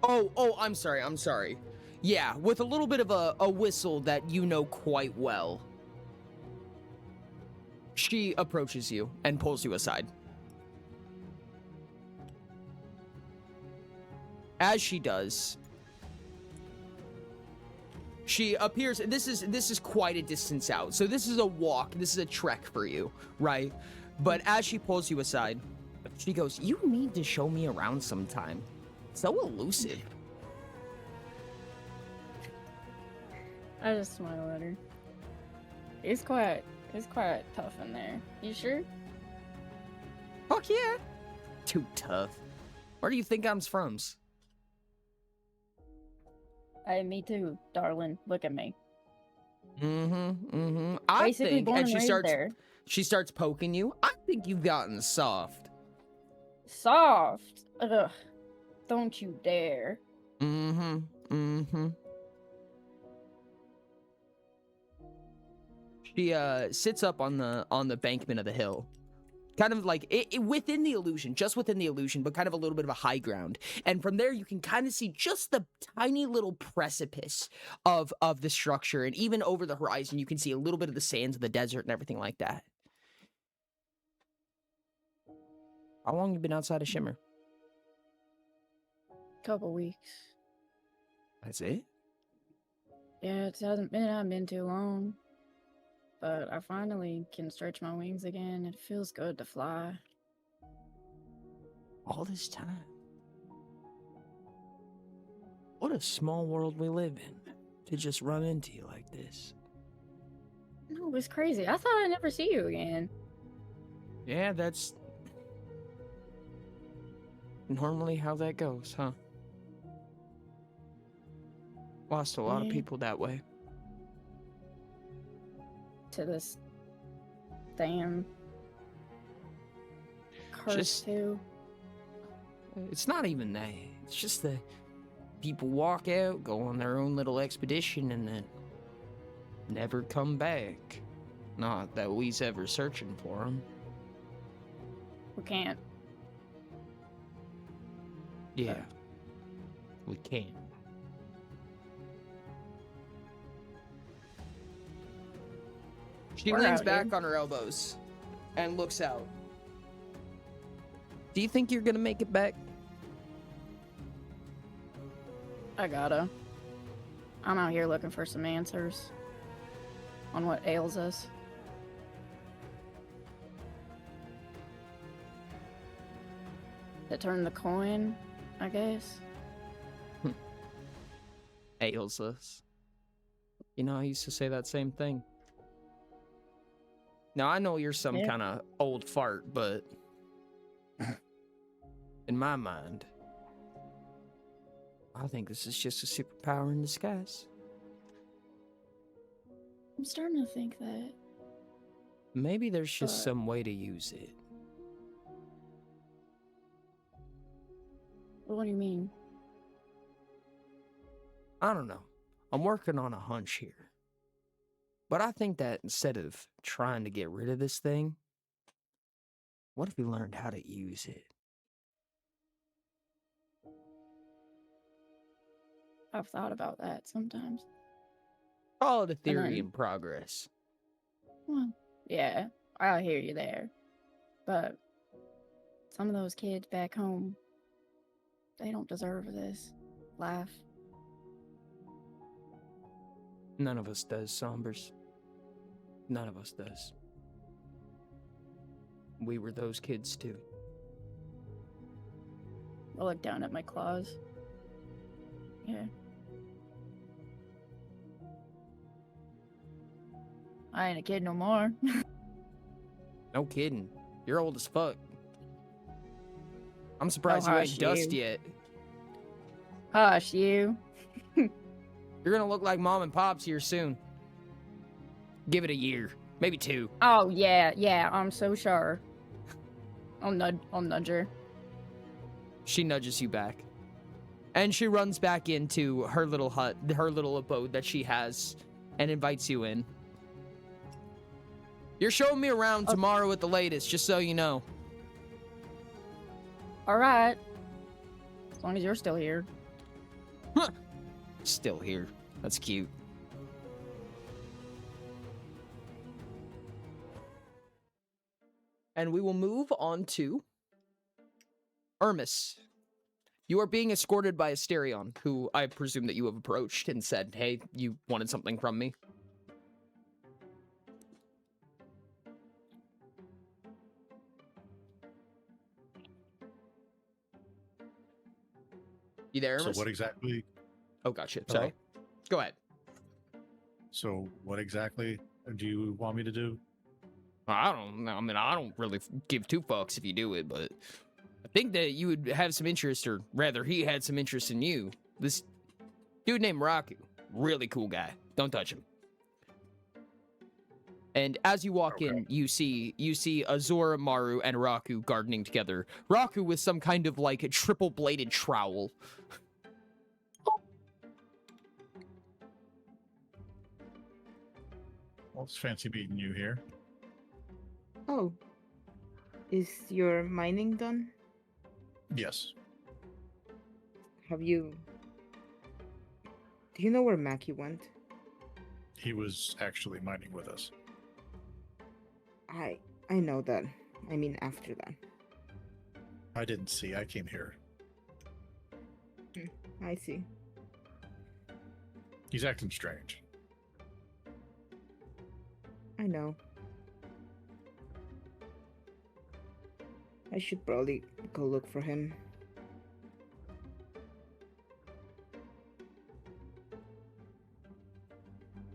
Oh, I'm sorry. Yeah, with a little bit of a whistle that you know quite well. She approaches you and pulls you aside. As she does, she appears. This is quite a distance out, so this is a walk. This is a trek for you, right? But as she pulls you aside, she goes, "You need to show me around sometime. So elusive." I just smile at her. It's quite tough in there. You sure? Fuck yeah. Too tough. Where do you think I'm from? Me too, darling. Look at me. I Basically think, born and and she raised starts, there. she starts poking you. I think you've gotten soft. Soft? Ugh. Don't you dare. She sits up on the bankment of the hill, kind of like within the illusion, just within the illusion, but kind of a little bit of a high ground. And from there, you can kind of see just the tiny little precipice of the structure, and even over the horizon, you can see a little bit of the sands of the desert and everything like that. How long you been outside of Shimmer? Couple weeks. That's it? Yeah, it hasn't been too long. But I finally can stretch my wings again. It feels good to fly. All this time. What a small world we live in, to just run into you like this. No, it's crazy. I thought I'd never see you again. Yeah, that's normally how that goes, huh? Lost a lot of Yeah. people that way. To this damn curse Just- too. It's not even that. It's just that people walk out, go on their own little expedition, and then never come back. Not that we's ever searching for them. We can't. Yeah, we can. She We're leans out back here. on her elbows and looks out. Do you think you're gonna make it back? I gotta. I'm out here looking for some answers on what ails us. To turn the coin, I guess. Ails us. You know, I used to say that same thing. Now, I know you're some Yeah. kind of old fart, but in my mind, I think this is just a superpower in disguise. I'm starting to think that. Maybe there's just But- some way to use it. What do you mean? I don't know. I'm working on a hunch here. But I think that instead of trying to get rid of this thing, what if we learned how to use it? I've thought about that sometimes. Call it a theory then- in progress. Well, yeah, I hear you there. But some of those kids back home, they don't deserve this life. None of us does, Sombers. None of us does. We were those kids too. I look down at my claws. Yeah. I ain't a kid no more. No kidding. You're old as fuck. I'm surprised you hush ain't dust you. yet. Hush, you. You're gonna look like mom and pops here soon. Give it a year, maybe 2. Oh, yeah, I'm so sure. I'll nudge her. She nudges you back. And she runs back into her little hut, her little abode that she has, and invites you in. You're showing me around tomorrow at the latest, just so you know. Alright. As long as you're still here. Huh. Still here. That's cute. And we will move on to Ermis. You are being escorted by Asterion, who I presume that you have approached and said, hey, you wanted something from me. You there, So Ermis? what exactly? Oh, gotcha. Hello? Sorry. Go ahead. So what exactly do you want me to do? I don't know. I mean, I don't really give 2 fucks if you do it, but I think that you would have some interest, or rather, he had some interest in you. This dude named Raku, really cool guy. Don't touch him. And as you walk in, you see Azura, Maru, and Raku gardening together. Raku with some kind of like a triple-bladed trowel. Well, it's fancy meeting you here. Oh. Is your mining done? Yes. Have you... Do you know where Mackie went? He was actually mining with us. I know that. I mean after that. I didn't see. I came here. I see. He's acting strange. I know. I should probably go look for him.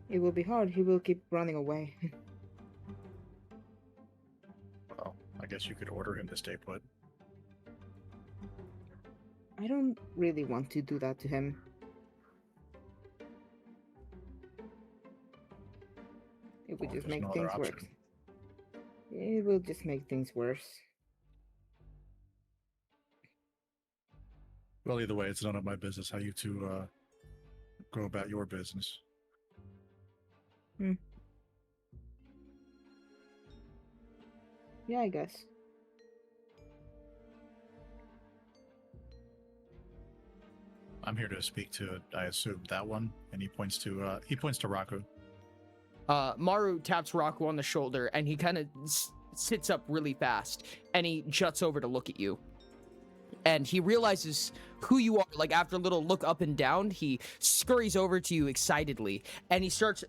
It will be hard. He will keep running away. Well, I guess you could order him to stay put. I don't really want to do that to him. It would Well, just there's make no other things option. worse. It will just make things worse. Well, either way, it's none of my business how you two go about your business. Yeah, I guess. I'm here to speak to, I assume, that one, and he points to Raku. Maru taps Raku on the shoulder, and he kind of sits up really fast, and he juts over to look at you. And he realizes who you are. Like, after a little look up and down, he scurries over to you excitedly, and he starts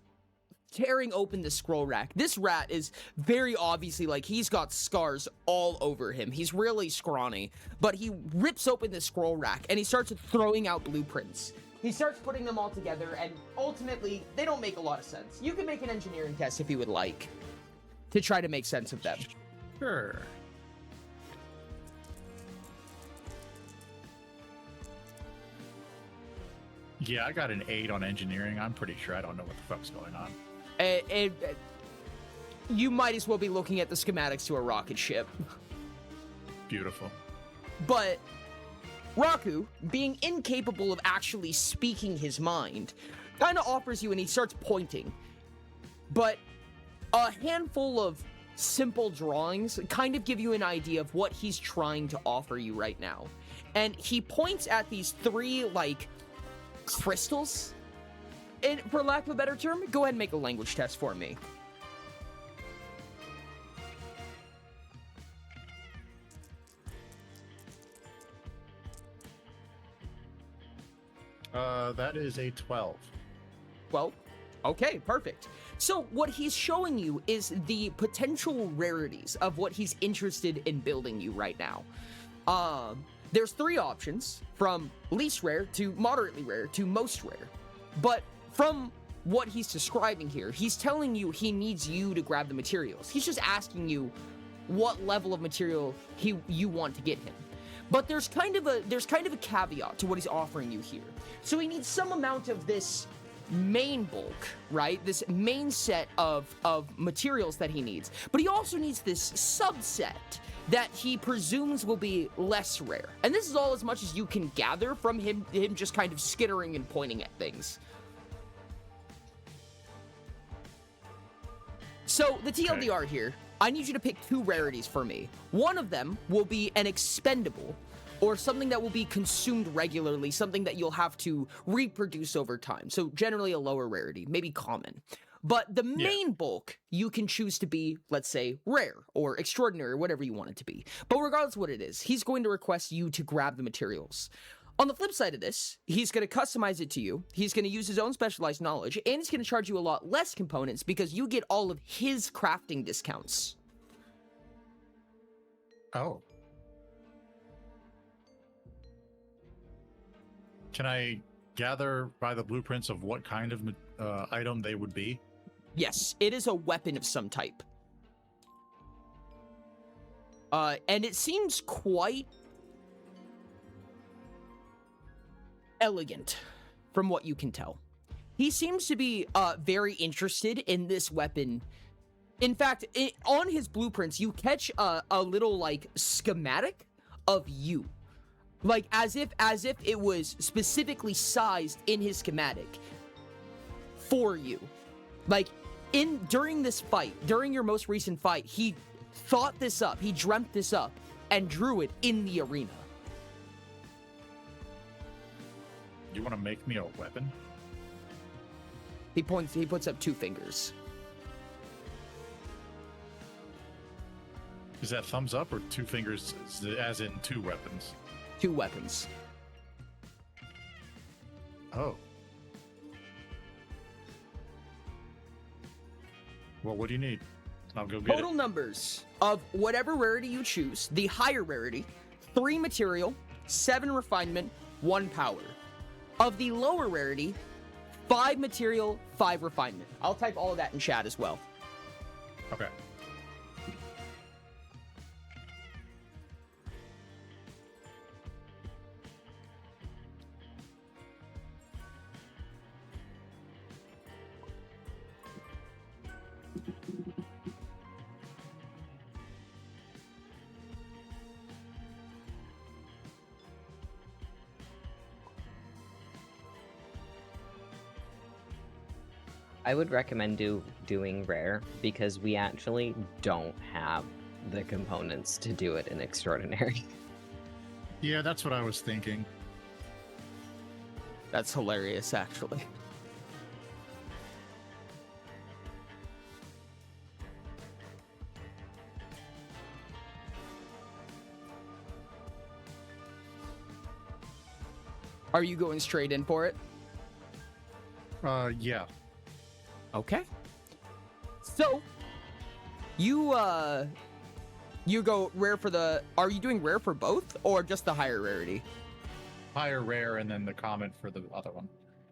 tearing open the scroll rack. This rat is very obviously, like, he's got scars all over him. He's really scrawny, but he rips open the scroll rack, and he starts throwing out blueprints. He starts putting them all together, and ultimately, they don't make a lot of sense. You can make an engineering test if you would like, to try to make sense of them. Sure. Yeah, I got an 8 on engineering. I'm pretty sure I don't know what the fuck's going on. You might as well be looking at the schematics to a rocket ship. Beautiful. But Raku, being incapable of actually speaking his mind, kind of offers you, and he starts pointing. But a handful of simple drawings kind of give you an idea of what he's trying to offer you right now. And he points at these 3, like, crystals. And for lack of a better term, go ahead and make a language test for me. That is a 12. Well, okay, perfect. So what he's showing you is the potential rarities of what he's interested in building you right now. There's 3 options, from least rare to moderately rare to most rare. But from what he's describing here, he's telling you he needs you to grab the materials. He's just asking you what level of material you want to get him. But there's kind of a caveat to what he's offering you here. So he needs some amount of this main bulk, right? This main set of materials that he needs. But he also needs this subset that he presumes will be less rare. And this is all as much as you can gather from him just kind of skittering and pointing at things. So the TLDR here, I need you to pick 2 rarities for me. One of them will be an expendable, or something that will be consumed regularly, something that you'll have to reproduce over time. So generally a lower rarity, maybe common. But the main bulk you can choose to be, let's say, rare or extraordinary or whatever you want it to be. But regardless of what it is, he's going to request you to grab the materials. On the flip side of this, he's going to customize it to you. He's going to use his own specialized knowledge, and he's going to charge you a lot less components because you get all of his crafting discounts. Oh. Can I gather by the blueprints of what kind of item they would be? Yes, it is a weapon of some type. And it seems quite elegant, from what you can tell. He seems to be very interested in this weapon. In fact, on his blueprints, you catch a little, like, schematic of you. Like, as if it was specifically sized in his schematic for you. Like, during this fight, during your most recent fight, he thought this up, he dreamt this up, and drew it in the arena. You want to make me a weapon? He puts up 2 fingers. Is that thumbs up or 2 fingers as in 2 weapons? 2 weapons. Oh. Well, what do you need? I'll go get Total numbers of whatever rarity you choose, the higher rarity, 3 material, 7 refinement, 1 power. Of the lower rarity, 5 material, 5 refinement. I'll type all of that in chat as well. Okay. I would recommend doing rare because we actually don't have the components to do it in extraordinary. Yeah, that's what I was thinking. That's hilarious, actually. Are you going straight in for it? Yeah. Okay. So, you go rare for the... Are you doing rare for both, or just the higher rarity? Higher rare and then the common for the other one.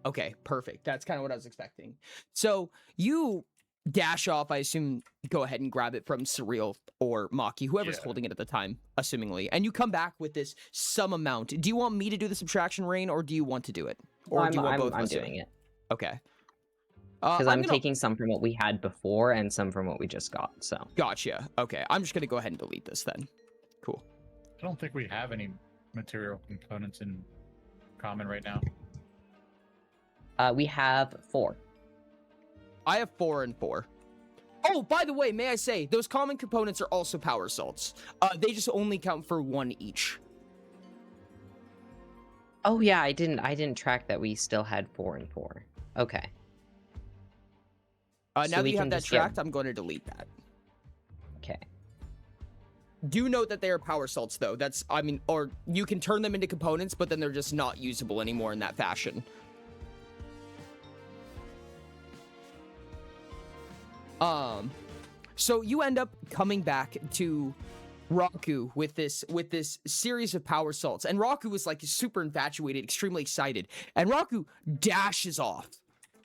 Okay, perfect. That's kind of what I was expecting. So, you dash off, I assume, go ahead and grab it from Surreal or Maki, whoever's holding it at the time, assumingly. And you come back with this some amount. Do you want me to do the subtraction, Rain, or do you want to do it? Or do you want both of us doing it. Okay. Because I'm taking some from what we had before and some from what we just got, so. Gotcha. Okay, I'm just going to go ahead and delete this then. Cool. I don't think we have any material components in common right now. We have 4. I have 4 and 4. Oh, by the way, may I say, those common components are also power salts. They just only count for 1 each. Oh yeah, I didn't track that we still had 4 and 4. Okay. Now that you have that tracked, I'm going to delete that. Okay. Do note that they are power salts, though. Or you can turn them into components, but then they're just not usable anymore in that fashion. So you end up coming back to Raku with this series of power salts, and Raku is like super infatuated, extremely excited, and Raku dashes off,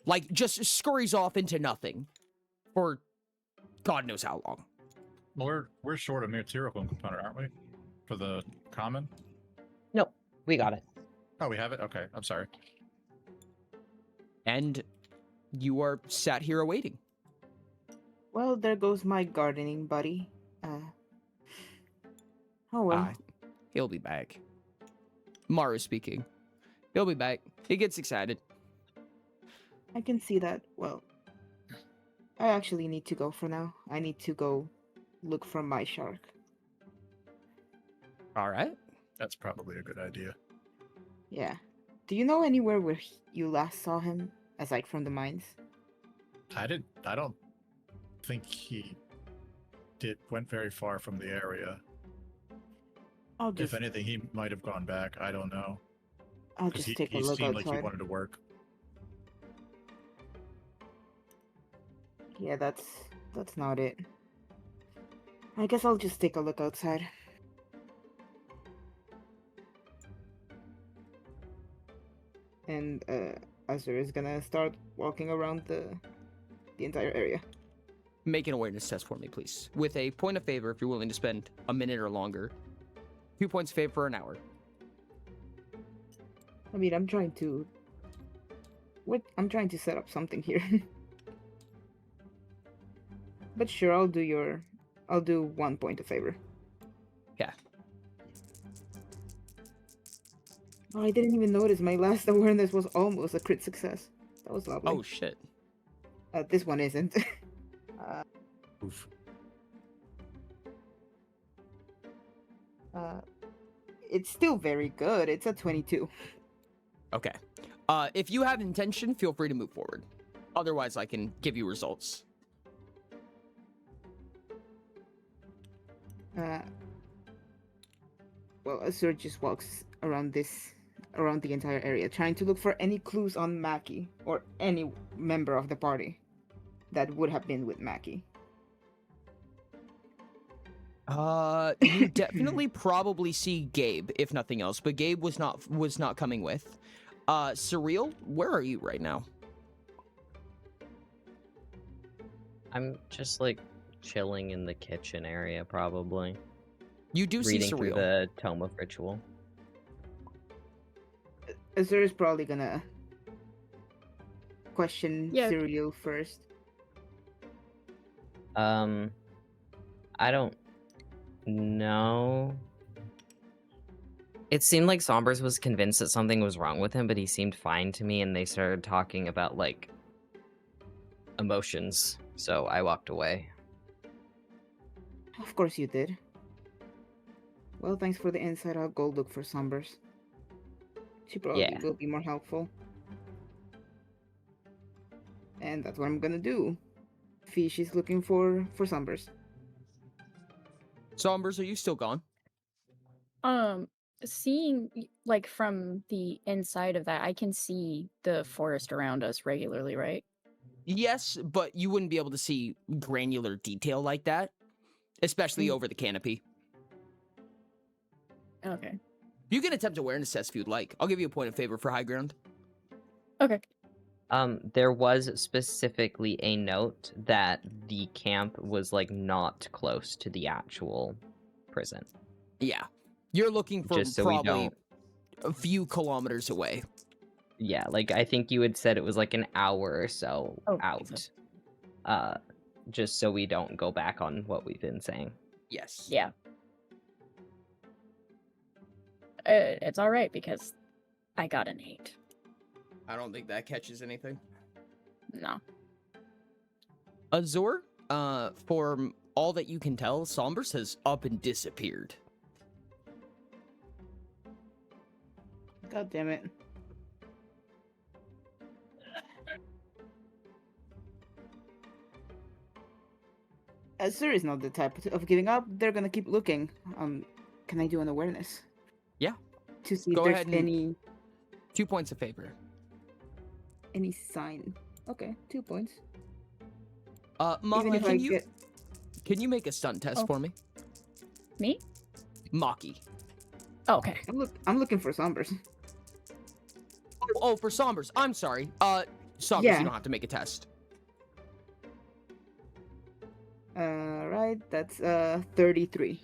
like just scurries off into nothing for God knows how long. Well, we're short a material component, aren't we? For the common? Nope, we got it. Oh, we have it? Okay, I'm sorry. And you are sat here awaiting. Well, there goes my gardening buddy. Oh well. He'll be back. Maru speaking. He'll be back. He gets excited. I can see that. Well, I actually need to go for now. I need to go look for my shark. All right. That's probably a good idea. Yeah. Do you know anywhere where you last saw him, aside from the mines? I don't think he went very far from the area. If anything, he might have gone back. I don't know. I'll just take a he look seemed outside. like he wanted to work. Yeah, that's not it. I guess I'll just take a look outside. And Azur is gonna start walking around the entire area. Make an awareness test for me, please. With a point of favor if you're willing to spend a minute or longer. 2 points of favor for an hour. I mean, I'm trying to set up something here. But sure, I'll do 1 point of favor. Yeah. Oh, I didn't even notice my last awareness was almost a crit success. That was lovely. Oh shit. This one isn't. Oof. It's still very good. It's a 22. Okay. If you have intention, feel free to move forward. Otherwise, I can give you results. Well, Azur just walks around the entire area, trying to look for any clues on Maki or any member of the party that would have been with Maki. You definitely probably see Gabe, if nothing else, but Gabe was not coming with. Surreal, where are you right now? I'm just like chilling in the kitchen area, probably. You do see reading through Surreal. the Tome of Ritual. Azur is probably gonna question Surreal first. I don't know. It seemed like Sombers was convinced that something was wrong with him, but he seemed fine to me, and they started talking about, like, emotions, so I walked away. Of course you did. Well, thanks for the insight. I'll go look for Sombers. She probably will be more helpful. And that's what I'm gonna do. Fish is looking for Sombers. Sombers, are you still gone? Seeing like from the inside of that, I can see the forest around us regularly, right? Yes, but you wouldn't be able to see granular detail like that, especially over the canopy. Okay. You can attempt awareness test if you'd like. I'll give you a point of favor for high ground. Okay. There was specifically a note that the camp was like not close to the actual prison. Yeah. You're looking for Just so we probably don't... a few kilometers away. Yeah, like I think you had said it was like an hour or so out. Just so we don't go back on what we've been saying. Yes. Yeah. It's all right because I got an 8. I don't think that catches anything. No. Azur, for all that you can tell, Sombers has up and disappeared. God damn it. Azur is not the type of giving up. They're gonna keep looking. Can I do an awareness? Yeah. To see Go if there's ahead and any 2 points of favor. sign. Okay, 2 points. Even Maki, if I get... can you make a stunt test for me? Me? Maki. Oh, okay. I'm looking for Sombers. Oh, for Sombers. I'm sorry. Sombers, Yeah. you don't have to make a test. Right, that's 33.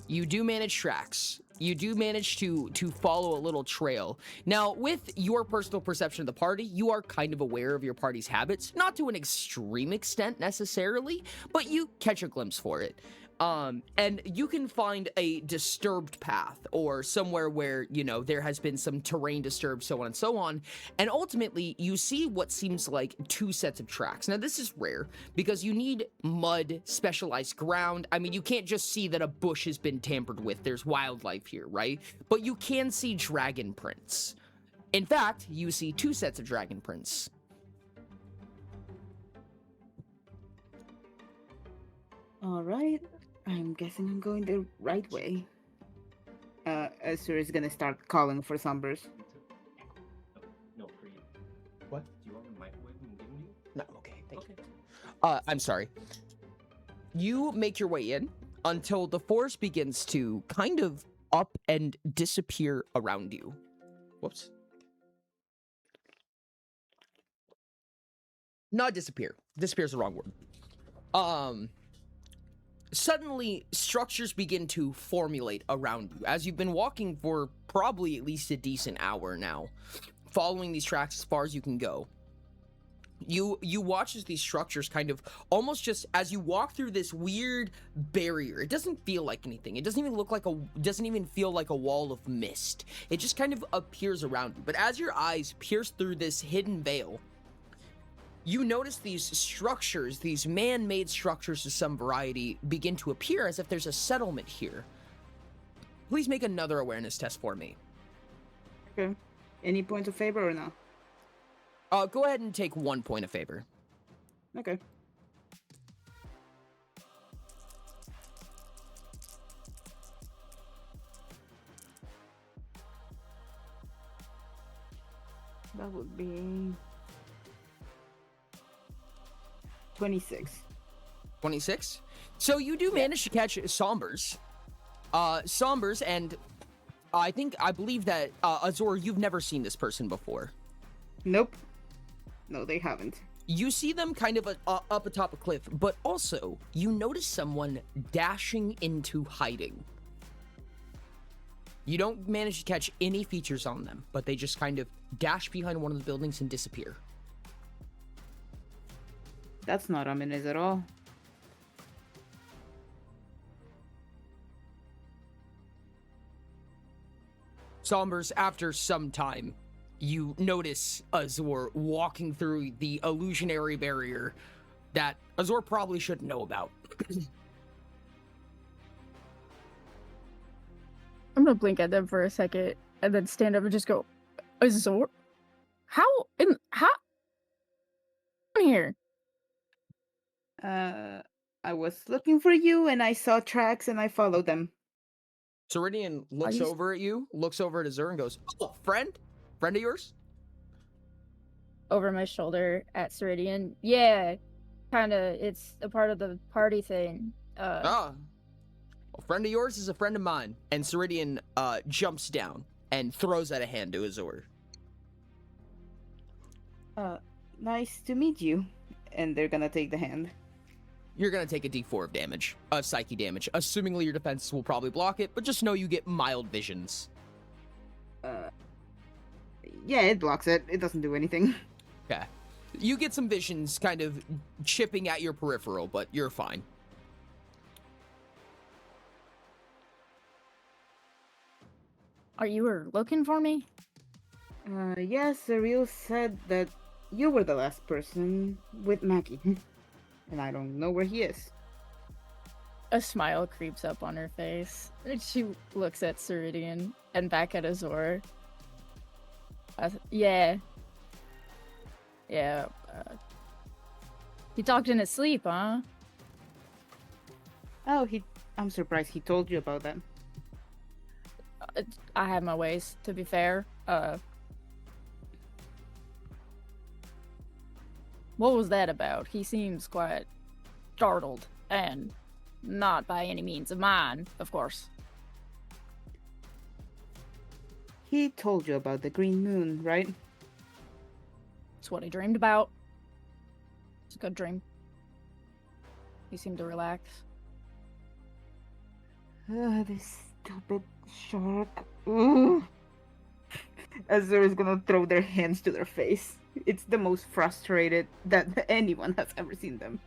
You do manage tracks. You do manage to follow a little trail. Now, with your personal perception of the party, you are kind of aware of your party's habits, not to an extreme extent necessarily, but you catch a glimpse for it. And you can find a disturbed path or somewhere where, you know, there has been some terrain disturbed, so on and so on. And ultimately, you see what seems like 2 sets of tracks. Now, this is rare because you need mud, specialized ground. I mean, you can't just see that a bush has been tampered with. There's wildlife here, right? But you can see dragon prints. In fact, you see 2 sets of dragon prints. All right. I'm guessing I'm going the right way. Azur is gonna start calling for Sombers. No, for you. What? Do you want the microwave I'm giving you? No, okay, thank you. I'm sorry. You make your way in until the forest begins to kind of up and disappear around you. Whoops. Not disappear. Disappear is the wrong word. Suddenly, structures begin to formulate around you as you've been walking for probably at least a decent hour now, following these tracks as far as you can go. You watch as these structures kind of almost just as you walk through this weird barrier. It doesn't feel like anything. It doesn't even feel like a wall of mist. It just kind of appears around you. But as your eyes pierce through this hidden veil, you notice these structures, these man-made structures of some variety, begin to appear as if there's a settlement here. Please make another awareness test for me. Okay. Any points of favor or no? Go ahead and take 1 point of favor. Okay. That would be 26. 26? So you do manage to catch Sombers. Sombers, and I believe that, Azur, you've never seen this person before. Nope. No, they haven't. You see them kind of up atop a cliff, but also you notice someone dashing into hiding. You don't manage to catch any features on them, but they just kind of dash behind one of the buildings and disappear. That's not ominous at all. Sombers, after some time, you notice Azur walking through the illusionary barrier that Azur probably shouldn't know about. I'm gonna blink at them for a second and then stand up and just go, Azur? How in here? I was looking for you and I saw tracks and I followed them. Ceridian looks over at you, looks over at Azur and goes, "Oh, friend? Friend of yours?" Over my shoulder at Ceridian. Yeah, kinda. It's a part of the party thing. A friend of yours is a friend of mine. And Ceridian jumps down and throws out a hand to Azur. Nice to meet you. And they're gonna take the hand. You're gonna take a d4 of damage, psyche damage. Assumingly your defenses will probably block it, but just know you get mild visions. Yeah, it blocks it. It doesn't do anything. Okay. You get some visions kind of chipping at your peripheral, but you're fine. Are you looking for me? Yes, Ariel said that you were the last person with Mackie. And I don't know where he is. A smile creeps up on her face. And she looks at Ceridian and back at Azur. Yeah. He talked in his sleep, huh? Oh, I'm surprised he told you about that. I have my ways, to be fair. What was that about? He seems quite startled, and not by any means of mine, of course. He told you about the green moon, right? It's what he dreamed about. It's a good dream. He seemed to relax. This stupid shark. Ugh. Azure is gonna throw their hands to their face. It's the most frustrated that anyone has ever seen them.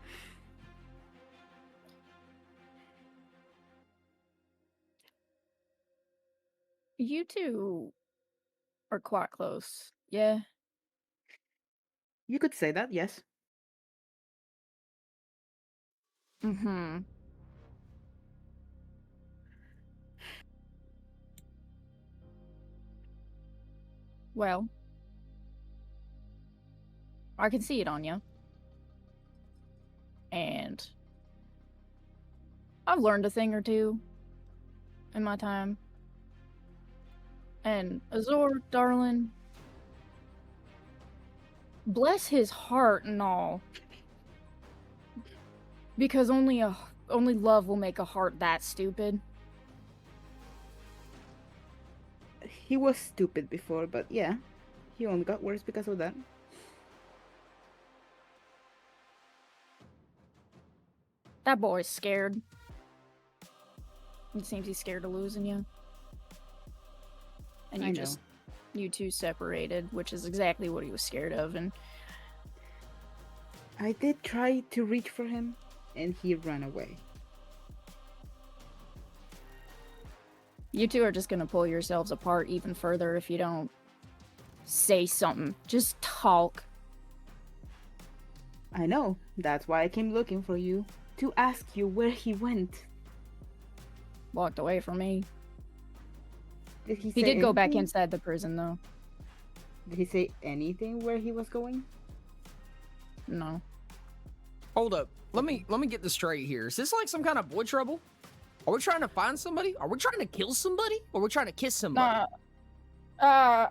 You two are quite close, yeah? You could say that, yes. Mm-hmm. Well, I can see it on you. And I've learned a thing or two in my time. And Azor, darling, bless his heart and all. Because only love will make a heart that stupid. He was stupid before, but yeah, he only got worse because of that. That boy's scared. It seems he's scared of losing you. And I know. you two separated, which is exactly what he was scared of, and I did try to reach for him, and he ran away. you two are just gonna pull yourselves apart even further if you don't say something. Just talk. I know. That's why I came looking for you. To ask you where he went. Walked away from me. Did he He say did go back anything? inside the prison, though. Did he say anything where he was going? No. Hold up. Let me get this straight here. Is this like some kind of boy trouble? Are we trying to find somebody? Are we trying to kill somebody? Or are we trying to kiss somebody? I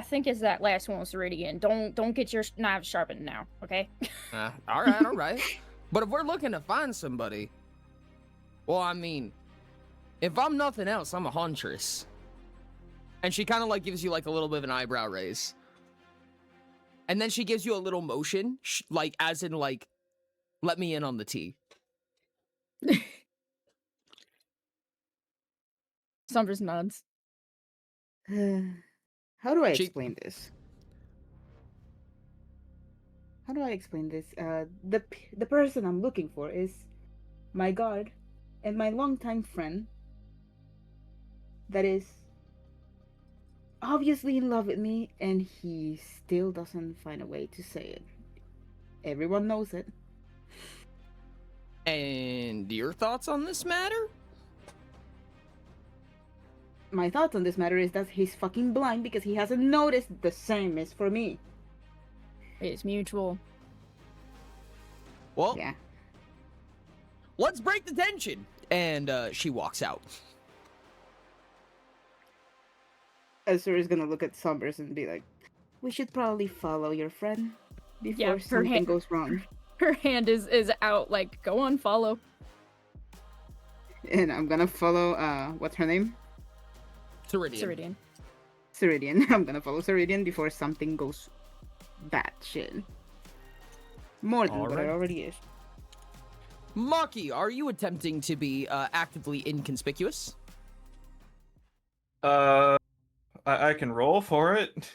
think it's that last one, Ceridian. Don't get your knife sharpened now, okay? All right. But if we're looking to find somebody, well, I mean, if I'm nothing else, I'm a huntress. And she kind of like gives you like a little bit of an eyebrow raise. And then she gives you a little motion, like as in like, let me in on the tea. Summers nods. How do I explain this? How do I explain this? The person I'm looking for is my guard and my longtime friend that is obviously in love with me, and he still doesn't find a way to say it. Everyone knows it. And your thoughts on this matter? My thoughts on this matter is that he's fucking blind because he hasn't noticed the same as for me. It's mutual. Well, yeah. Let's break the tension. And she walks out. Azure is gonna look at Sombers and be like, we should probably follow your friend before something goes wrong. Her hand is out, like, go on, follow. And I'm gonna follow, what's her name? Ceridian. Ceridian. I'm gonna follow Ceridian before something goes batshit. More than what it already is. Maki, are you attempting to be actively inconspicuous? I can roll for it.